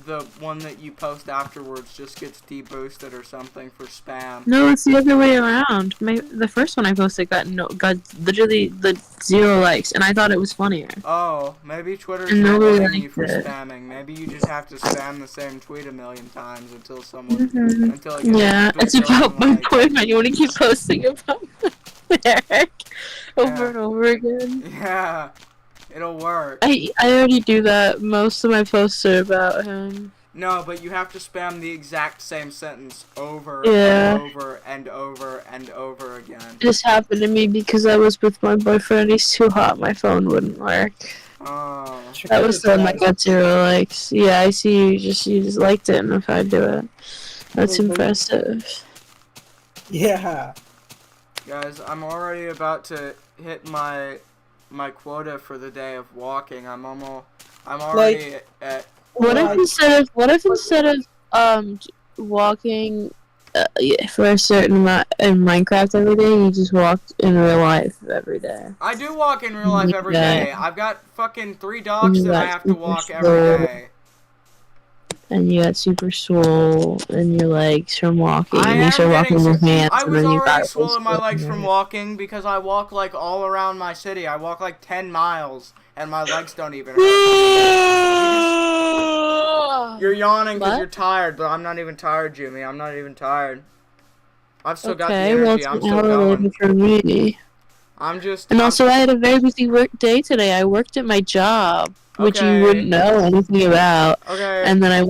Speaker 1: the one that you post afterwards just gets deboosted or something for spam.
Speaker 6: No, it's the other way around. The first one I posted got literally the 0 likes, and I thought it was funnier.
Speaker 1: Oh, maybe Twitter's
Speaker 6: And
Speaker 1: not
Speaker 6: nobody
Speaker 1: letting you for
Speaker 6: liked it.
Speaker 1: spamming. Maybe you just have to spam the same tweet a million times until it gets
Speaker 6: Yeah,
Speaker 1: a
Speaker 6: it's
Speaker 1: billion
Speaker 6: about my
Speaker 1: likes.
Speaker 6: boyfriend. You want to keep posting about Eric over
Speaker 1: Yeah.
Speaker 6: and over again.
Speaker 1: Yeah, it'll work.
Speaker 6: I already do that. Most of my posts are about him.
Speaker 1: No, but you have to spam the exact same sentence over
Speaker 6: Yeah.
Speaker 1: and over and over and over again.
Speaker 6: This happened to me because I was with my boyfriend. He's too hot. My phone wouldn't work.
Speaker 1: Oh.
Speaker 6: That was the one that got 0 likes. Yeah, I see. You just liked it, and if I do it, that's impressive.
Speaker 5: Yeah.
Speaker 1: Guys, I'm already about to hit my quota for the day of walking. I'm already at.
Speaker 6: What if instead of walking for a certain amount in Minecraft every day, you just walked in real life every day?
Speaker 1: I do walk in real life every
Speaker 6: Yeah.
Speaker 1: day. I've got fucking 3 dogs that I have to walk
Speaker 6: super
Speaker 1: every day.
Speaker 6: And you got super swole in your legs from walking,
Speaker 1: I
Speaker 6: and you
Speaker 1: am
Speaker 6: start walking
Speaker 1: getting
Speaker 6: with hands,
Speaker 1: I
Speaker 6: and
Speaker 1: was
Speaker 6: then you
Speaker 1: already
Speaker 6: got
Speaker 1: swollen my legs from walking because I walk like all around my city. I walk like 10 miles and my legs don't even hurt. You're yawning because
Speaker 6: What?
Speaker 1: you're tired, but I'm not even tired, Jimmy. I'm not even tired. I've still got the
Speaker 6: Okay, well,
Speaker 1: energy.
Speaker 6: it's
Speaker 1: I'm
Speaker 6: an
Speaker 1: still
Speaker 6: hour
Speaker 1: going.
Speaker 6: later for me.
Speaker 1: I'm just.
Speaker 6: And also, I had a very busy work day today. I worked at my job, which you
Speaker 1: Okay.
Speaker 6: wouldn't know anything about.
Speaker 1: Okay.
Speaker 6: And then I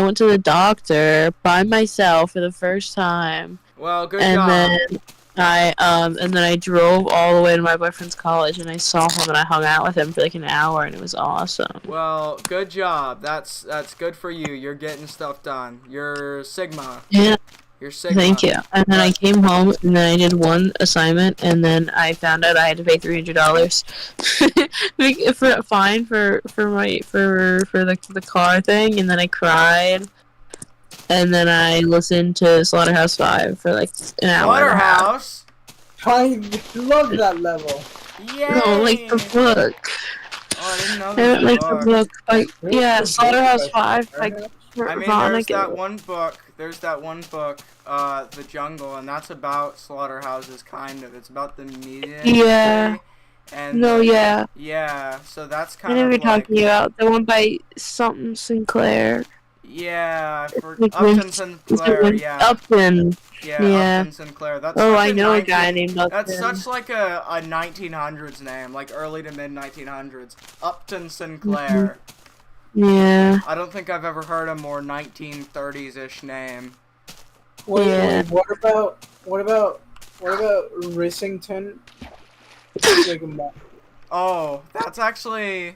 Speaker 6: went to the doctor by myself for the first time.
Speaker 1: Well, good
Speaker 6: And
Speaker 1: job.
Speaker 6: then I drove all the way to my boyfriend's college, and I saw him, and I hung out with him for like an hour, and it was awesome.
Speaker 1: Well, good job. That's good for you. You're getting stuff done. You're Sigma.
Speaker 6: Yeah.
Speaker 1: You're Sigma.
Speaker 6: Thank you. And then I came home, and then I did one assignment, and then I found out I had to pay $300 for a fine for the car thing, and then I cried, and then I listened to Slaughterhouse 5 for like an hour.
Speaker 1: Slaughterhouse.
Speaker 5: I love that level.
Speaker 1: Yay.
Speaker 6: No, like the book.
Speaker 1: Oh, I didn't know
Speaker 6: I
Speaker 1: there
Speaker 6: don't
Speaker 1: was
Speaker 6: like
Speaker 1: a
Speaker 6: the
Speaker 1: book.
Speaker 6: book. Like,
Speaker 5: Really?
Speaker 6: yeah,
Speaker 5: The
Speaker 6: Slaughterhouse
Speaker 5: book?
Speaker 6: 5. Like,
Speaker 1: I mean, there's that one book. There's that one book, The Jungle, and that's about slaughterhouses, kind of. It's about the meat industry.
Speaker 6: Yeah.
Speaker 1: And
Speaker 6: No, yeah.
Speaker 1: Yeah, so that's
Speaker 6: I
Speaker 1: kind
Speaker 6: know
Speaker 1: of
Speaker 6: what you're
Speaker 1: like.
Speaker 6: talking about. The one by something Sinclair.
Speaker 1: Yeah, for
Speaker 6: Like
Speaker 1: Upton Sinclair. Yeah.
Speaker 6: Upton.
Speaker 1: Yeah,
Speaker 6: Yeah.
Speaker 1: Upton Sinclair. That's
Speaker 6: Oh,
Speaker 1: such
Speaker 6: I
Speaker 1: a
Speaker 6: know a
Speaker 1: 19
Speaker 6: guy named Upton.
Speaker 1: That's such like a 1900s name, like early to mid 1900s. Upton Sinclair.
Speaker 6: Yeah.
Speaker 1: I don't think I've ever heard a more 1930s-ish name.
Speaker 5: Wait, what about Rissington?
Speaker 1: Oh, that's actually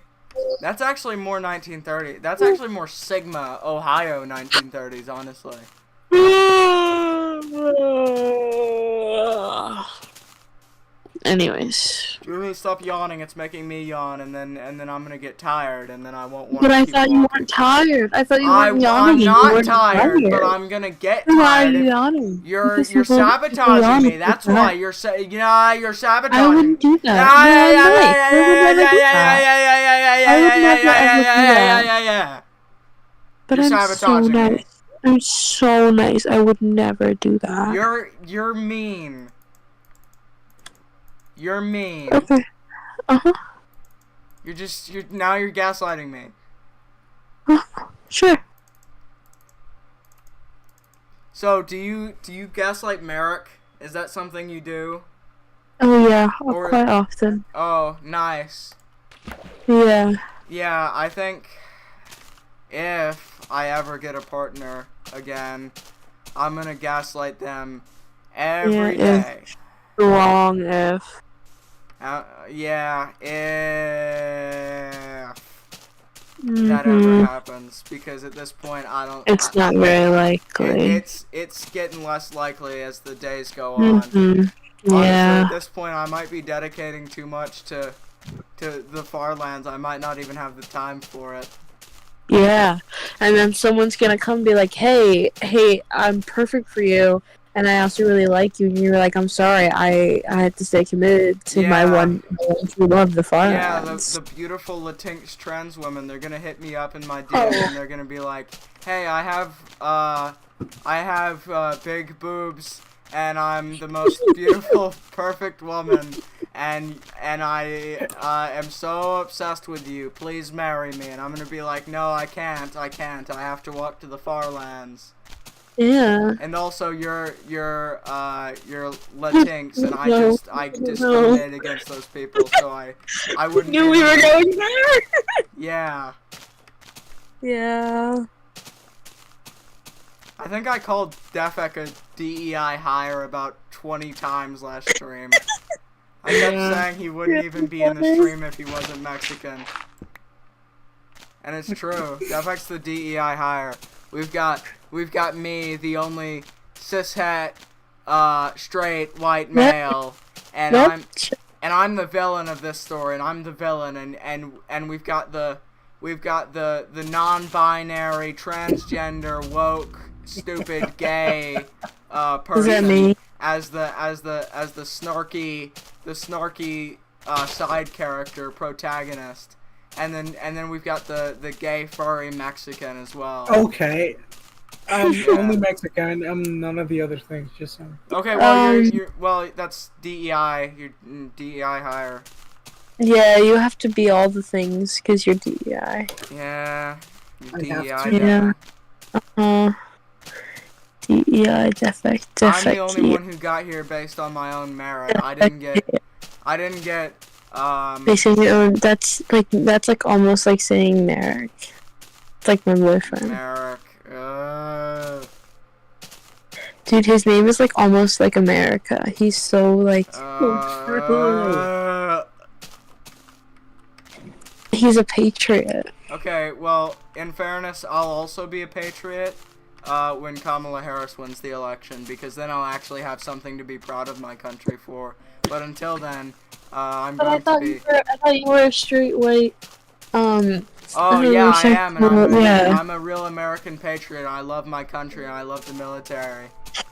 Speaker 1: more 1930. That's actually more Sigma, Ohio 1930s, honestly.
Speaker 6: Anyways.
Speaker 1: Jimmy, stop yawning. It's making me yawn, and then I'm gonna get tired, and then I won't want
Speaker 6: But
Speaker 1: to
Speaker 6: I
Speaker 1: keep
Speaker 6: thought you
Speaker 1: walking.
Speaker 6: weren't tired. I thought you weren't
Speaker 1: I'm
Speaker 6: yawning. You
Speaker 1: not
Speaker 6: weren't
Speaker 1: tired, but I'm gonna get
Speaker 6: Why are
Speaker 1: tired.
Speaker 6: you
Speaker 1: if-
Speaker 6: yawning?
Speaker 1: You're
Speaker 6: Because people
Speaker 1: sabotaging
Speaker 6: yawn
Speaker 1: me.
Speaker 6: if
Speaker 1: That's
Speaker 6: you're
Speaker 1: why
Speaker 6: not.
Speaker 1: you're you're sabotaging.
Speaker 6: I wouldn't do that.
Speaker 1: Yeah.
Speaker 6: But
Speaker 1: You're
Speaker 6: I'm so
Speaker 1: sabotaging me.
Speaker 6: nice. I'm so nice. I would never do that.
Speaker 1: You're mean. You're mean.
Speaker 6: Okay. Uh-huh.
Speaker 1: You're gaslighting me.
Speaker 6: Sure.
Speaker 1: So, do you gaslight Merrick? Is that something you do?
Speaker 6: Oh yeah,
Speaker 1: Or-
Speaker 6: quite often.
Speaker 1: Oh, nice.
Speaker 6: Yeah.
Speaker 1: Yeah, I think if I ever get a partner again, I'm gonna gaslight them every day.
Speaker 6: Long if.
Speaker 1: Yeah, if
Speaker 6: Mm-hmm.
Speaker 1: that ever happens, because at this point I don't.
Speaker 6: It's not very likely.
Speaker 1: It's getting less likely as the days go on.
Speaker 6: Mm-hmm.
Speaker 1: Honestly,
Speaker 6: Yeah.
Speaker 1: at this point, I might be dedicating too much to the farlands. I might not even have the time for it.
Speaker 6: Yeah. And then someone's gonna come and be like, hey, I'm perfect for you, and I also really like you, and you're like, I'm sorry, I had to stay committed to my one true love, the farlands.
Speaker 1: Yeah, the beautiful Latinx trans women, they're gonna hit me up in my DM and they're gonna be like, hey, I have big boobs and I'm the most beautiful, perfect woman, and I am so obsessed with you. Please marry me. And I'm gonna be like, no, I can't. I have to walk to the farlands.
Speaker 6: Yeah.
Speaker 1: And also, you're Latinx, and I discriminate against those people, so I wouldn't.
Speaker 6: Knew we were going there.
Speaker 1: Yeah.
Speaker 6: Yeah.
Speaker 1: I think I called Defek a DEI hire about 20 times last stream. I kept saying he wouldn't even be in the stream if he wasn't Mexican. And it's true. Defek's the DEI hire. We've got me, the only cishet, straight white male, and I'm the villain of this story, and I'm the villain, and we've got the non-binary, transgender, woke, stupid, gay person as the snarky side character protagonist. And then we've got the gay furry Mexican as well.
Speaker 5: Okay. I'm only Mexican. I'm none of the other things. Just saying.
Speaker 1: Okay, well you're that's DEI. You're DEI hire.
Speaker 6: Yeah, you have to be all the things because you're DEI.
Speaker 1: Yeah. You're DEI.
Speaker 6: Yeah. DEI defect.
Speaker 1: I'm the only one who got here based on my own merit. I didn't get.
Speaker 6: Basically, that's like almost like saying Merrick. It's like my boyfriend.
Speaker 1: Merrick.
Speaker 6: Dude, his name is like almost like America. He's so like. He's a patriot.
Speaker 1: Okay, well, in fairness, I'll also be a patriot when Kamala Harris wins the election, because then I'll actually have something to be proud of my country for. But until then, I'm going to be...
Speaker 6: I thought you were a straight white,
Speaker 1: Oh, yeah, I am, and I'm a real American patriot. I love my country, and I love the military.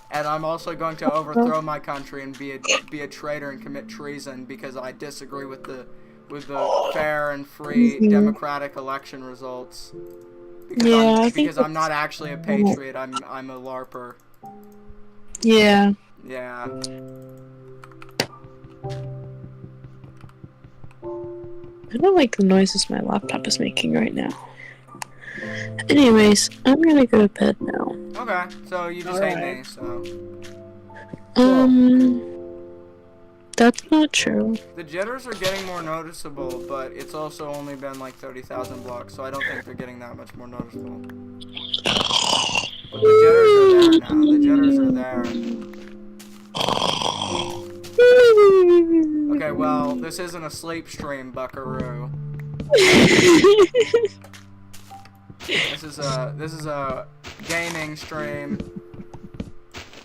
Speaker 1: And I'm also going to overthrow my country and be a traitor and commit treason because I disagree with the fair and free democratic election results. Because I'm not actually a patriot. I'm a LARPer.
Speaker 6: Yeah.
Speaker 1: Yeah.
Speaker 6: I don't like the noises my laptop is making right now. Anyways, I'm gonna go to bed now.
Speaker 1: Okay, so you just hate me, so...
Speaker 6: That's not true.
Speaker 1: The jitters are getting more noticeable, but it's also only been like 30,000 blocks, so I don't think they're getting that much more noticeable. But the jitters are there now. The jitters are there. Okay, well, this isn't a sleep stream, buckaroo. This is a gaming stream.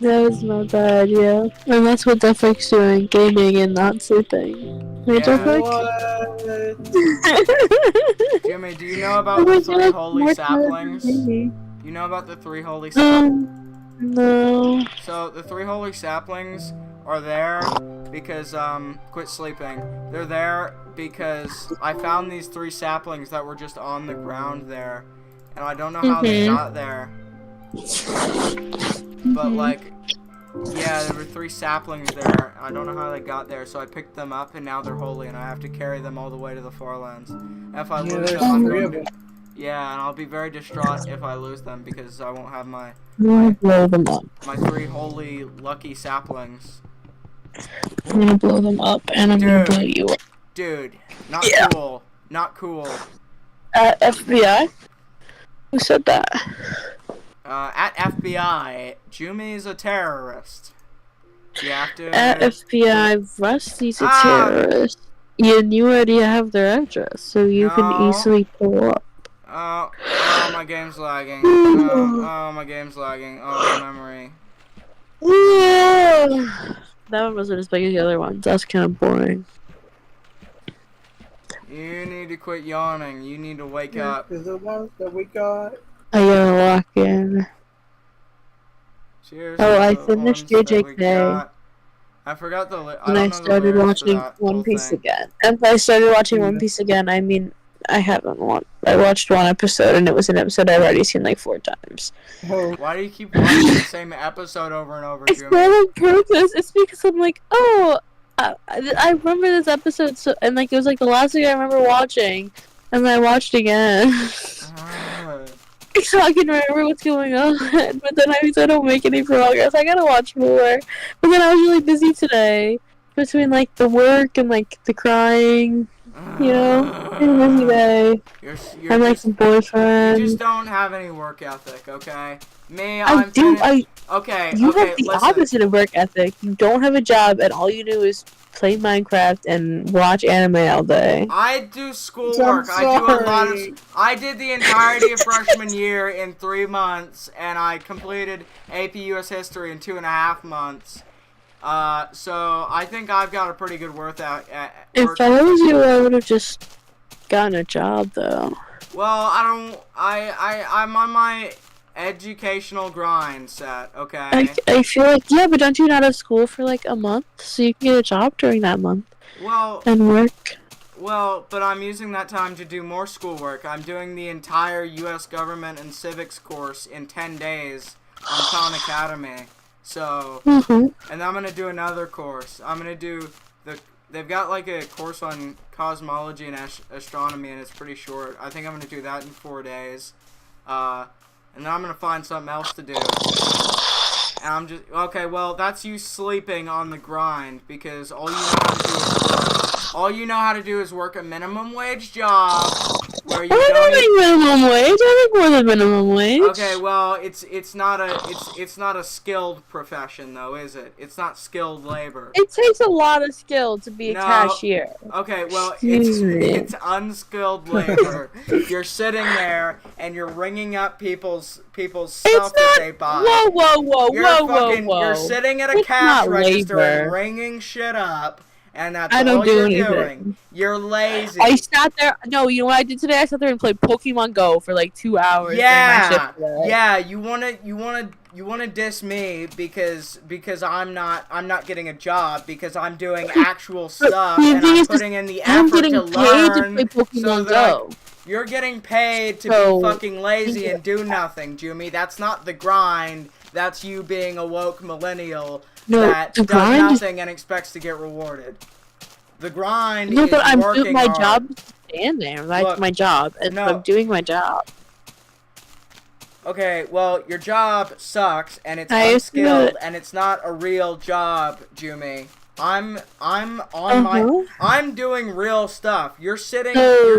Speaker 6: That was my bad, yeah. And that's what Defec's doing, gaming and not sleeping. Right, Defec?
Speaker 1: Jimmy, do you know about the three holy saplings? You know about the three holy saplings?
Speaker 6: No.
Speaker 1: So, the three holy saplings are there because, quit sleeping. They're there because I found these three saplings that were just on the ground there. And I don't know how they got there. But, like, yeah, there were three saplings there. I don't know how they got there, so I picked them up, and now they're holy, and I have to carry them all the way to the farlands. And if I lose them, I'm going to... Yeah, and I'll be very distraught if I lose them, because I won't have my
Speaker 6: blow them up.
Speaker 1: My three holy lucky saplings.
Speaker 6: I'm gonna blow them up, and I'm gonna blow you up.
Speaker 1: Dude, not cool. Not cool.
Speaker 6: FBI? Who said that?
Speaker 1: At FBI, Jumi's a terrorist. You have to...
Speaker 6: At FBI, Rusty's a terrorist. You already have their address, so you can easily pull up.
Speaker 1: Oh, my game's lagging. Oh, my game's lagging. Oh, my memory.
Speaker 6: That one wasn't as big as the other ones. That's kind of boring.
Speaker 1: You need to quit yawning. You need to wake up.
Speaker 5: Is the ones that we got?
Speaker 6: I gotta walk in.
Speaker 1: Cheers.
Speaker 6: Oh, I finished JJK.
Speaker 1: I forgot the.
Speaker 6: And I started watching One Piece again. And I started watching One Piece again. I mean, I haven't watched. I watched one episode, and it was an episode I've already seen like 4 times.
Speaker 1: Why do you keep watching the same episode over and over,
Speaker 6: It's
Speaker 1: Jimmy?
Speaker 6: not on purpose. It's because I'm like, oh, I remember this episode, so and like it was like the last thing I remember watching, and then I watched again. So I can remember what's going on, but then I don't make any progress. I gotta watch more. But then I was really busy today, between like the work and like the crying, You know, it's a busy day.
Speaker 1: You're
Speaker 6: I'm like
Speaker 1: just,
Speaker 6: some
Speaker 1: you
Speaker 6: boyfriend.
Speaker 1: just don't have any work ethic, okay? Me,
Speaker 6: I
Speaker 1: I'm
Speaker 6: do.
Speaker 1: okay,
Speaker 6: You
Speaker 1: okay,
Speaker 6: have the
Speaker 1: listen.
Speaker 6: opposite of work ethic. You don't have a job, and all you do is play Minecraft and watch anime all day.
Speaker 1: I do schoolwork. I do a lot of. I did the entirety of freshman year in 3 months, and I completed AP US History in 2.5 months. So I think I've got a pretty good work
Speaker 6: If I was you, I would have just gotten a job, though.
Speaker 1: Well, I'm on my educational grind set, okay?
Speaker 6: I feel like, yeah, but don't you not have school for like a month, so you can get a job during that month
Speaker 1: Well,
Speaker 6: and work?
Speaker 1: well, but I'm using that time to do more schoolwork. I'm doing the entire U.S. government and civics course in 10 days on Khan Academy. So, and I'm gonna do another course. I'm gonna do they've got like a course on cosmology and astronomy, and it's pretty short. I think I'm gonna do that in 4 days. And then I'm gonna find something else to do. And I'm just okay. Well, that's you sleeping on the grind because all you know how to do is work a minimum wage job where you
Speaker 6: I
Speaker 1: don't.
Speaker 6: don't make minimum wage. I make more than minimum wage.
Speaker 1: Okay, well, it's not a skilled profession though, is it? It's not skilled labor.
Speaker 6: It takes a lot of skill to be a cashier.
Speaker 1: Okay, well,
Speaker 6: Excuse me.
Speaker 1: it's unskilled labor. You're sitting there and you're ringing up people's stuff that they buy.
Speaker 6: Whoa,
Speaker 1: You're sitting at a cash register and ringing shit up. And that's all you're doing. You're lazy.
Speaker 6: I sat there. No, you know what I did today? I sat there and played Pokemon Go for like 2 hours.
Speaker 1: Yeah, yeah. You wanna diss me because I'm not getting a job because I'm doing actual stuff and I'm putting in the effort to learn. So that you're getting paid to be fucking lazy and do nothing, Jumi. That's not the grind. That's you being a woke millennial that does nothing and expects to get rewarded. The grind is
Speaker 6: but I'm
Speaker 1: working
Speaker 6: doing my
Speaker 1: hard.
Speaker 6: job to stand there. That's my job. And I'm doing my job.
Speaker 1: Okay, well, your job sucks and it's unskilled and it's not a real job, Jumi. I'm doing real stuff. You're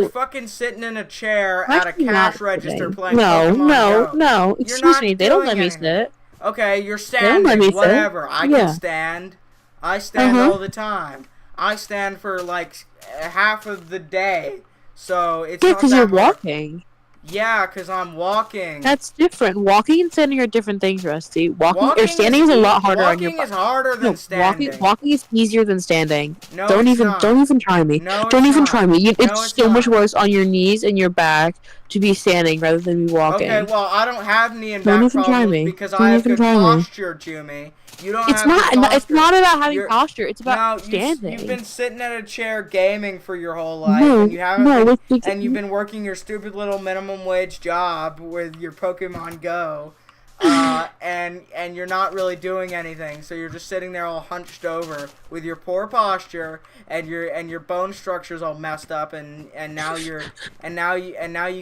Speaker 1: fucking sitting in a chair at a cash register playing Pokemon Go.
Speaker 6: No. Excuse me, they don't let me sit.
Speaker 1: Okay, you're standing. Whatever. I can stand. I stand all the time. I stand for like half of the day. So it's not
Speaker 6: because you're walking.
Speaker 1: Yeah, because I'm walking.
Speaker 6: That's different. Walking and standing are different things, Rusty. Walking or standing is a lot harder on your body.
Speaker 1: Walking is harder than standing.
Speaker 6: Walking is easier than standing.
Speaker 1: No,
Speaker 6: don't even try me.
Speaker 1: No,
Speaker 6: don't even try me. It's so much worse on your knees and your back to be standing rather than be walking.
Speaker 1: Okay, well, I don't have knee and back problems because I have good posture, Jumi. You don't have good posture.
Speaker 6: It's not about having posture. It's about standing.
Speaker 1: You've been sitting at a chair gaming for your whole life, and you haven't. And you've been working your stupid little minimum wage job with your Pokemon Go, and you're not really doing anything. So you're just sitting there all hunched over with your poor posture, and your bone structure's all messed up, and now you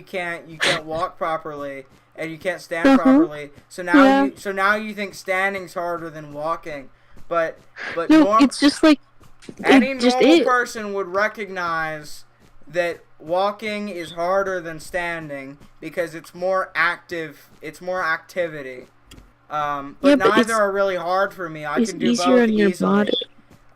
Speaker 1: can't walk properly. And you can't stand properly, so now you think standing's harder than walking, but
Speaker 6: no, it's just like
Speaker 1: any normal person would recognize that walking is harder than standing because it's more active, it's more activity. But neither are really hard for me. I can do both easily.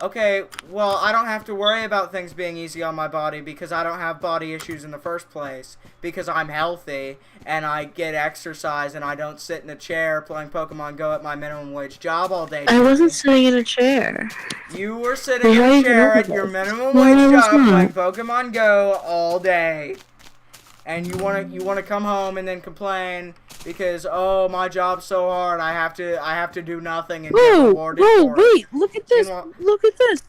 Speaker 1: Okay, well, I don't have to worry about things being easy on my body because I don't have body issues in the first place. Because I'm healthy and I get exercise and I don't sit in a chair playing Pokemon Go at my minimum wage job all day.
Speaker 6: I wasn't sitting in a chair.
Speaker 1: You were sitting in a chair at your minimum wage job playing Pokemon Go all day. And you wanna come home and then complain because my job's so hard I have to do nothing and get rewarded for it.
Speaker 6: Wait, look at this. Look at this.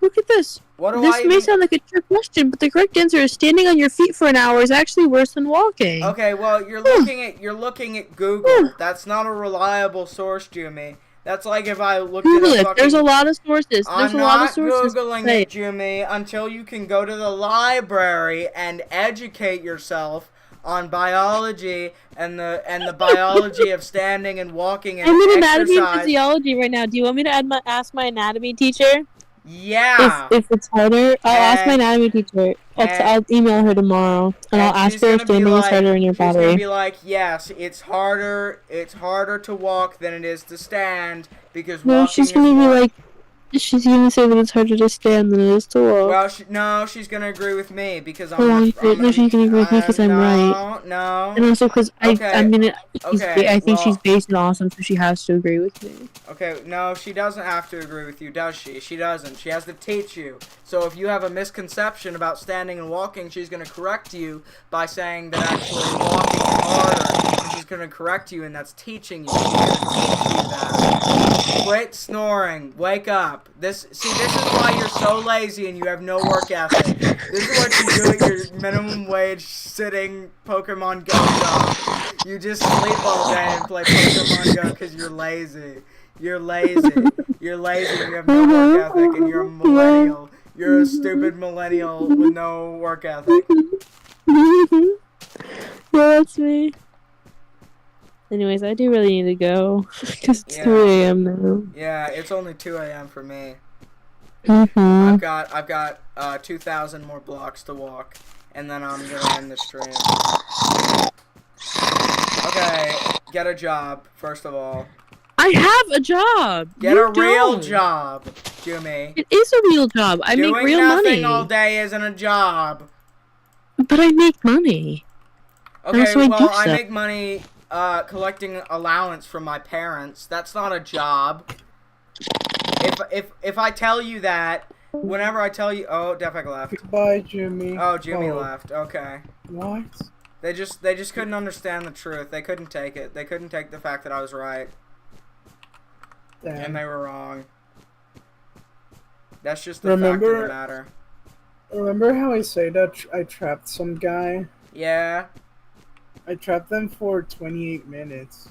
Speaker 6: Look at this. This may sound like a trick question, but the correct answer is standing on your feet for an hour is actually worse than walking.
Speaker 1: Okay, well you're looking at Google. That's not a reliable source, Jumi. That's like if I looked at a
Speaker 6: There's a lot of sources.
Speaker 1: I'm not Googling it, Jumi, until you can go to the library and educate yourself on biology and the biology of standing and walking and
Speaker 6: I'm in
Speaker 1: exercise.
Speaker 6: anatomy and physiology right now. Do you want me to ask my anatomy teacher?
Speaker 1: Yeah.
Speaker 6: If it's harder, I'll ask my
Speaker 1: And-
Speaker 6: anatomy teacher.
Speaker 1: and-
Speaker 6: I'll email her tomorrow, and I'll ask
Speaker 1: she's
Speaker 6: her if
Speaker 1: gonna be
Speaker 6: standing is
Speaker 1: like,
Speaker 6: harder in your
Speaker 1: she's gonna be
Speaker 6: body.
Speaker 1: like, yes, it's harder to walk than it is to stand because
Speaker 6: No,
Speaker 1: walking
Speaker 6: she's
Speaker 1: is
Speaker 6: gonna be
Speaker 1: more.
Speaker 6: like, she's gonna say that it's harder to stand than it is to walk.
Speaker 1: Well, no, she's gonna agree with me because
Speaker 6: Hold on, no, she's gonna agree with me because I'm right.
Speaker 1: No.
Speaker 6: And also because
Speaker 1: Okay,
Speaker 6: I'm gonna.
Speaker 1: okay,
Speaker 6: I think she's
Speaker 1: well-
Speaker 6: based and awesome, so she has to agree with me.
Speaker 1: Okay, no, she doesn't have to agree with you, does she? She doesn't. She has to teach you. So if you have a misconception about standing and walking, she's going to correct you by saying that actually walking is harder. And she's going to correct you, and that's teaching you. She's going to teach you that. Quit snoring. Wake up. This is why you're so lazy and you have no work ethic. This is what you do at your minimum wage sitting Pokemon Go job. You just sleep all day and play Pokemon Go because you're lazy. You're lazy. You're lazy and you have no work ethic and you're a millennial. You're a stupid millennial with no work ethic.
Speaker 6: Yeah, that's me. Anyways, I do really need to go because it's 2 a.m. now.
Speaker 1: Yeah, it's only 2 a.m. for me.
Speaker 6: Mhm.
Speaker 1: I've got 2,000 more blocks to walk, and then I'm gonna end the stream. Okay, get a job first of all.
Speaker 6: I have a job.
Speaker 1: Get
Speaker 6: You
Speaker 1: a real
Speaker 6: don't.
Speaker 1: job, Jimmy.
Speaker 6: It is a real job. I make
Speaker 1: Doing
Speaker 6: real
Speaker 1: nothing
Speaker 6: money.
Speaker 1: all day isn't a job.
Speaker 6: But I make money.
Speaker 1: Okay,
Speaker 6: so I do
Speaker 1: well, I
Speaker 6: stuff.
Speaker 1: make money collecting allowance from my parents. That's not a job. If I tell you that, whenever I tell you, oh, Defek left.
Speaker 5: Goodbye, Jimmy.
Speaker 1: Oh, Jimmy left. Okay.
Speaker 5: What?
Speaker 1: They just couldn't understand the truth. They couldn't take it. They couldn't take the fact that I was right and
Speaker 5: Damn.
Speaker 1: they were wrong. That's just the fact of the matter.
Speaker 5: Remember how I say that I trapped some guy?
Speaker 1: Yeah.
Speaker 5: I trapped them for 28 minutes.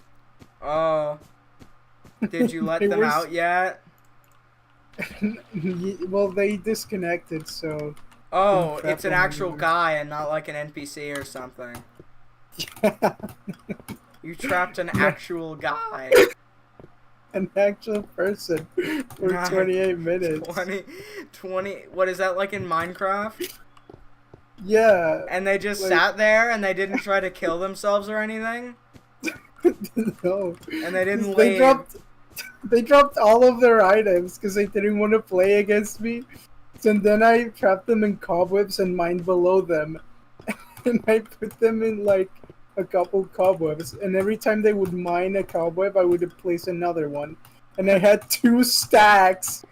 Speaker 1: Oh. Did you let
Speaker 5: They
Speaker 1: them
Speaker 5: were
Speaker 1: out yet?
Speaker 5: Well, they disconnected, so...
Speaker 1: Oh,
Speaker 5: Trap
Speaker 1: it's an
Speaker 5: them
Speaker 1: actual
Speaker 5: anyway.
Speaker 1: guy and not like an NPC or something. You trapped an actual guy.
Speaker 5: An actual person for 28 minutes.
Speaker 1: 20, what is that, like in Minecraft?
Speaker 5: Yeah.
Speaker 1: And they just
Speaker 5: Like-
Speaker 1: sat there and they didn't try to kill themselves or anything?
Speaker 5: No.
Speaker 1: And they didn't
Speaker 5: They
Speaker 1: leave.
Speaker 5: They dropped all of their items because they didn't want to play against me. So then I trapped them in cobwebs and mined below them. And I put them in like a couple cobwebs. And every time they would mine a cobweb, I would place another one. And I had 2 stacks.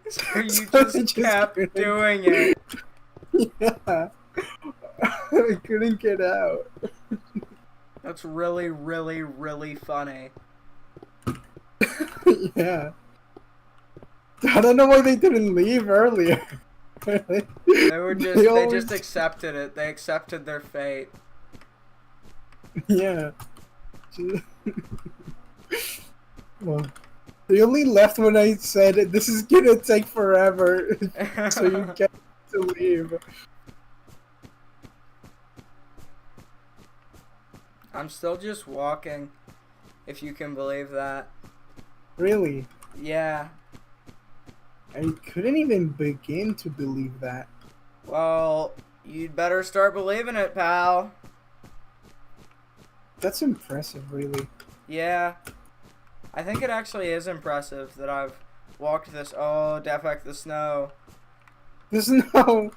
Speaker 1: So you
Speaker 5: So I
Speaker 1: just kept
Speaker 5: couldn't-
Speaker 1: doing it.
Speaker 5: Yeah. I couldn't get out.
Speaker 1: That's really, really, really funny.
Speaker 5: Yeah. I don't know why they didn't leave earlier.
Speaker 1: They just accepted it. They accepted their fate.
Speaker 5: Yeah. Well, they only left when I said this is gonna take forever, so you get to leave.
Speaker 1: I'm still just walking, if you can believe that.
Speaker 5: Really?
Speaker 1: Yeah.
Speaker 5: I couldn't even begin to believe that.
Speaker 1: Well, you'd better start believing it, pal.
Speaker 5: That's impressive, really.
Speaker 1: Yeah. I think it actually is impressive that I've walked this. Oh, Defect the snow.
Speaker 5: There's no.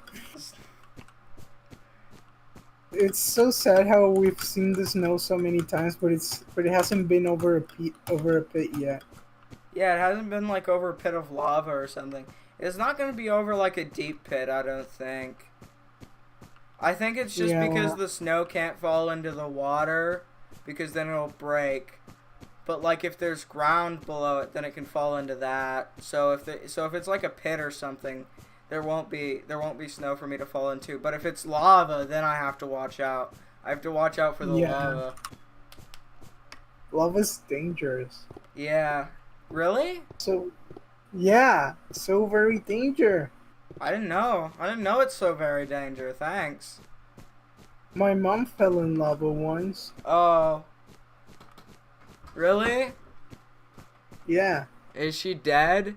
Speaker 5: It's so sad how we've seen the snow so many times, but it hasn't been over a pit yet.
Speaker 1: Yeah, it hasn't been like over a pit of lava or something. It's not going to be over like a deep pit, I don't think. I think it's just
Speaker 5: Yeah,
Speaker 1: because
Speaker 5: well-
Speaker 1: the snow can't fall into the water, because then it'll break. But like if there's ground below it, then it can fall into that. So if it's like a pit or something, there won't be snow for me to fall into. But if it's lava, then I have to watch out. I have to watch out for the
Speaker 5: Yeah.
Speaker 1: lava.
Speaker 5: Lava's dangerous.
Speaker 1: Yeah. Really?
Speaker 5: So, yeah, so very danger.
Speaker 1: I didn't know. I didn't know it's so very danger. Thanks.
Speaker 5: My mom fell in lava once.
Speaker 1: Oh. Really?
Speaker 5: Yeah,
Speaker 1: Is she dead?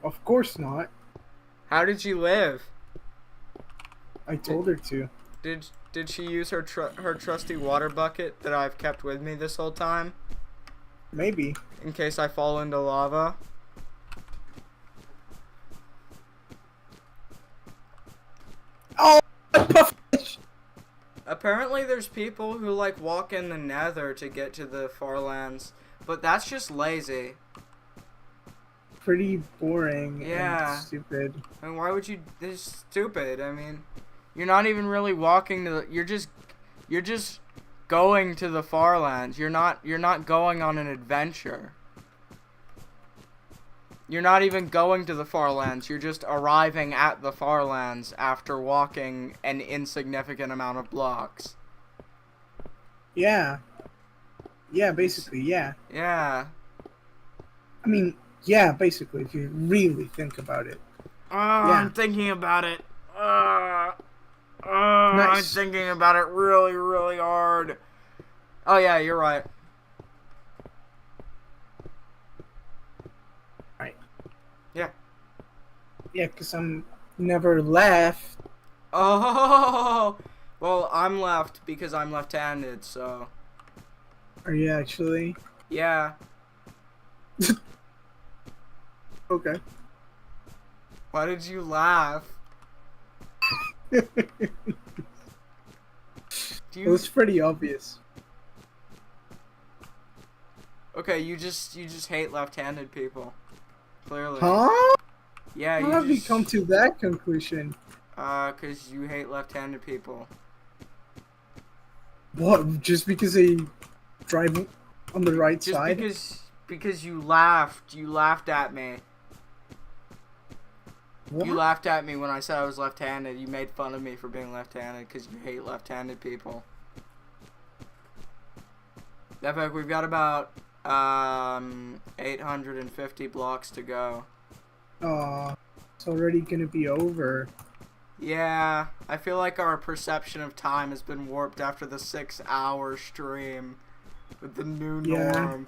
Speaker 5: of course not.
Speaker 1: How did she live?
Speaker 5: I told her to.
Speaker 1: Did she use her trusty water bucket that I've kept with me this whole time?
Speaker 5: Maybe.
Speaker 1: In case I fall into lava?
Speaker 5: Oh, puffish!
Speaker 1: Apparently there's people who like walk in the nether to get to the farlands, but that's just lazy.
Speaker 5: Pretty boring.
Speaker 1: Yeah.
Speaker 5: And stupid.
Speaker 1: I mean, why would you? This is stupid. I mean, you're not even really walking to the. You're just going to the farlands. You're not going on an adventure. You're not even going to the farlands. You're just arriving at the farlands after walking an insignificant amount of blocks.
Speaker 5: Yeah. Yeah, basically, yeah.
Speaker 1: Yeah.
Speaker 5: I mean, yeah, basically, if you really think about it.
Speaker 1: Oh,
Speaker 5: Yeah.
Speaker 1: I'm thinking about it. I'm
Speaker 5: Nice.
Speaker 1: thinking about it really, really hard. Oh yeah, you're right.
Speaker 5: Right.
Speaker 1: Yeah.
Speaker 5: Yeah, because I'm never left.
Speaker 1: Oh, well, I'm left because I'm left-handed, so
Speaker 5: Are you actually?
Speaker 1: yeah.
Speaker 5: Okay.
Speaker 1: Why did you laugh?
Speaker 5: It
Speaker 1: Do you?
Speaker 5: was pretty obvious.
Speaker 1: Okay, you just hate left-handed people. Clearly.
Speaker 5: Huh?
Speaker 1: Yeah,
Speaker 5: How have
Speaker 1: you
Speaker 5: you come to that conclusion?
Speaker 1: 'cause you hate left-handed people.
Speaker 5: What? Just because they drive on the right
Speaker 1: Just
Speaker 5: side?
Speaker 1: because you laughed at me.
Speaker 5: What?
Speaker 1: You laughed at me when I said I was left-handed. You made fun of me for being left-handed because you hate left-handed people. In fact, we've got about 850 blocks to go.
Speaker 5: Aw, it's already gonna be over.
Speaker 1: Yeah, I feel like our perception of time has been warped after the 6-hour stream with the new
Speaker 5: Yeah.
Speaker 1: norm.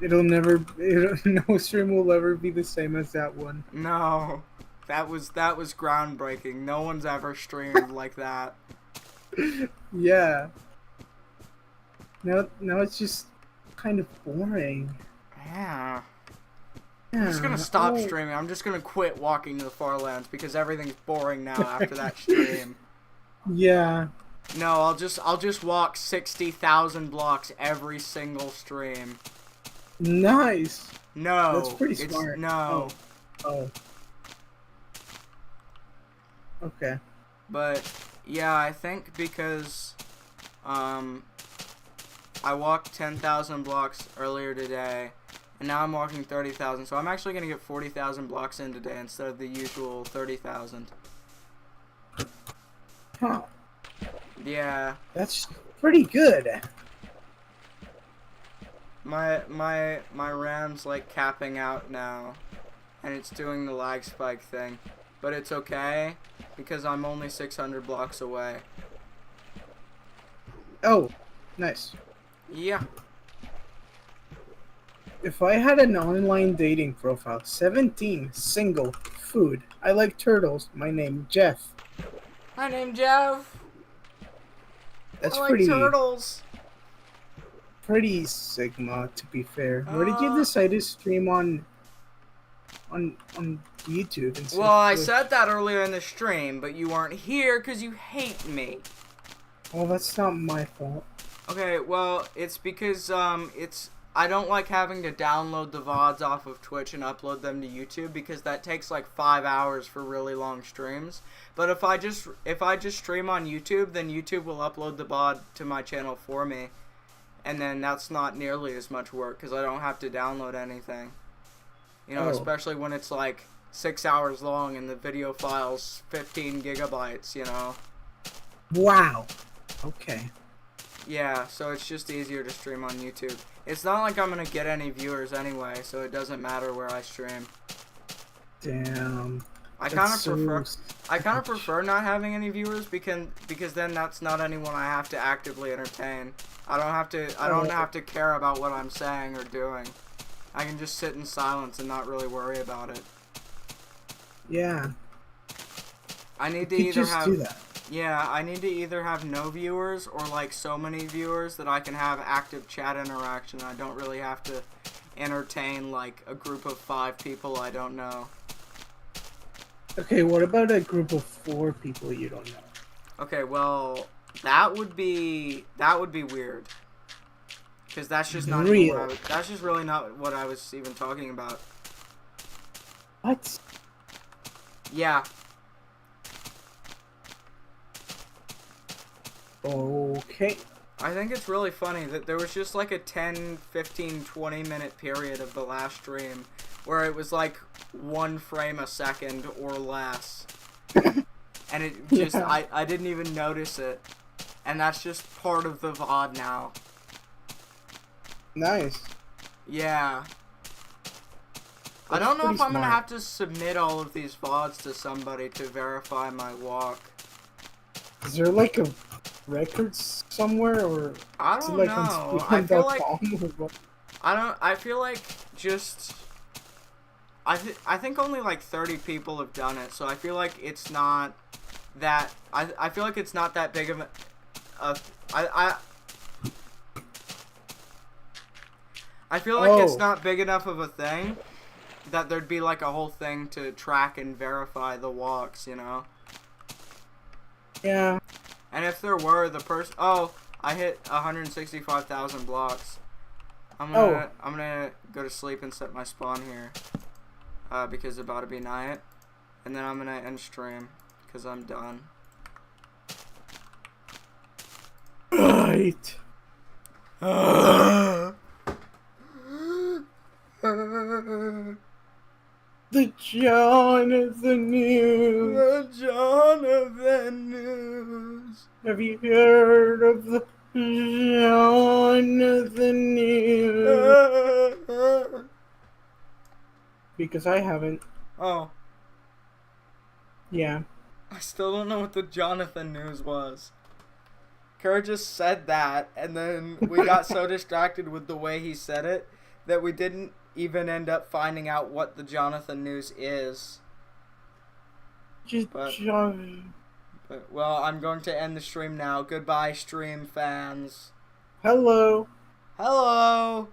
Speaker 5: No stream will ever be the same as that one.
Speaker 1: No, that was groundbreaking. No one's ever streamed like that.
Speaker 5: Yeah. Now it's just kind of boring.
Speaker 1: Yeah.
Speaker 5: Yeah.
Speaker 1: I'm just gonna stop
Speaker 5: oh,
Speaker 1: streaming. I'm just gonna quit walking to the farlands because everything's boring now after that stream.
Speaker 5: Yeah.
Speaker 1: No, I'll just walk 60,000 blocks every single stream.
Speaker 5: Nice.
Speaker 1: No,
Speaker 5: That's pretty
Speaker 1: it's,
Speaker 5: smart.
Speaker 1: No,
Speaker 5: Oh. Okay.
Speaker 1: but yeah, I think because I walked 10,000 blocks earlier today, and now I'm walking 30,000. So I'm actually gonna get 40,000 blocks in today instead of the usual 30,000.
Speaker 5: Huh.
Speaker 1: Yeah.
Speaker 5: That's pretty good.
Speaker 1: My RAM's like capping out now, and it's doing the lag spike thing, but it's okay because I'm only 600 blocks away.
Speaker 5: Oh, nice.
Speaker 1: Yeah.
Speaker 5: If I had an online dating profile, 17, single, food, I like turtles, my name Jeff.
Speaker 1: My name Jeff.
Speaker 5: That's
Speaker 1: I like
Speaker 5: pretty
Speaker 1: turtles.
Speaker 5: pretty Sigma, to be fair. Where did you decide to stream on YouTube and stuff?
Speaker 1: Well, I said that earlier in the stream, but you weren't here because you hate me.
Speaker 5: Well, that's not my fault.
Speaker 1: Okay, well, it's because I don't like having to download the VODs off of Twitch and upload them to YouTube because that takes like 5 hours for really long streams. But if I just stream on YouTube, then YouTube will upload the VOD to my channel for me. And then that's not nearly as much work because I don't have to download anything. You know,
Speaker 5: Oh.
Speaker 1: especially when it's like 6 hours long and the video file's 15 gigabytes, you know.
Speaker 5: Wow. Okay.
Speaker 1: Yeah, so it's just easier to stream on YouTube. It's not like I'm gonna get any viewers anyway, so it doesn't matter where I stream.
Speaker 5: Damn.
Speaker 1: I kind of
Speaker 5: That's so
Speaker 1: prefer I kind of
Speaker 5: sketch.
Speaker 1: prefer not having any viewers because then that's not anyone I have to actively entertain. I don't have to care about what I'm saying or doing. I can just sit in silence and not really worry about it.
Speaker 5: Yeah.
Speaker 1: I need to
Speaker 5: You could
Speaker 1: either
Speaker 5: just
Speaker 1: have
Speaker 5: do that.
Speaker 1: yeah, I need to either have no viewers or like so many viewers that I can have active chat interaction. I don't really have to entertain like a group of 5 people I don't know.
Speaker 5: Okay, what about a group of 4 people you don't know?
Speaker 1: Okay, well, that would be weird. Cuz that's just not even what that's just really not what I was even talking about.
Speaker 5: What?
Speaker 1: Yeah.
Speaker 5: Okay.
Speaker 1: I think it's really funny that there was just like a 10, 15, 20 minute period of the last stream where it was like 1 frame a second or less. And it just,
Speaker 5: Yeah.
Speaker 1: I didn't even notice it. And that's just part of the VOD now.
Speaker 5: Nice.
Speaker 1: Yeah. I
Speaker 5: That's
Speaker 1: don't know if
Speaker 5: pretty
Speaker 1: I'm gonna
Speaker 5: smart.
Speaker 1: have to submit all of these VODs to somebody to verify my walk.
Speaker 5: Is there like a record somewhere, or
Speaker 1: I
Speaker 5: is it
Speaker 1: don't
Speaker 5: like
Speaker 1: know.
Speaker 5: on Speedrun.com or what?
Speaker 1: I feel like just I think only like 30 people have done it, so I feel like it's not that I feel like it's not that big of I feel like it's
Speaker 5: Oh.
Speaker 1: not big enough of a thing that there'd be like a whole thing to track and verify the walks, you know?
Speaker 5: Yeah.
Speaker 1: And if there were, the person I hit 165,000 blocks. I'm gonna go to sleep and set my spawn here. Because it's about to be night. And then I'm gonna end stream. Because I'm done.
Speaker 5: Right. The Jonathan News.
Speaker 1: The Jonathan News.
Speaker 5: Have you heard of the Jonathan News? Because I haven't.
Speaker 1: Oh,
Speaker 5: Yeah.
Speaker 1: I still don't know what the Jonathan News was. Kerr just said that, and then we got so distracted with the way he said it that we didn't even end up finding out what the Jonathan News is.
Speaker 5: Just
Speaker 1: But-
Speaker 5: John.
Speaker 1: But, well, I'm going to end the stream now. Goodbye, stream fans.
Speaker 5: Hello.
Speaker 1: Hello!